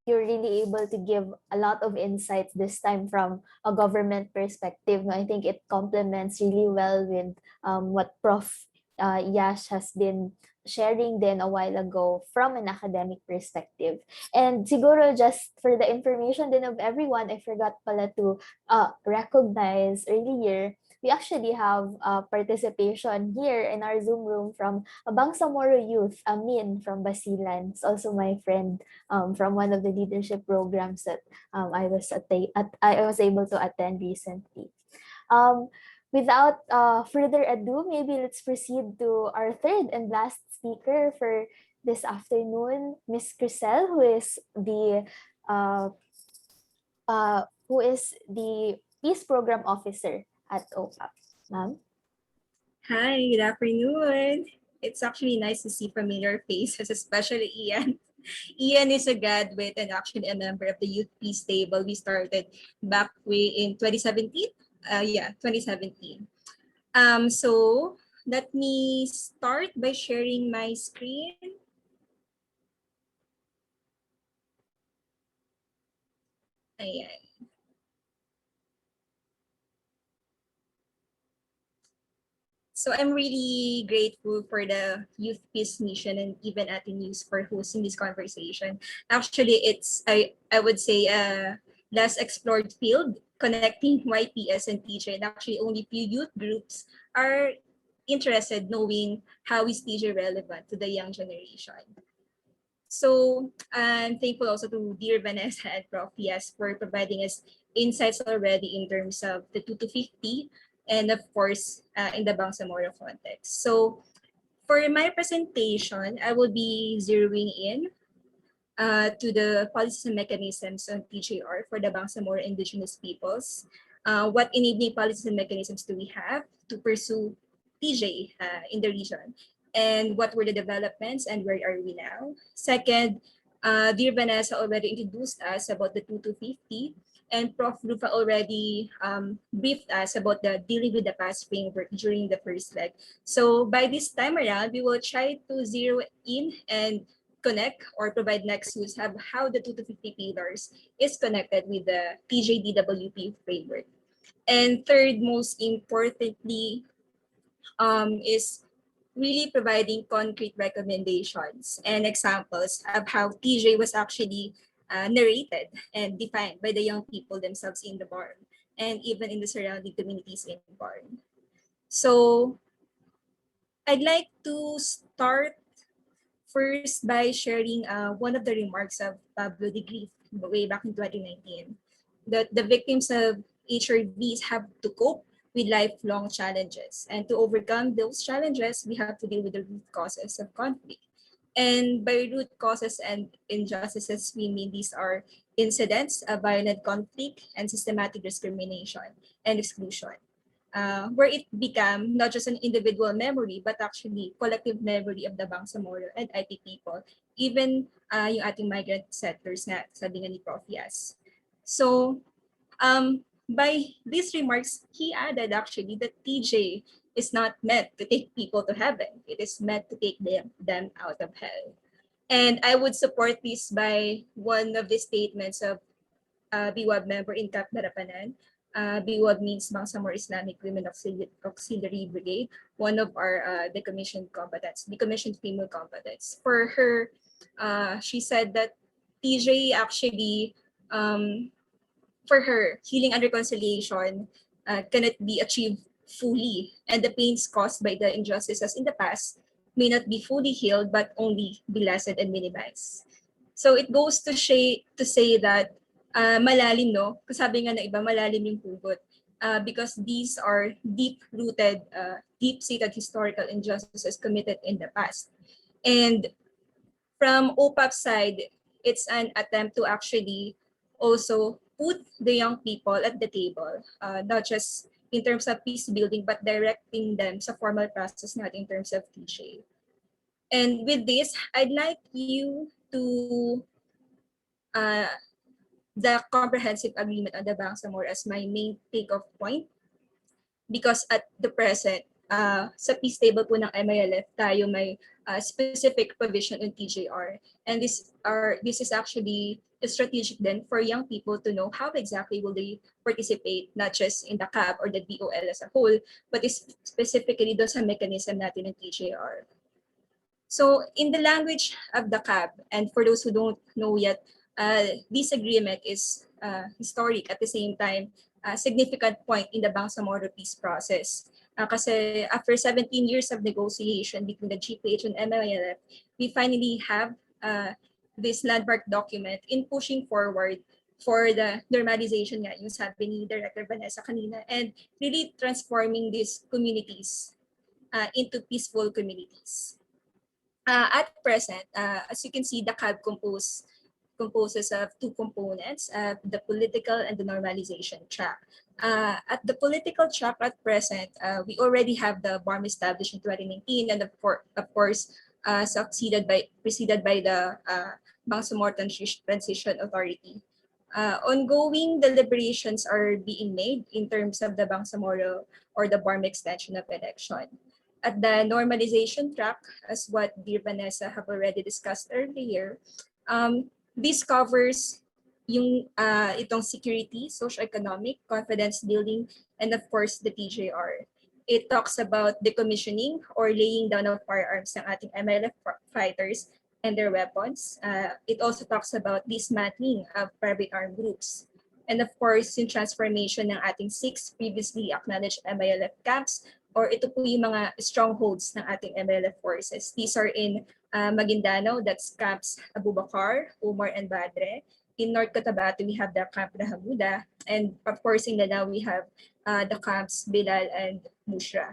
you're really able to give a lot of insights this time from a government perspective. I think it complements really well with what Prof. Yash has been sharing din a while ago from an academic perspective. And siguro just for the information din of everyone, I forgot pala to recognize earlier, we actually have participation here in our Zoom room from a Bangsamoro youth, Amin from Basilan. It's also my friend from one of the leadership programs that I was able to attend recently. Um, Without further ado, maybe let's proceed to our third and last speaker for this afternoon, Miss Crisel, uh, who is the Peace Program Officer at OPAP. Ma'am? Hi, good afternoon. It's actually nice to see familiar faces, especially Ian. Ian is a graduate and actually a member of the Youth Peace Table. We started back way in 2017. 2017. So let me start by sharing my screen. Ayan. So I'm really grateful for the Youth Peace Mission and even Ate News for hosting this conversation. Actually, it's I would say a less explored field connecting YPS and TJ, and actually only few youth groups are interested knowing how is TJ relevant to the young generation. So I'm thankful also to dear Vanessa and Prof. Yes for providing us insights already in terms of the 2 to 50 and of course in the Bangsamoro context. So for my presentation, I will be zeroing in to the policies and mechanisms on TJR for the Bangsamoro indigenous peoples. What enabling policies and mechanisms do we have to pursue TJ in the region? And what were the developments and where are we now? Second, dear Vanessa already introduced us about the 2 to 50 and Prof. Rufa already briefed us about the dealing with the past framework during the first leg. So by this time around, we will try to zero in and connect or provide nexus have how the 2 to 50 pillars is connected with the TJDWP framework. And third, most importantly, is really providing concrete recommendations and examples of how TJ was actually narrated and defined by the young people themselves in the barn and even in the surrounding communities in barn. So I'd like to start first by sharing one of the remarks of Pablo de Grief way back in 2019, that the victims of HRVs have to cope with lifelong challenges. And to overcome those challenges, we have to deal with the root causes of conflict. And by root causes and injustices, we mean these are incidents of violent conflict and systematic discrimination and exclusion, where it became not just an individual memory, but actually collective memory of the Bangsamoro and IP people, even yung ating migrant settlers nga, sabi nga ni Prof. Yas. So, by these remarks, he added actually that TJ is not meant to take people to heaven. It is meant to take them out of hell. And I would support this by one of the statements of BWAB member in Cap Darapanan. BWAB means Bangsamoro Islamic Women Auxiliary Brigade, one of our decommissioned female combatants. For her, she said that TJ actually, for her, healing and reconciliation cannot be achieved fully, and the pains caused by the injustices in the past may not be fully healed, but only be lessened and minimized. So it goes to say that malalim, no? Kasabi nga na iba, malalim yung hugot. Because these are deep-rooted, deep-seated historical injustices committed in the past. And from OPAP's side, it's an attempt to actually also put the young people at the table, not just in terms of peace building, but directing them sa formal process, not in terms of teaching. And with this, I'd like you to uh, the comprehensive agreement on the Bangsamoro as my main take-off point, because at the present, sa peace table po ng MILF, tayo may specific provision on TJR. And this is actually strategic then for young people to know how exactly will they participate, not just in the CAP or the DOL as a whole, but is specifically doon sa mechanism natin ng TJR. So in the language of the CAB, and for those who don't know yet, this agreement is historic at the same time, a significant point in the Bangsamoro peace process. Kasi after 17 years of negotiation between the GPH and MLF, we finally have this landmark document in pushing forward for the normalization nga, yung sabi ni Director Vanessa kanina, and really transforming these communities into peaceful communities. At present, as you can see, the CAB composes of two components, the political and the normalization track. At the political track at present, we already have the BARM established in 2019, and of course, preceded by the Bangsamoro Transition Authority. Ongoing deliberations are being made in terms of the Bangsamoro or the BARM extension of election. At the normalization track, as what Dear Vanessa have already discussed earlier, this covers yung itong security, socio-economic, confidence building, and of course the TJR. It talks about decommissioning or laying down of firearms ng ating MLF fighters and their weapons. It also talks about dismantling of private armed groups. And of course, yung transformation ng ating 6 previously acknowledged MILF camps, or ito po yung mga strongholds ng ating MLF forces. These are in Maguindanao, that's camps Abubakar, Umar, and Badre. In North Cotabato, we have the Camp Nahamuda. And of course, in Lanao, we have the camps Bilal and Mushra.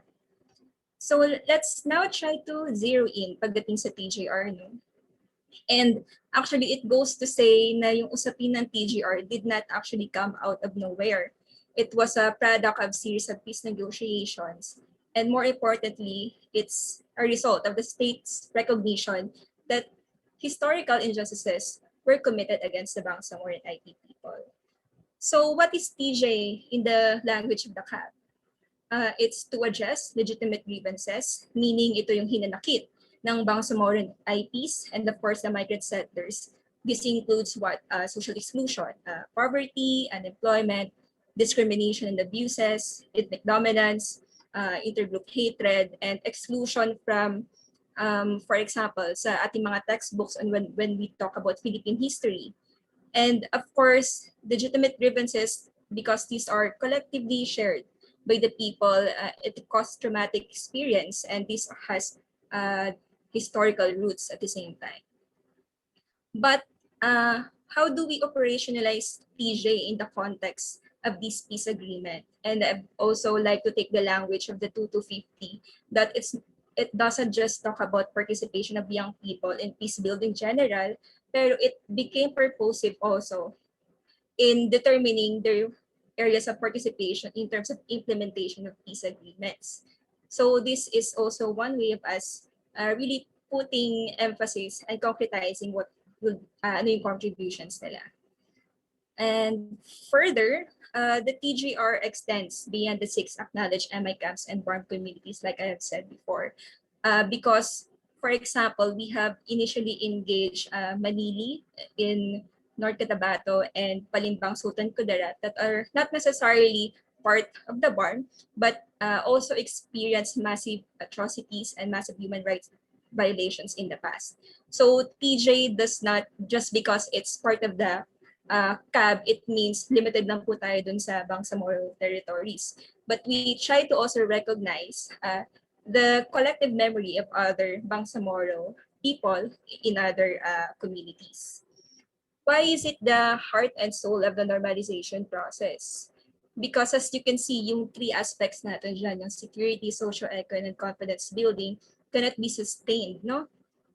So let's now try to zero in pagdating sa TJR. No? And actually, it goes to say na yung usapin ng TJR did not actually come out of nowhere. It was a product of series of peace negotiations. And more importantly, it's a result of the state's recognition that historical injustices were committed against the Bangsamoro and IT people. So what is TJ in the language of the CAB? It's to address legitimate grievances, meaning ito yung hinanakit ng Bangsamoro IPs and of course the migrant settlers. This includes what? Social exclusion, poverty, unemployment, discrimination and abuses, ethnic dominance, intergroup hatred, and exclusion from, for example, sa ating mga textbooks and when we talk about Philippine history. And of course, legitimate grievances, because these are collectively shared by the people, it causes traumatic experience, and this has historical roots at the same time. But how do we operationalize TJ in the context of this peace agreement? And I'd also like to take the language of the 2 to 50, that it doesn't just talk about participation of young people in peace building general, pero it became purposive also in determining their areas of participation in terms of implementation of peace agreements. So this is also one way of us really putting emphasis and concretizing what will ano yung contributions nila. And further, the TGR extends beyond the 6 acknowledged MI camps and BARM communities, like I have said before, because, for example, we have initially engaged Manili in North Cotabato and Palimbang Sultan Kudarat that are not necessarily part of the BARM, but also experienced massive atrocities and massive human rights violations in the past. So TJ does not, just because it's part of the CAB, it means limited lang po tayo dun sa Bangsamoro territories. But we try to also recognize the collective memory of other Bangsamoro people in other communities. Why is it the heart and soul of the normalization process? Because as you can see, yung 3 aspects natin dyan, yung security, socio-economic, and confidence building, cannot be sustained, no?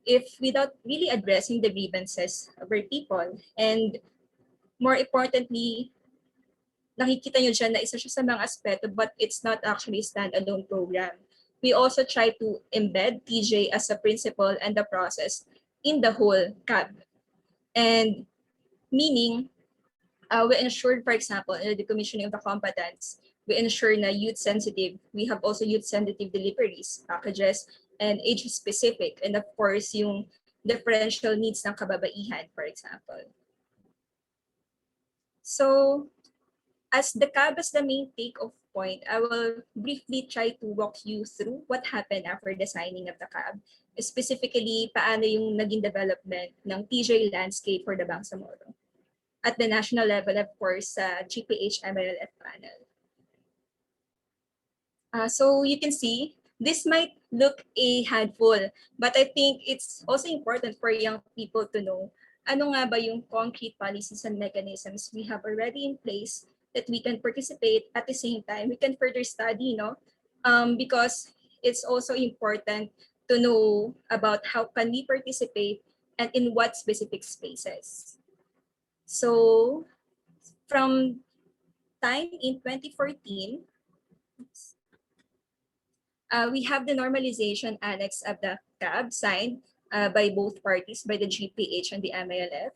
If without really addressing the grievances of our people. And more importantly, nakikita nyo dyan na isa siya sa mga aspeto, but it's not actually a standalone program. We also try to embed TJ as a principle and the process in the whole CAB. And meaning, we ensure, for example, in the decommissioning of the combatants, we ensure na youth-sensitive. We have also youth-sensitive deliveries, packages, and age-specific. And of course, yung differential needs ng kababaihan, for example. So, as the CAB is the main take-off point, I will briefly try to walk you through what happened after the signing of the CAB. specifically paano yung naging development ng TJ landscape for the Bangsamoro. At the national level, of course, sa GPH MLF panel. So you can see, this might look a handful, but I think it's also important for young people to know ano nga ba yung concrete policies and mechanisms we have already in place that we can participate at the same time. We can further study, because it's also important to know about how can we participate and in what specific spaces. So from time in 2014, we have the normalization annex of the CAB signed by both parties, by the GPH and the MILF.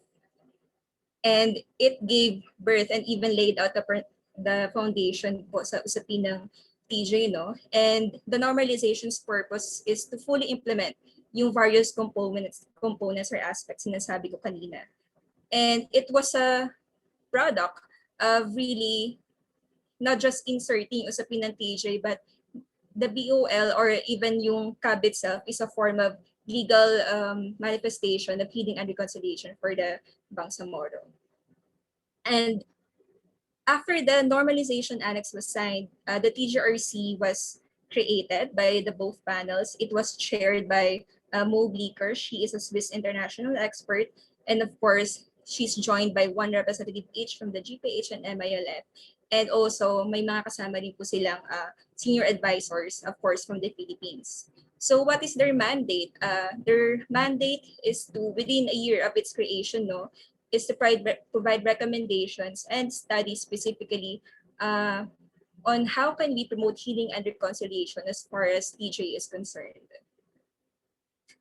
And it gave birth and even laid out the foundation po sa usapin ng TJ, no? And the normalization's purpose is to fully implement yung various components or aspects na sabi ko kanina. And it was a product of really not just inserting usapin ng TJ, but the BOL or even yung CAB itself is a form of legal manifestation of healing and reconciliation for the Bangsamoro. And after the normalization annex was signed, the TGRC was created by the both panels. It was chaired by Mo Bleeker. She is a Swiss international expert. And of course, she's joined by one representative each from the GPH and MILF. And also, may mga kasama rin po silang senior advisors, of course, from the Philippines. So what is their mandate? Their mandate is to, within a year of its creation, is to provide recommendations and studies specifically on how can we promote healing and reconciliation as far as TJ is concerned.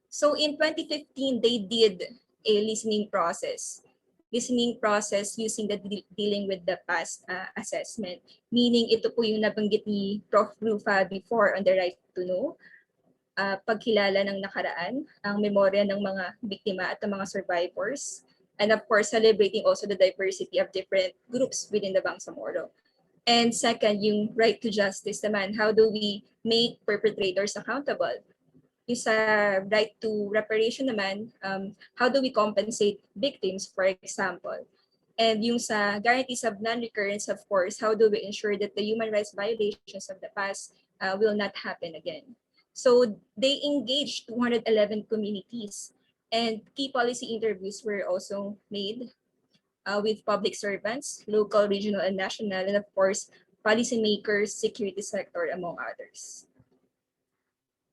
So in 2015, they did a listening process using the dealing with the past assessment. Meaning ito po yung nabanggit ni Prof. Rufa before on the right to know, pagkilala ng nakaraan, ang memorya ng mga biktima at ng mga survivors, and of course, celebrating also the diversity of different groups within the Bangsamoro. And second, yung right to justice naman, how do we make perpetrators accountable? Yung sa right to reparation naman, how do we compensate victims, for example? And yung sa guarantees of non-recurrence, of course, how do we ensure that the human rights violations of the past will not happen again? So they engaged 211 communities, and key policy interviews were also made with public servants, local, regional, and national, and of course, policymakers, security sector, among others.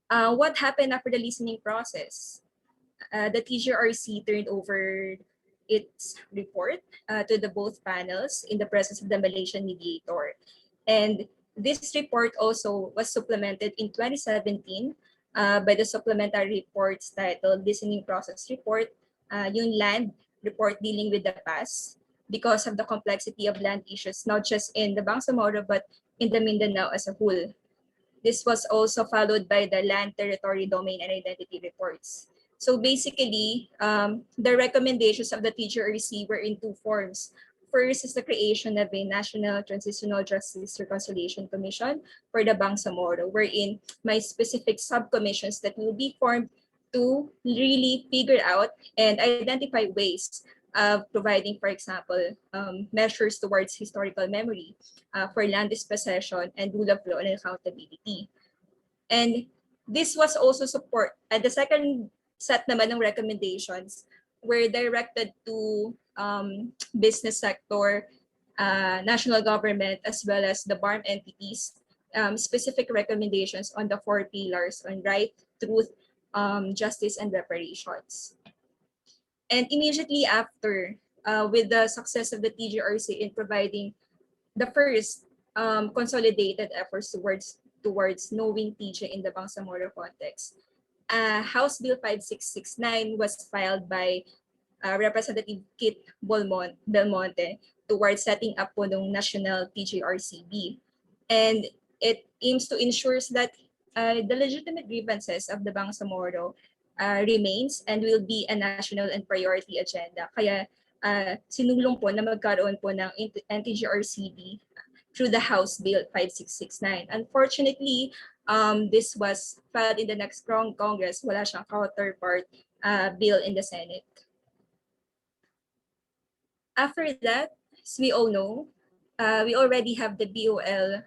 What happened after the listening process? The TGRC turned over its report to the both panels in the presence of the Malaysian mediator. And this report also was supplemented in 2017 by the supplementary reports titled Listening Process Report, yung land report dealing with the past, because of the complexity of land issues, not just in the Bangsamoro, but in the Mindanao as a whole. This was also followed by the land, territory, domain, and identity reports. So basically, the recommendations of the TGRC were in two forms. First is the creation of a National Transitional Justice Reconciliation Commission for the Bangsamoro, wherein my specific subcommissions that will be formed to really figure out and identify ways of providing, for example, measures towards historical memory for land dispossession and rule of law and accountability. And this was also support. The second set naman ng recommendations were directed to business sector, national government, as well as the BARM entities, specific recommendations on the four pillars on right, truth, justice, and reparations. And immediately after, with the success of the TGRC in providing the first consolidated efforts towards knowing TJ in the Bangsamoro context, House Bill 5669 was filed by Representative Kit Belmonte towards setting up po ng National TGRCB. And it aims to ensure that the legitimate grievances of the Bangsamoro remains and will be a national and priority agenda. Kaya sinulong po na magkaroon po ng NTGRCB through the House Bill 5669. Unfortunately, this was filed in the next Congress. Wala siyang counterpart bill in the Senate. After that, as we all know, we already have the BOL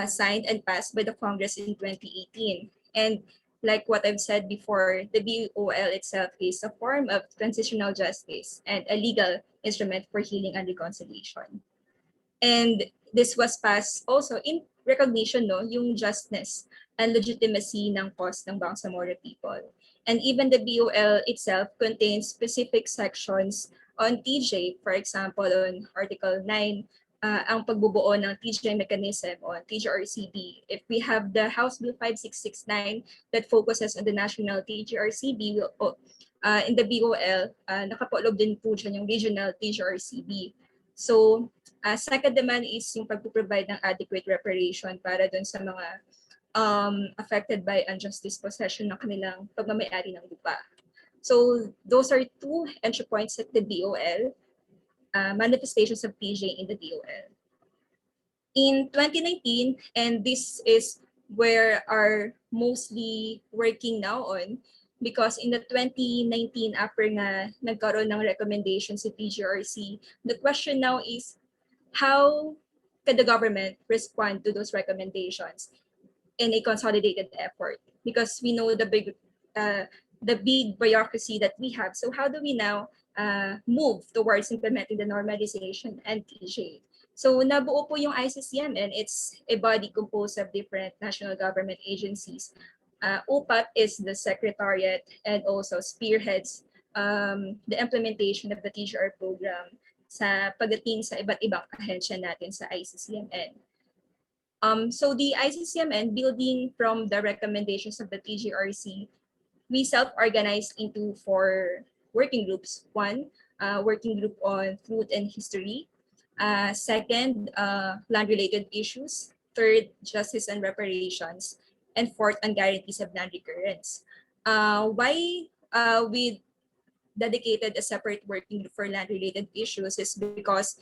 signed and passed by the Congress in 2018. And like what I've said before, the BOL itself is a form of transitional justice and a legal instrument for healing and reconciliation. And this was passed also in recognition, no, yung justness and legitimacy ng cause ng Bangsamoro people. And even the BOL itself contains specific sections on TJ, for example, on Article 9, ang pagbubuo ng TJ mechanism on TJRCB. If we have the House Bill 5669 that focuses on the national TJRCB, in the BOL, nakapaulob din po dyan yung regional TJRCB. So, second naman is yung pag-provide ng adequate reparation para dun sa mga affected by unjust dispossession ng kanilang pagmamayari ng lupa. So those are two entry points at the BOL, manifestations of PJ in the BOL. In 2019, and this is where are mostly working now on, because in the 2019, after nga nagkaroon ng recommendations sa TGRC, the question now is, how can the government respond to those recommendations in a consolidated effort? Because we know the big bureaucracy that we have. So how do we now move towards implementing the normalization and TJ? So nabuo po yung ICCM, and it's a body composed of different national government agencies. UPAT is the secretariat and also spearheads the implementation of the TGR program sa pagdating sa iba't ibang ahensya natin sa ICCMN. So the ICCMN, building from the recommendations of the TGRC, we self-organized into 4 working groups. One, working group on truth and history. Second, land-related issues. Third, justice and reparations. And fourth, on guarantees of non-recurrence. Why we dedicated a separate working group for land-related issues is because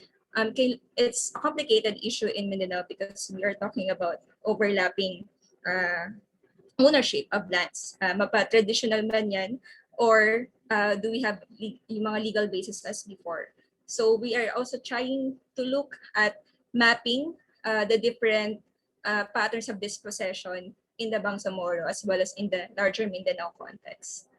it's a complicated issue in Mindanao, because we are talking about overlapping ownership of lands. Mapa-traditional man yan, or do we have yung mga legal basis as before? So we are also trying to look at mapping the different patterns of dispossession in the Bangsamoro as well as in the larger Mindanao context.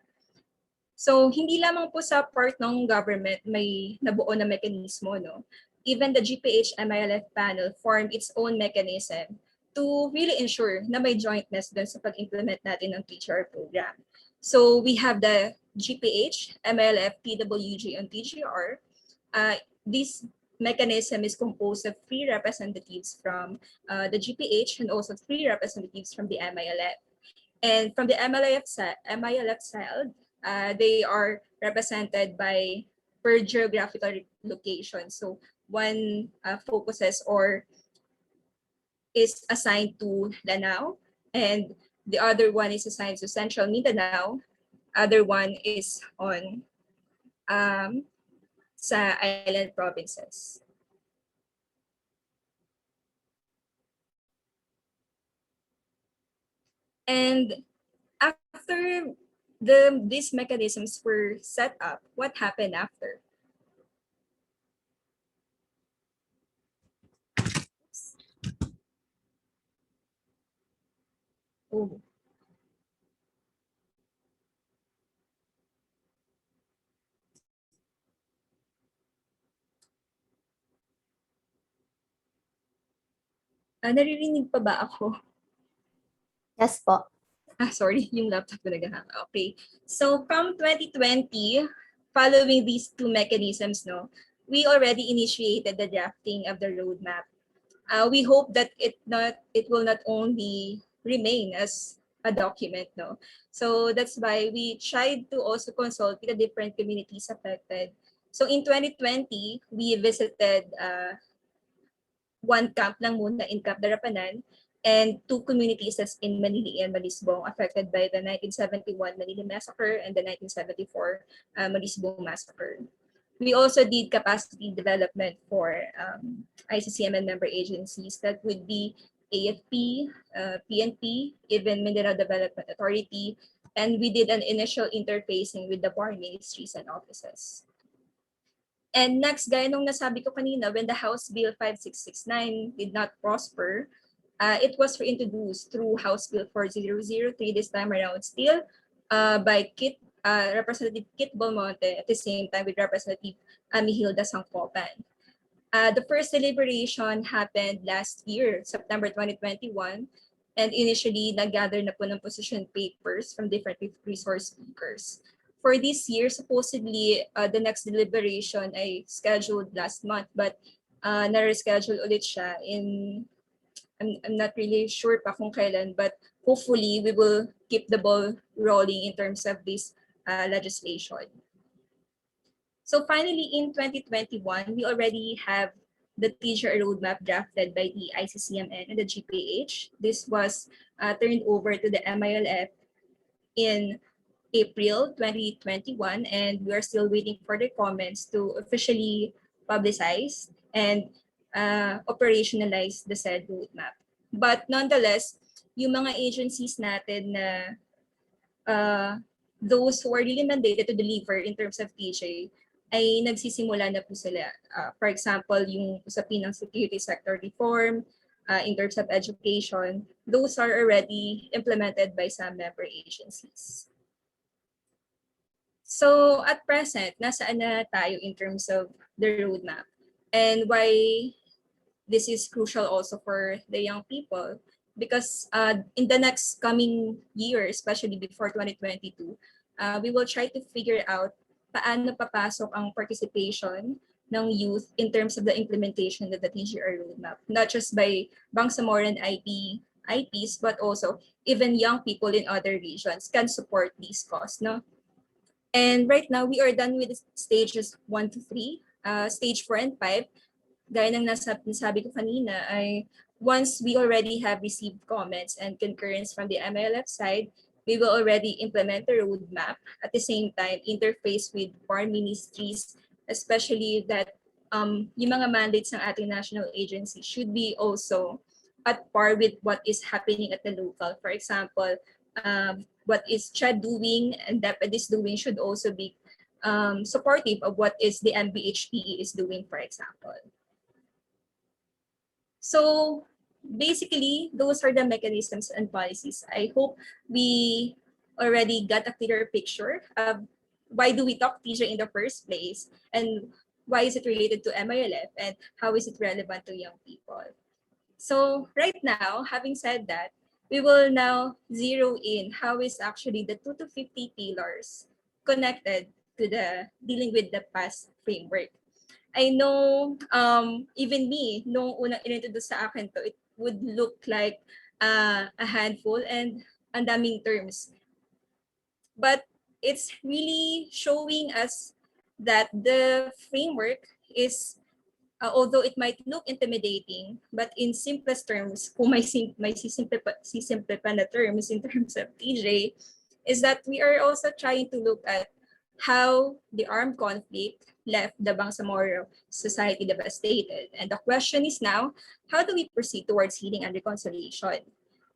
So hindi lamang po sa part ng government may nabuo na mekanismo, no? Even the GPH-MILF panel formed its own mechanism to really ensure na may jointness dun sa pag-implement natin ng TGR program. So we have the GPH, MILF, PWG, and TGR. This mechanism is composed of 3 representatives from the GPH and also 3 representatives from the MILF. And from the MILF side, they are represented by per geographical location. So one focuses or is assigned to Lanao, and the other one is assigned to Central Mindanao. Other one is on sa island provinces. And after these mechanisms were set up, what happened after? Oh. Naririnig pa ba ako? Yes po. Sorry, yung laptop ko nag-hang. Okay. So from 2020, following these 2 mechanisms, no, we already initiated the drafting of the roadmap. We hope that it will not only remain as a document, no. So that's why we tried to also consult with the different communities affected. So in 2020, we visited 1 camp lang muna in Camp Darapanan, and 2 communities as in Manili and Malisbong affected by the 1971 Manili Massacre and the 1974 Malisbong Massacre. We also did capacity development for ICCMN member agencies that would be AFP, PNP, even Mineral Development Authority, and we did an initial interfacing with the foreign ministries and offices. And next, gaya nung nasabi ko kanina, when the House Bill 5669 did not prosper, it was reintroduced through House Bill 4003 this time around, still by Representative Kit Belmonte, at the same time with Representative Mihilda Sangcopan. The first deliberation happened last year, September 2021, and initially nag-gather na po ng position papers from different resource speakers. For this year, supposedly, the next deliberation ay scheduled last month, but na-reschedule ulit siya in, I'm not really sure pa kung kailan, but hopefully we will keep the ball rolling in terms of this legislation. So finally, in 2021, we already have the teacher roadmap drafted by the ICCMN and the GPH. This was turned over to the MILF in April 2021, and we are still waiting for the comments to officially publicize and operationalize the said roadmap. But nonetheless, yung mga agencies natin na those who are really mandated to deliver in terms of TJ ay nagsisimula na po sila. For example, yung usapin ng security sector reform, in terms of education, those are already implemented by some member agencies. So at present, nasaan na tayo in terms of the roadmap and why this is crucial also for the young people, because in the next coming year, especially before 2022, we will try to figure out paano papasok ang participation ng youth in terms of the implementation of the TGR roadmap, not just by Bangsamoro and IPs, but also even young people in other regions can support these cause, no? And right now, we are done with stages 1 to 3. Stage 4 and 5, gaya ng nasabi ko kanina, ay once we already have received comments and concurrence from the MLF side, we will already implement the roadmap. At the same time, interface with foreign ministries, especially that yung mga mandates ng ating national agency should be also at par with what is happening at the local. For example, what is CHA doing and DepEd is doing should also be supportive of what is the MBHPE is doing, for example. So basically, those are the mechanisms and policies. I hope we already got a clearer picture of why do we talk TJ in the first place, and why is it related to MILF, and how is it relevant to young people. So right now, having said that, we will now zero in how is actually the 2 to 50 pillars connected to the dealing with the past framework. I know even me, nung unang inintroduce sa akin to, it would look like a handful and ang daming terms. But it's really showing us that the framework is, although it might look intimidating, but in simplest terms, kung may sisimple pa na terms in terms of TJ, is that we are also trying to look at how the armed conflict left the Bangsamoro society devastated. And the question is now, how do we proceed towards healing and reconciliation?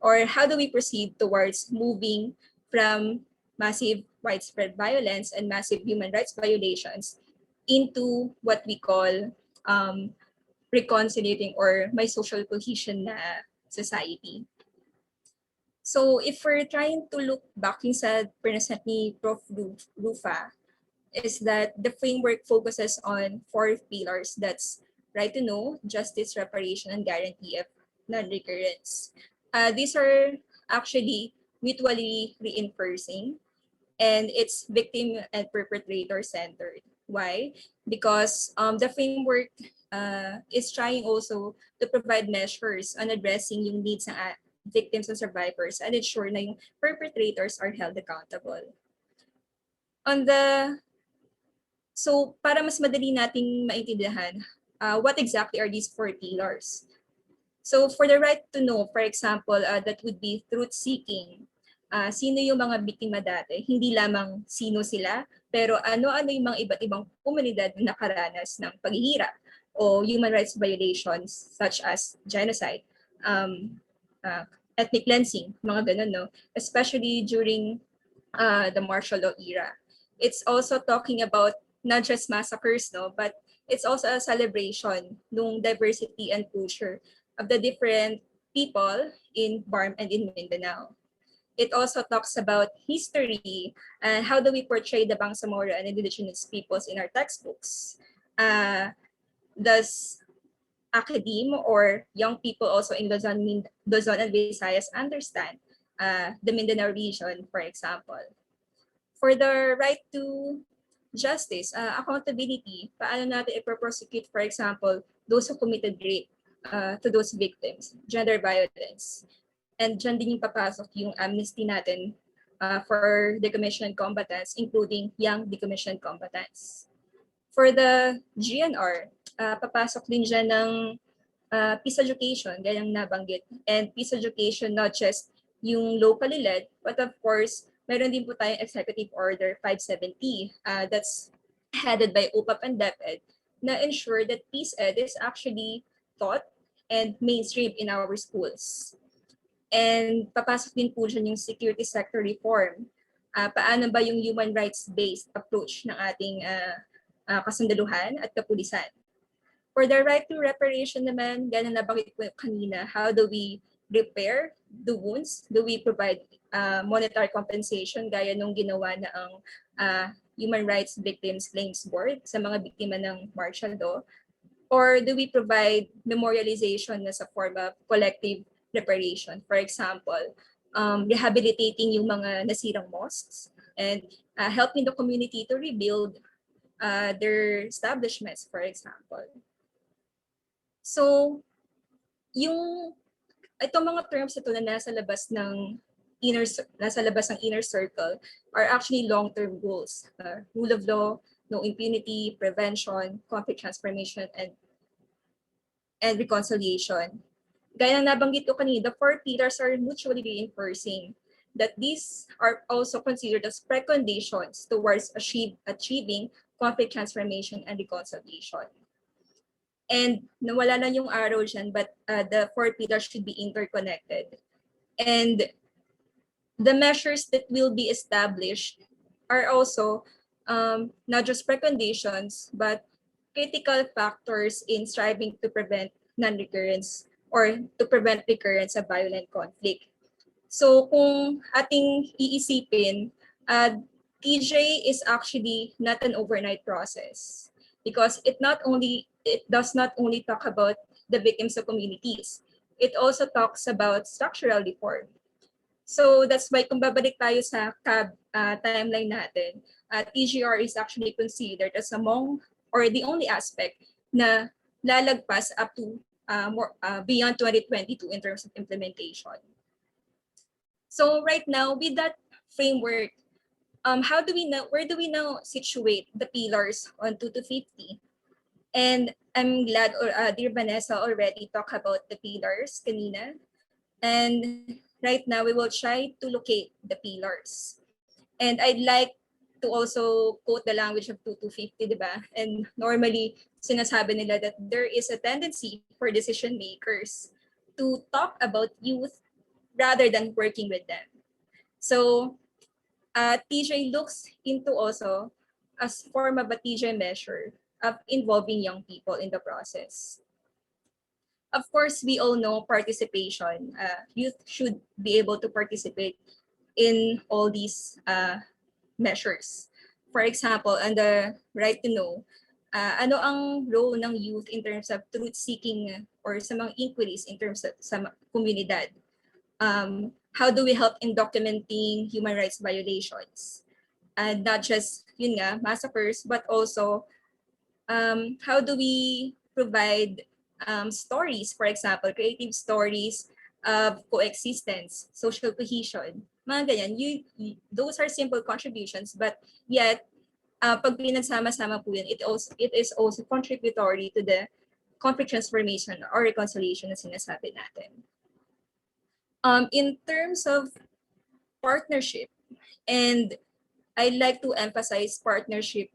Or how do we proceed towards moving from massive widespread violence and massive human rights violations into what we call reconciliating or may social cohesion na society? So if we're trying to look back yung sa present ni Prof. Rufa, is that the framework focuses on 4 pillars. That's right to know, justice, reparation, and guarantee of non-recurrence. These are actually mutually reinforcing, and it's victim and perpetrator centered. Why? Because the framework is trying also to provide measures on addressing yung needs ng victims and survivors and ensure na yung perpetrators are held accountable. So para mas madali nating maintindihan, what exactly are these 4 pillars? So for the right to know, for example, that would be truth-seeking. Sino yung mga biktima dati? Hindi lamang sino sila, pero ano-ano yung mga iba't ibang komunidad na nakaranas ng paghihirap o human rights violations such as genocide. ethnic cleansing, mga ganun, no? Especially during the martial law era. It's also talking about not just massacres, no, but it's also a celebration ng diversity and culture of the different people in BARM and in Mindanao. It also talks about history and how do we portray the Bangsamoro and indigenous peoples in our textbooks. Does academe or young people also in Luzon and Visayas understand the Mindanao region, for example? For the right to justice, accountability, paano natin i-prosecute, for example, those who committed rape to those victims, gender violence. And dyan din yung papasok yung amnesty natin for decommissioned combatants, including young decommissioned combatants. For the GNR, papasok din dyan ng peace education, gayang nabanggit. And peace education, not just yung locally led, but of course, meron din po tayong Executive Order 570 that's headed by UPAP and DepEd na ensure that peace ed is actually taught and mainstream in our schools. And papasok din po dyan yung security sector reform. Paano ba yung human rights-based approach ng ating kasundaluhan at kapulisan? For the right to reparation naman, gano'n nabanggit ko kanina, how do we repair the wounds? Do we provide monetary compensation gaya nung ginawa na ang Human Rights Victims Claims Board sa mga biktima ng martial law? Or do we provide memorialization as a form of collective reparation? For example, rehabilitating yung mga nasirang mosques and helping the community to rebuild their establishments, for example. So, itong mga terms ito na nasa labas ng inner circle are actually long-term goals. Rule of law, no impunity, prevention, conflict transformation, and reconciliation. Gaya ng nabanggit ko kanina, the 4 pillars are mutually reinforcing, that these are also considered as preconditions towards achieving conflict transformation and reconciliation. And nawala na yung arrow dyan, but the 4 pillars should be interconnected. And the measures that will be established are also not just preconditions, but critical factors in striving to prevent non-recurrence or to prevent recurrence of violent conflict. So kung ating iisipin, TJ is actually not an overnight process because it does not only talk about the victims of communities, it also talks about structural reform. So that's why kung babalik tayo sa CAB timeline natin, TGR is actually considered as among or the only aspect na lalagpas up to beyond 2022 in terms of implementation. So right now, with that framework, where do we now situate the pillars on 2 to 50? And I'm glad dear Vanessa already talked about the pillars kanina. And right now, we will try to locate the pillars. And I'd like to also quote the language of 2 to 50, di ba? And normally, sinasabi nila that there is a tendency for decision makers to talk about youth rather than working with them. So TJ looks into also as form of a TJ measure of involving young people in the process. Of course, we all know participation. Youth should be able to participate in all these measures. For example, on the right to know, ano ang role ng youth in terms of truth-seeking or sa mga inquiries in terms of sa komunidad? How do we help in documenting human rights violations? And not just yun nga, massacres, but also how do we provide stories, for example, creative stories of coexistence, social cohesion, mga ganyan. Those are simple contributions, but yet, pag pinagsama-sama po yun, it is also contributory to the conflict transformation or reconciliation na sinasabi natin. In terms of partnership, and I'd like to emphasize partnership,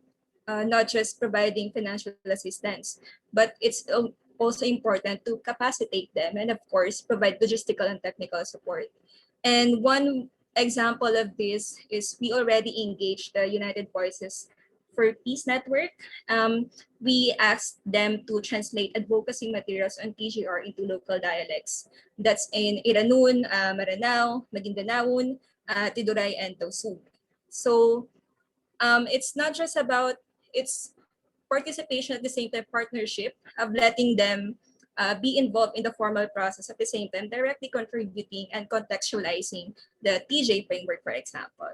not just providing financial assistance, but it's also important to capacitate them and, of course, provide logistical and technical support. And one example of this is we already engaged the United Voices for Peace Network. We asked them to translate advocacy materials on TGR into local dialects. That's in Iranun, Maranao, Magindanaon, Tiduray, and Tausug. So it's not just about its participation, at the same time partnership of letting them be involved in the formal process, at the same time directly contributing and contextualizing the TJ framework, for example.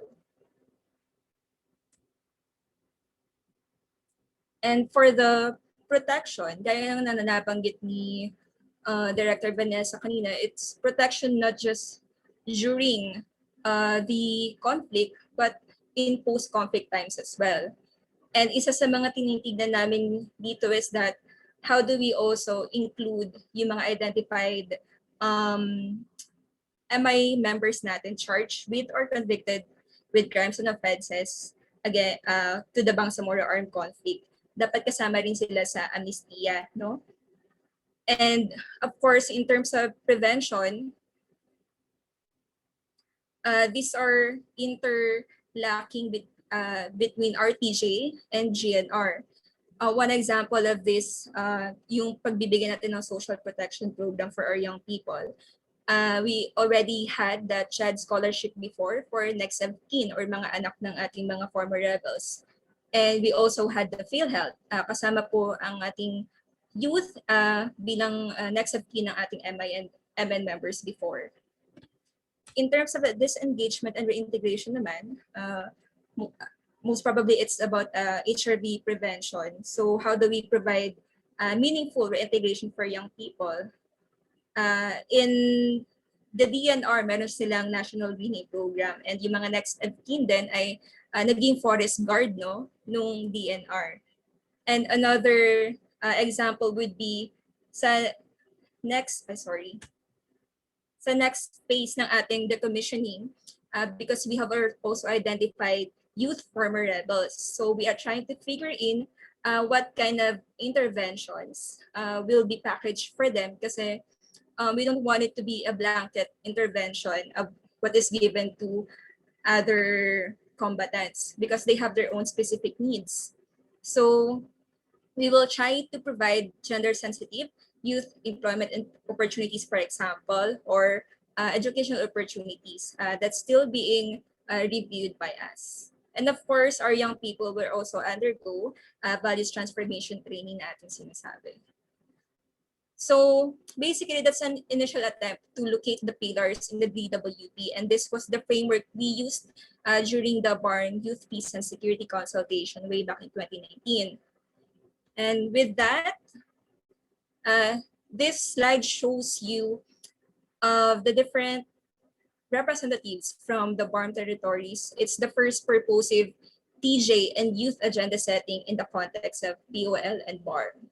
And for the protection, gaya ng nabanggit ni Director Vanessa kanina, it's protection not just during the conflict, but in post-conflict times as well. And isa sa mga tinitignan namin dito is that how do we also include yung mga identified MI members natin charged with or convicted with crimes and offenses again to the Bangsamoro armed conflict. Dapat kasama rin sila sa amnestia, no? And of course, in terms of prevention, these are interlocking between RTJ and GNR. One example of this, yung pagbibigay natin ng social protection program for our young people. We already had the CHAD scholarship before for next of kin or mga anak ng ating mga former rebels. And we also had the PhilHealth. Kasama po ang ating youth bilang next of kin ng ating MI and MN members before. In terms of disengagement and reintegration naman, most probably it's about HRV prevention. So how do we provide meaningful reintegration for young people? In the DNR, meron silang National Greening Program, and yung mga next of kin din ay naging forest guard, no, nung DNR. And another example would be sa next phase ng ating decommissioning, because we have also identified youth former rebels. So we are trying to figure in what kind of interventions will be packaged for them, kasi we don't want it to be a blanket intervention of what is given to other combatants, because they have their own specific needs. So we will try to provide gender sensitive youth employment and opportunities, for example, or educational opportunities that's still being reviewed by us. And of course, our young people will also undergo values transformation training natin sinasabi. So basically, that's an initial attempt to locate the pillars in the DWP, and this was the framework we used during the BARN Youth Peace and Security Consultation way back in 2019. And with that, this slide shows you the different representatives from the BARM territories. It's the first purposive TJ and youth agenda setting in the context of BOL and BARM.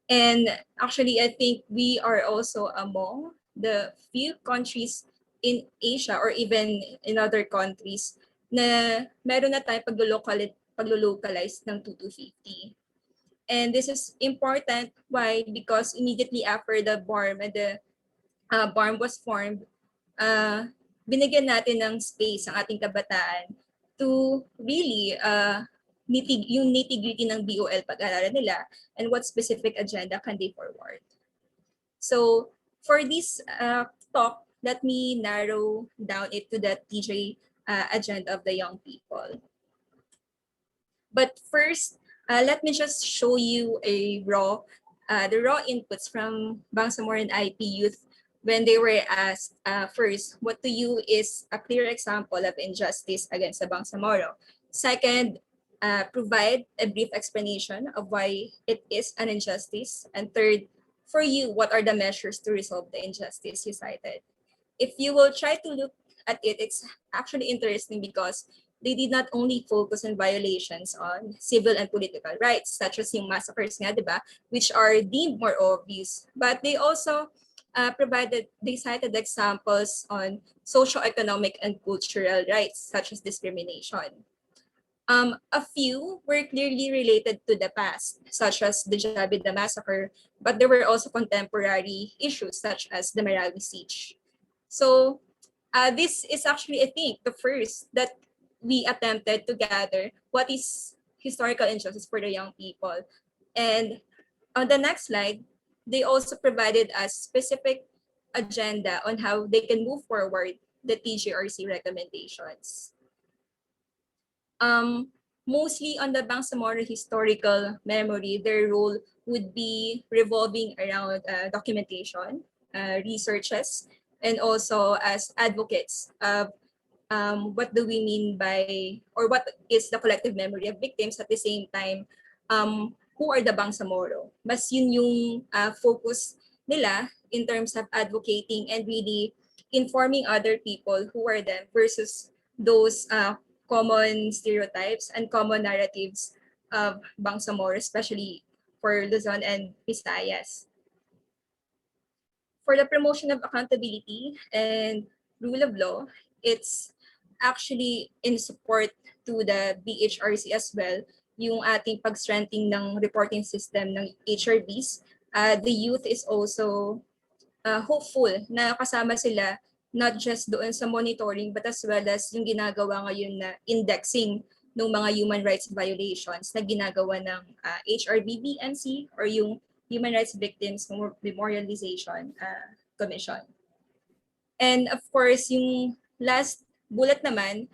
And actually, I think we are also among the few countries in Asia or even in other countries na meron na tayong pag-localize ng 2250. And this is important. Why? Because immediately after the BARM and the BARM was formed, binigyan natin ng space ang ating kabataan to really yung nitty-gritty ng BOL pag-aralan nila and what specific agenda can they forward. So for this talk, let me narrow down it to the TJ agenda of the young people. But first, let me just show you the raw inputs from Bangsamoro and IP youth when they were asked first, what to you is a clear example of injustice against the Bangsamoro? Second, provide a brief explanation of why it is an injustice. And third, for you, what are the measures to resolve the injustice you cited? If you will try to look at it, it's actually interesting because they did not only focus on violations on civil and political rights, such as yung massacres nga, diba, which are deemed more obvious, but they also they cited examples on socio-economic and cultural rights, such as discrimination. A few were clearly related to the past, such as the Jabida massacre, but there were also contemporary issues such as the Marawi siege. So this is actually, I think, the first that we attempted to gather what is historical injustice for the young people. And on the next slide, they also provided us specific agenda on how they can move forward the TGRC recommendations. Um, Mostly on the Bangsamoro historical memory, their role would be revolving around documentation, researches, and also as advocates of what do we mean by, or what is the collective memory of victims, at the same time, who are the Bangsamoro. Mas yun yung focus nila in terms of advocating and really informing other people who are them versus those common stereotypes and common narratives of Bangsamoro, especially for Luzon and Visayas. For the promotion of accountability and rule of law, it's actually in support to the BHRC as well, yung ating pag-strengthening ng reporting system ng HRBs. The youth is also hopeful na kasama sila not just doon sa monitoring but as well as yung ginagawa ngayon na indexing ng mga human rights violations na ginagawa ng HRBBMC or yung Human Rights Victims Memorialization Commission. And of course, yung last bullet naman,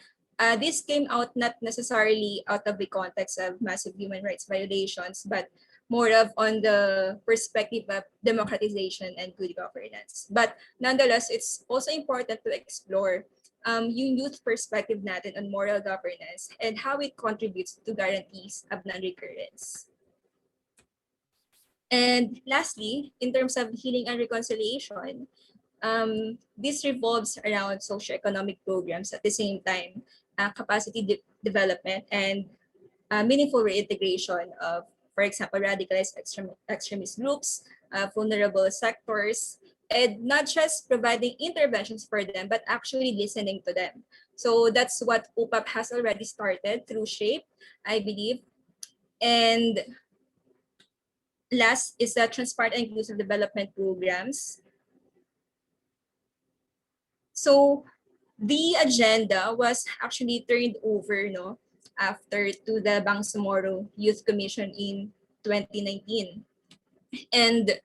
this came out not necessarily out of the context of massive human rights violations, but more of on the perspective of democratization and good governance. But nonetheless, it's also important to explore yung youth perspective natin on moral governance and how it contributes to guarantees of non-recurrence. And lastly, in terms of healing and reconciliation, this revolves around socioeconomic programs at the same time, capacity development and meaningful reintegration of, for example, radicalized extremist groups, vulnerable sectors, and not just providing interventions for them, but actually listening to them. So that's what UPAP has already started through SHAPE, I believe. And last is the transparent and inclusive development programs. So the agenda was actually turned over after to the Bangsamoro Youth Commission in 2019. And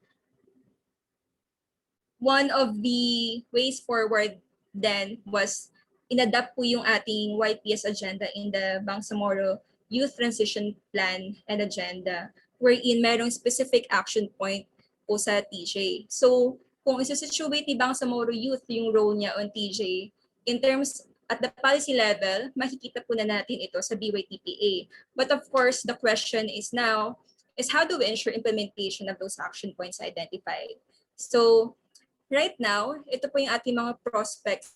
one of the ways forward then was inadapt po yung ating YPS agenda in the Bangsamoro Youth Transition Plan and Agenda, wherein merong specific action point po sa TJ. So kung isa-situate ni Bangsamoro Youth yung role niya on TJ, in terms at the policy level, makikita po na natin ito sa BYTPA. But of course, the question is now, is how do we ensure implementation of those action points identified? So right now, ito po yung ating mga prospects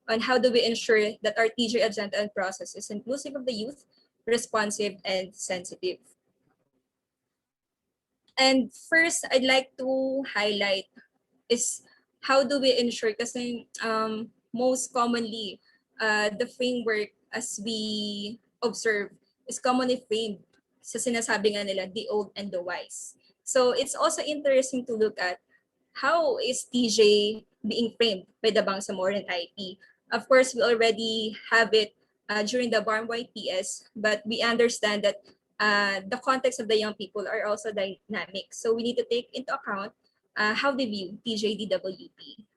on how do we ensure that our TJ agenda and process is inclusive of the youth, responsive, and sensitive. And first, I'd like to highlight is how do we ensure, kasi most commonly, the framework as we observe is commonly framed sa sinasabi nga nila, the old and the wise. So it's also interesting to look at how is TJ being framed by the Bangsamoran IP. Of course, we already have it during the BARM YPS, but we understand that the context of the young people are also dynamic. So we need to take into account how they view TJDWP.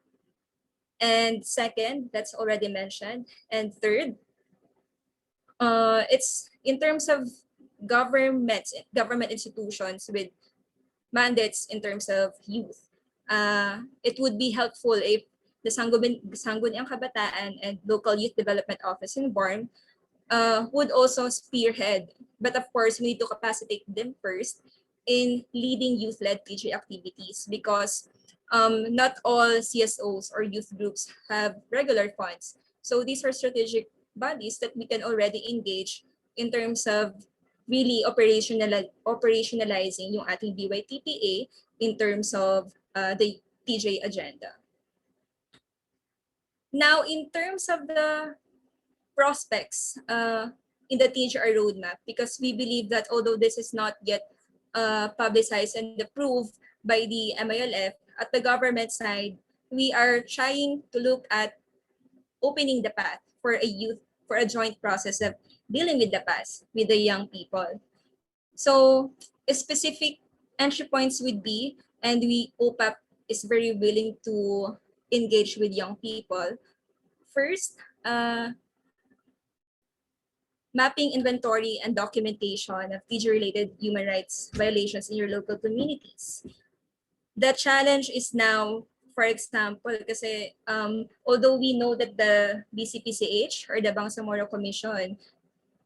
And second, that's already mentioned. And third, it's in terms of government institutions with mandates in terms of youth. It would be helpful if the Sangguniang Kabataan and Local Youth Development Office in BARM would also spearhead. But of course, we need to capacitate them first in leading youth-led TJ activities because not all CSOs or youth groups have regular funds. So these are strategic bodies that we can already engage in terms of really operationalizing yung ating BYTPA in terms of the TJ agenda. Now, in terms of the prospects, in the TGR roadmap, because we believe that although this is not yet publicized and approved by the MILF, at the government side, we are trying to look at opening the path for a joint process of dealing with the past with the young people. So specific entry points would be, and OPAP is very willing to engage with young people. First, mapping inventory and documentation of TG-related human rights violations in your local communities. The challenge is now, for example, kasi although we know that the BCPCH or the Bangsamoro Commission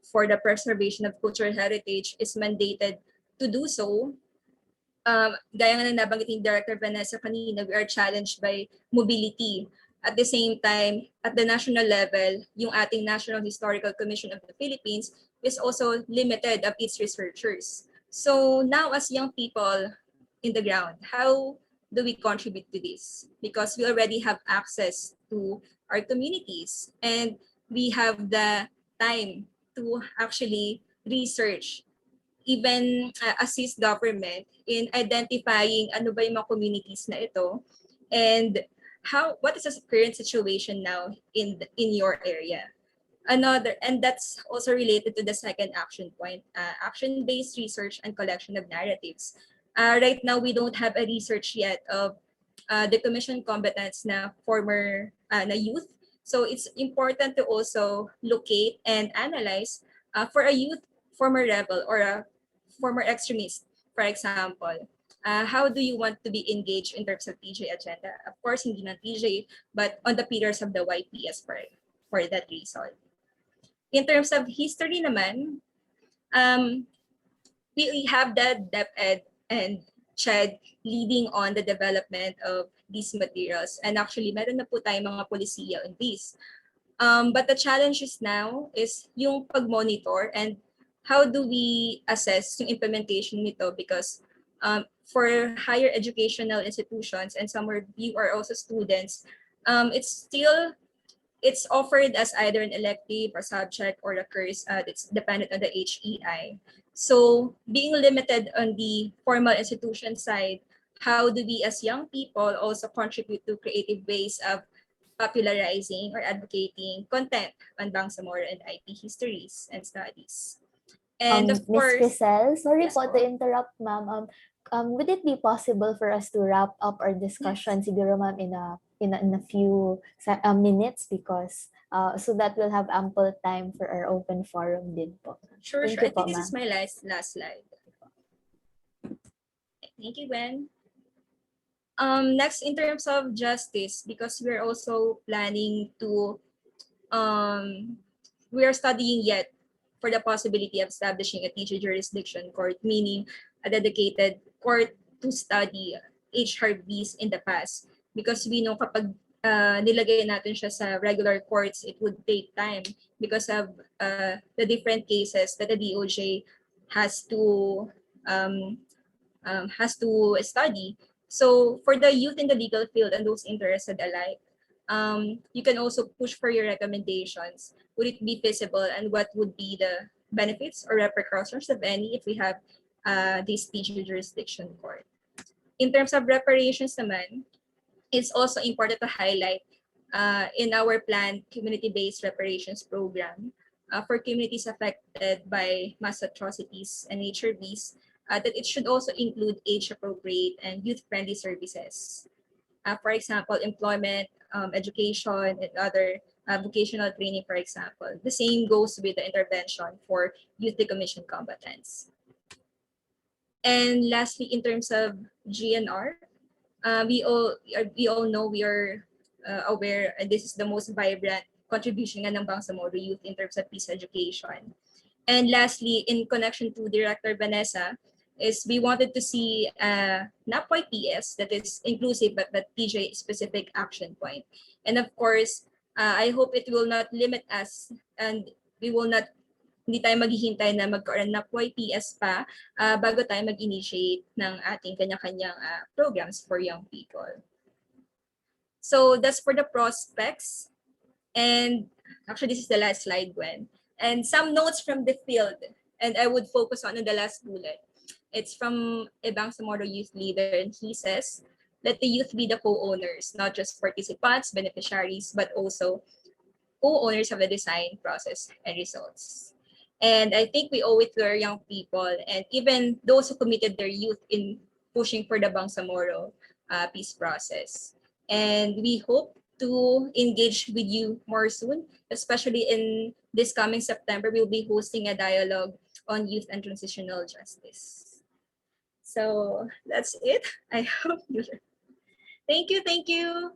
for the Preservation of Cultural Heritage is mandated to do so, gaya nga na nabanggit ni Director Vanessa kanina, we are challenged by mobility. At the same time, at the national level, yung ating National Historical Commission of the Philippines is also limited of its researchers. So now as young people in the ground, how do we contribute to this? Because we already have access to our communities and we have the time to actually research, even assist government in identifying ano ba yung mga communities na ito, and what is the current situation now in your area. And that's also related to the second action point, action-based research and collection of narratives. Right now, we don't have a research yet of the commission combatants na former na youth. So it's important to also locate and analyze for a youth former rebel or a former extremist, for example. How do you want to be engaged in terms of TJ agenda? Of course, hindi ng TJ, but on the pillars of the YPS for that reason. In terms of history naman, we have that DepEd and CHED leading on the development of these materials. And actually, meron na po tayong mga polisiya on this. But the challenge is now is yung pag-monitor and how do we assess yung implementation nito, because for higher educational institutions and some of you are also students, it's offered as either an elective or subject or a course. It's dependent on the HEI. So being limited on the formal institution side, how do we as young people also contribute to creative ways of popularizing or advocating content on Bangsamoro and IP histories and studies? And of Miss course, Crisel, sorry yes po to po. interrupt, ma'am. Would it be possible for us to wrap up our discussion, siguro, ma'am, in a few minutes, because so that we'll have ample time for our open forum din po. Sure, Thank sure. you I think po, this is ma'am. my last slide. Thank you, Gwen. Next, in terms of justice, because we're also planning to, we are studying yet for the possibility of establishing a teacher jurisdiction court, meaning a dedicated court to study HRBs in the past. Because we know kapag nilagay natin siya sa regular courts, it would take time because of the different cases that the DOJ has to study. So for the youth in the legal field and those interested alike, you can also push for your recommendations. Would it be feasible, and what would be the benefits or repercussions of any if we have this TG jurisdiction court? In terms of reparations naman, it's also important to highlight in our planned community-based reparations program for communities affected by mass atrocities and HRVs, that it should also include age-appropriate and youth-friendly services. For example, employment, education, and other vocational training, for example. The same goes with the intervention for youth decommissioned combatants. And lastly, in terms of GNR, we all know, we are aware, and this is the most vibrant contribution ng Bangsamoro youth in terms of peace education. And lastly, in connection to Director Vanessa, is we wanted to see not YPS that is inclusive but TJ specific action point. And of course, I hope it will not limit us, and we will not, hindi tayo maghihintay na magkaroon ng YPS pa bago tayo mag-initiate ng ating kanya-kanyang programs for young people. So that's for the prospects. And actually, this is the last slide, Gwen. And some notes from the field, and I would focus on the last bullet. It's from a Bangsamoro youth leader, and he says, let the youth be the co-owners, not just participants, beneficiaries, but also co-owners of the design process and results. And I think we owe it to our young people and even those who committed their youth in pushing for the Bangsamoro peace process. And we hope to engage with you more soon, especially in this coming September. We'll be hosting a dialogue on youth and transitional justice. So that's it. I hope you. Thank you. Thank you.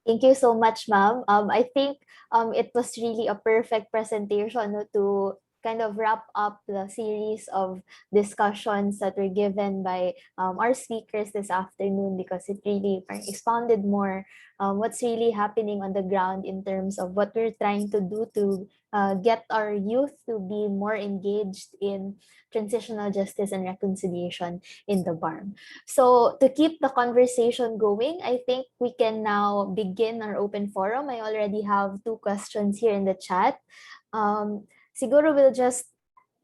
Thank you so much, ma'am. I think it was really a perfect presentation, no, to kind of wrap up the series of discussions that were given by our speakers this afternoon, because it really expounded more what's really happening on the ground in terms of what we're trying to do to get our youth to be more engaged in transitional justice and reconciliation in the BARM. So to keep the conversation going, I think we can now begin our open forum. I already have two questions here in the chat. Siguro we'll just,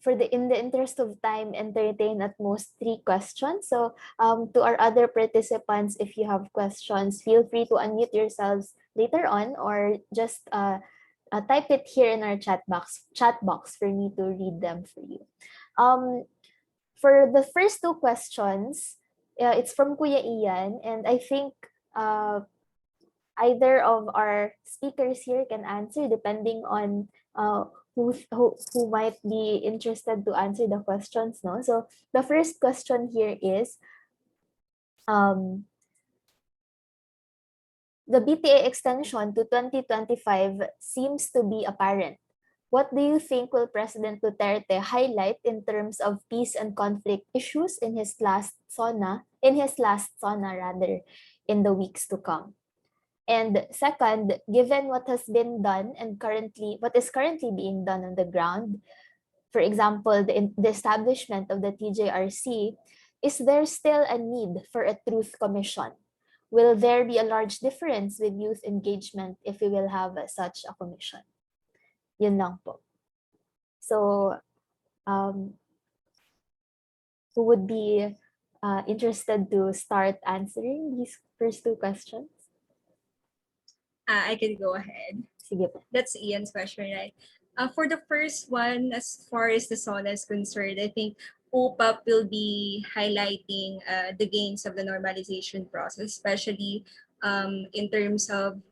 in the interest of time, entertain at most three questions. So to our other participants, if you have questions, feel free to unmute yourselves later on, or just type it here in our chat box for me to read them for you. For the first two questions, it's from Kuya Ian, and I think either of our speakers here can answer depending on who might be interested to answer the questions. No, so the first question here is, the BTA extension to 2025 seems to be apparent. What do you think will President Duterte highlight in terms of peace and conflict issues in his last SONA, rather, in the weeks to come? And second, given what has been done and what is currently being done on the ground, for example, the establishment of the TJRC, is there still a need for a truth commission? Will there be a large difference with youth engagement if we will have such a commission? Yun lang po. So, who would be interested to start answering these first two questions? I can go ahead. Sige po. That's Ian's question, right? For the first one, as far as the SONA is concerned, I think OPAP will be highlighting the gains of the normalization process, especially in terms of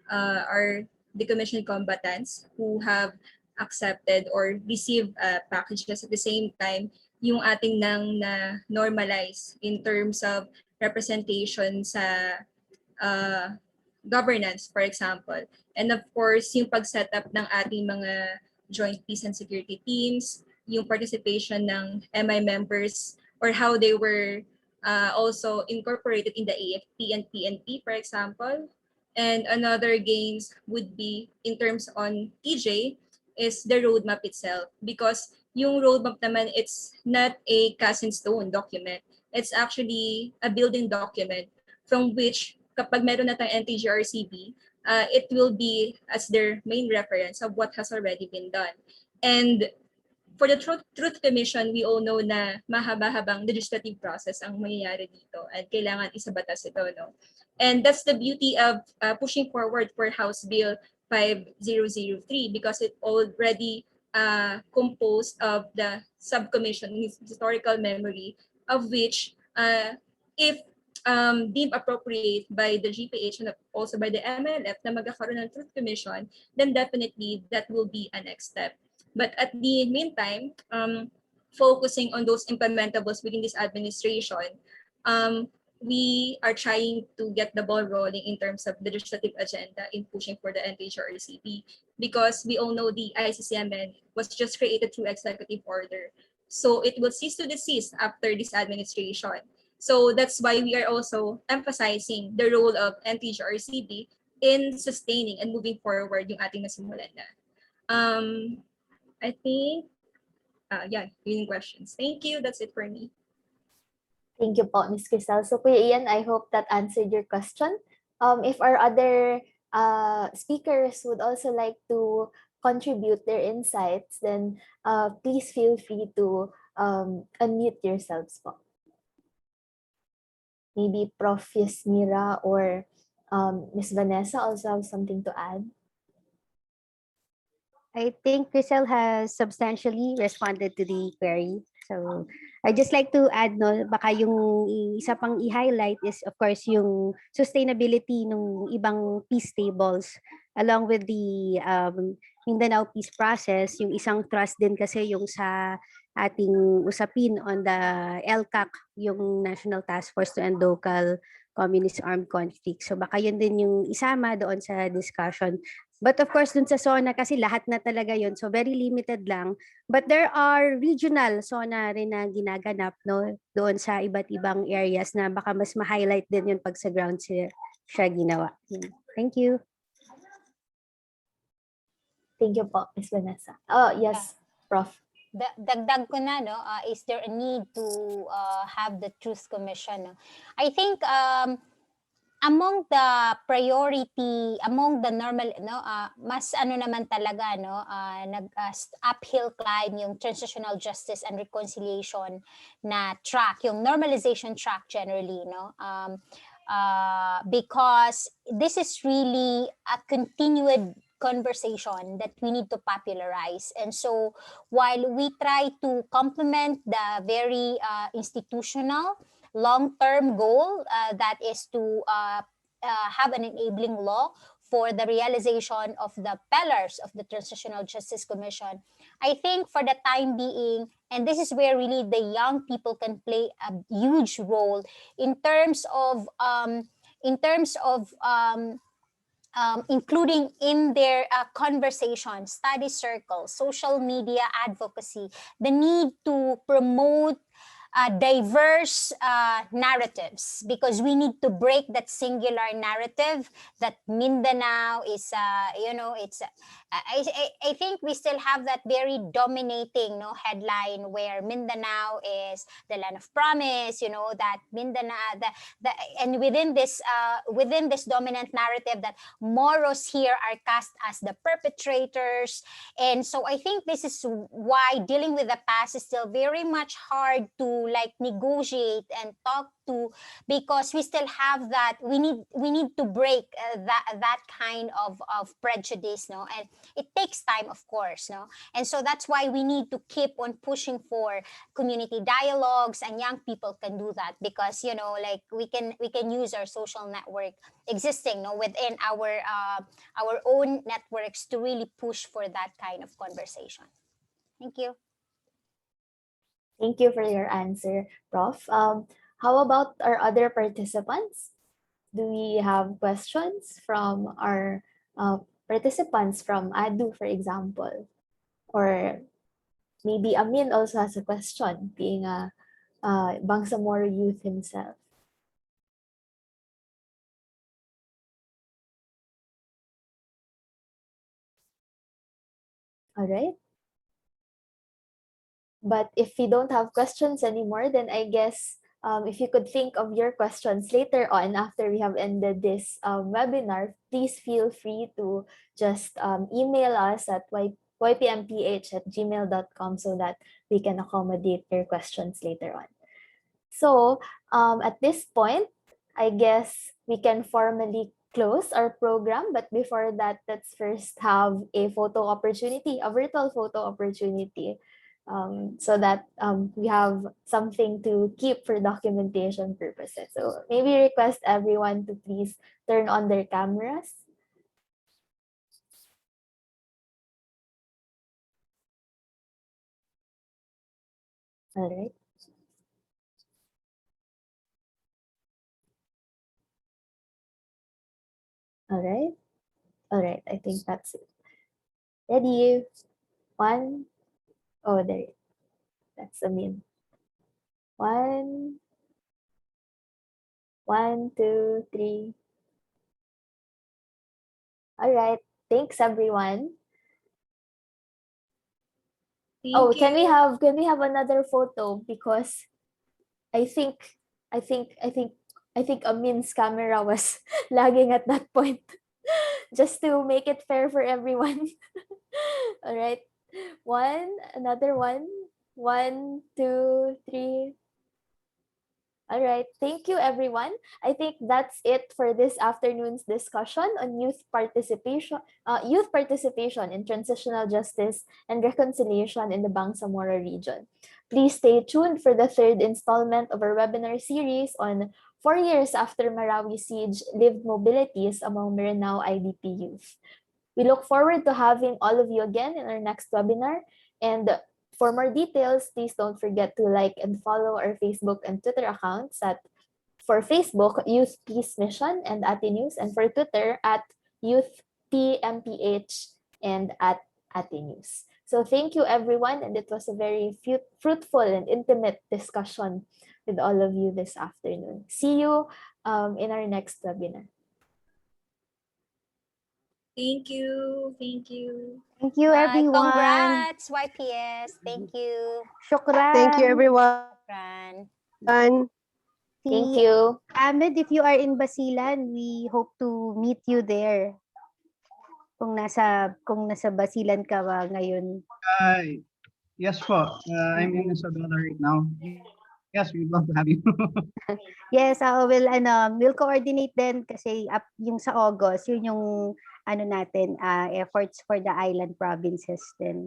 our decommissioned combatants who have accepted or received packages. At the same time, yung ating nang na normalize in terms of representation sa uh, governance, for example. And of course, yung pag-set up ng ating mga joint peace and security teams, yung participation ng MI members, or how they were also incorporated in the AFP and PNP, for example. And another gains would be in terms on TJ is the roadmap itself, because yung roadmap naman, it's not a cast in stone document. It's actually a building document from which kapag meron na tayong NTGRCB, it will be as their main reference of what has already been done. And for the Truth Commission, we all know na mahaba-habang legislative process ang mangyayari dito at kailangan isabatas ito, no? And that's the beauty of pushing forward for House Bill 5003, because it already composed of the subcommission, historical memory, of which if deemed appropriate by the GPH and also by the MLF na magkakaroon ng Truth Commission, then definitely that will be a next step. But at the meantime, focusing on those implementables within this administration, we are trying to get the ball rolling in terms of the legislative agenda in pushing for the NHRCP, because we all know the ICCMN was just created through executive order. So it will cease to desist after this administration. So that's why we are also emphasizing the role of NTHRCB in sustaining and moving forward yung ating nasimulan na. I think, yeah, yun yung questions. Thank you. That's it for me. Thank you po, Ms. Crisel. So, Kuya Ian, I hope that answered your question. If our other speakers would also like to contribute their insights, then please feel free to unmute yourselves po. Maybe Prof. Yasmira or Miss Vanessa also have something to add. I think Crystal has substantially responded to the query. So I just like to add, no, baka yung isa pang i-highlight is of course yung sustainability ng ibang peace tables along with the Mindanao peace process. Yung isang trust din kasi yung sa ating usapin on the LCAC, yung National Task Force to End Local Communist Armed Conflict. So baka yun din yung isama doon sa discussion. But of course, dun sa SONA kasi lahat na talaga yun. So very limited lang. But there are regional SONA rin na ginaganap, no, doon sa iba't ibang areas na baka mas ma-highlight din yun pag sa ground siya ginawa. Thank you. Thank you po, Ms. Vanessa. Oh, yes, Prof. Dagdag ko na, no, is there a need to have the Truth Commission? No? I think among the priority, among the normal, no, mas ano naman talaga, no, uphill climb yung transitional justice and reconciliation na track, yung normalization track generally, no, because this is really a continued conversation that we need to popularize. And so while we try to complement the very institutional long-term goal that is to have an enabling law for the realization of the pillars of the Transitional Justice Commission, I think for the time being, and this is where really the young people can play a huge role in terms of including in their conversation, study circles, social media advocacy, the need to promote diverse narratives, because we need to break that singular narrative that Mindanao is, I think we still have that very dominating, no, headline where Mindanao is the land of promise, that Mindanao, and within this dominant narrative that Moros here are cast as the perpetrators. And so I think this is why dealing with the past is still very much hard to like negotiate and talk to, because we still have that, we need to break that kind of prejudice, no, and it takes time, of course, no, and so that's why we need to keep on pushing for community dialogues, and young people can do that because like we can use our social network existing, no, within our own networks to really push for that kind of conversation. Thank you. Thank you for your answer, Prof. How about our other participants? Do we have questions from our participants from ADU, for example? Or maybe Amin also has a question, being a Bangsamoro youth himself. All right. But if we don't have questions anymore, then I guess if you could think of your questions later on after we have ended this webinar, please feel free to just email us at ypmph@gmail.com so that we can accommodate your questions later on. So at this point, I guess we can formally close our program. But before that, let's first have a photo opportunity, a virtual photo opportunity, so that we have something to keep for documentation purposes. So maybe request everyone to please turn on their cameras. All right. All right. All right. I think that's it. Ready? One. Oh, there. That's a mean. One. 1, 2, 3. All right. Thanks, everyone. Thank Can we you. have another photo, because I think Amin's camera was lagging at that point. Just to make it fair for everyone. All right. Another one. 1, 2, 3. All right. Thank you, everyone. I think that's it for this afternoon's discussion on youth participation in transitional justice and reconciliation in the Bangsamoro region. Please stay tuned for the third installment of our webinar series on 4 years after Marawi siege, lived mobilities among Maranao IDP youth. We look forward to having all of you again in our next webinar. And for more details, please don't forget to like and follow our Facebook and Twitter accounts at for Facebook, Youth Peace Mission and Ate News, and for Twitter at Youth PMPH and at Ate News. So thank you everyone, and it was a very fruitful and intimate discussion with all of you this afternoon. See you in our next webinar. Thank you. Thank you. Thank you, Bye. everyone. Congrats, YPS. Thank you. Shukran. Thank you, everyone. Fran. Thank Si you. Ahmed, if you are in Basilan, we hope to meet you there. Kung nasa Basilan ka ba ngayon. Yes po. I'm in Isabela right now. Yes, we'd love to have you. Yes, we'll coordinate din kasi yung sa August, yun yung efforts for the island provinces din.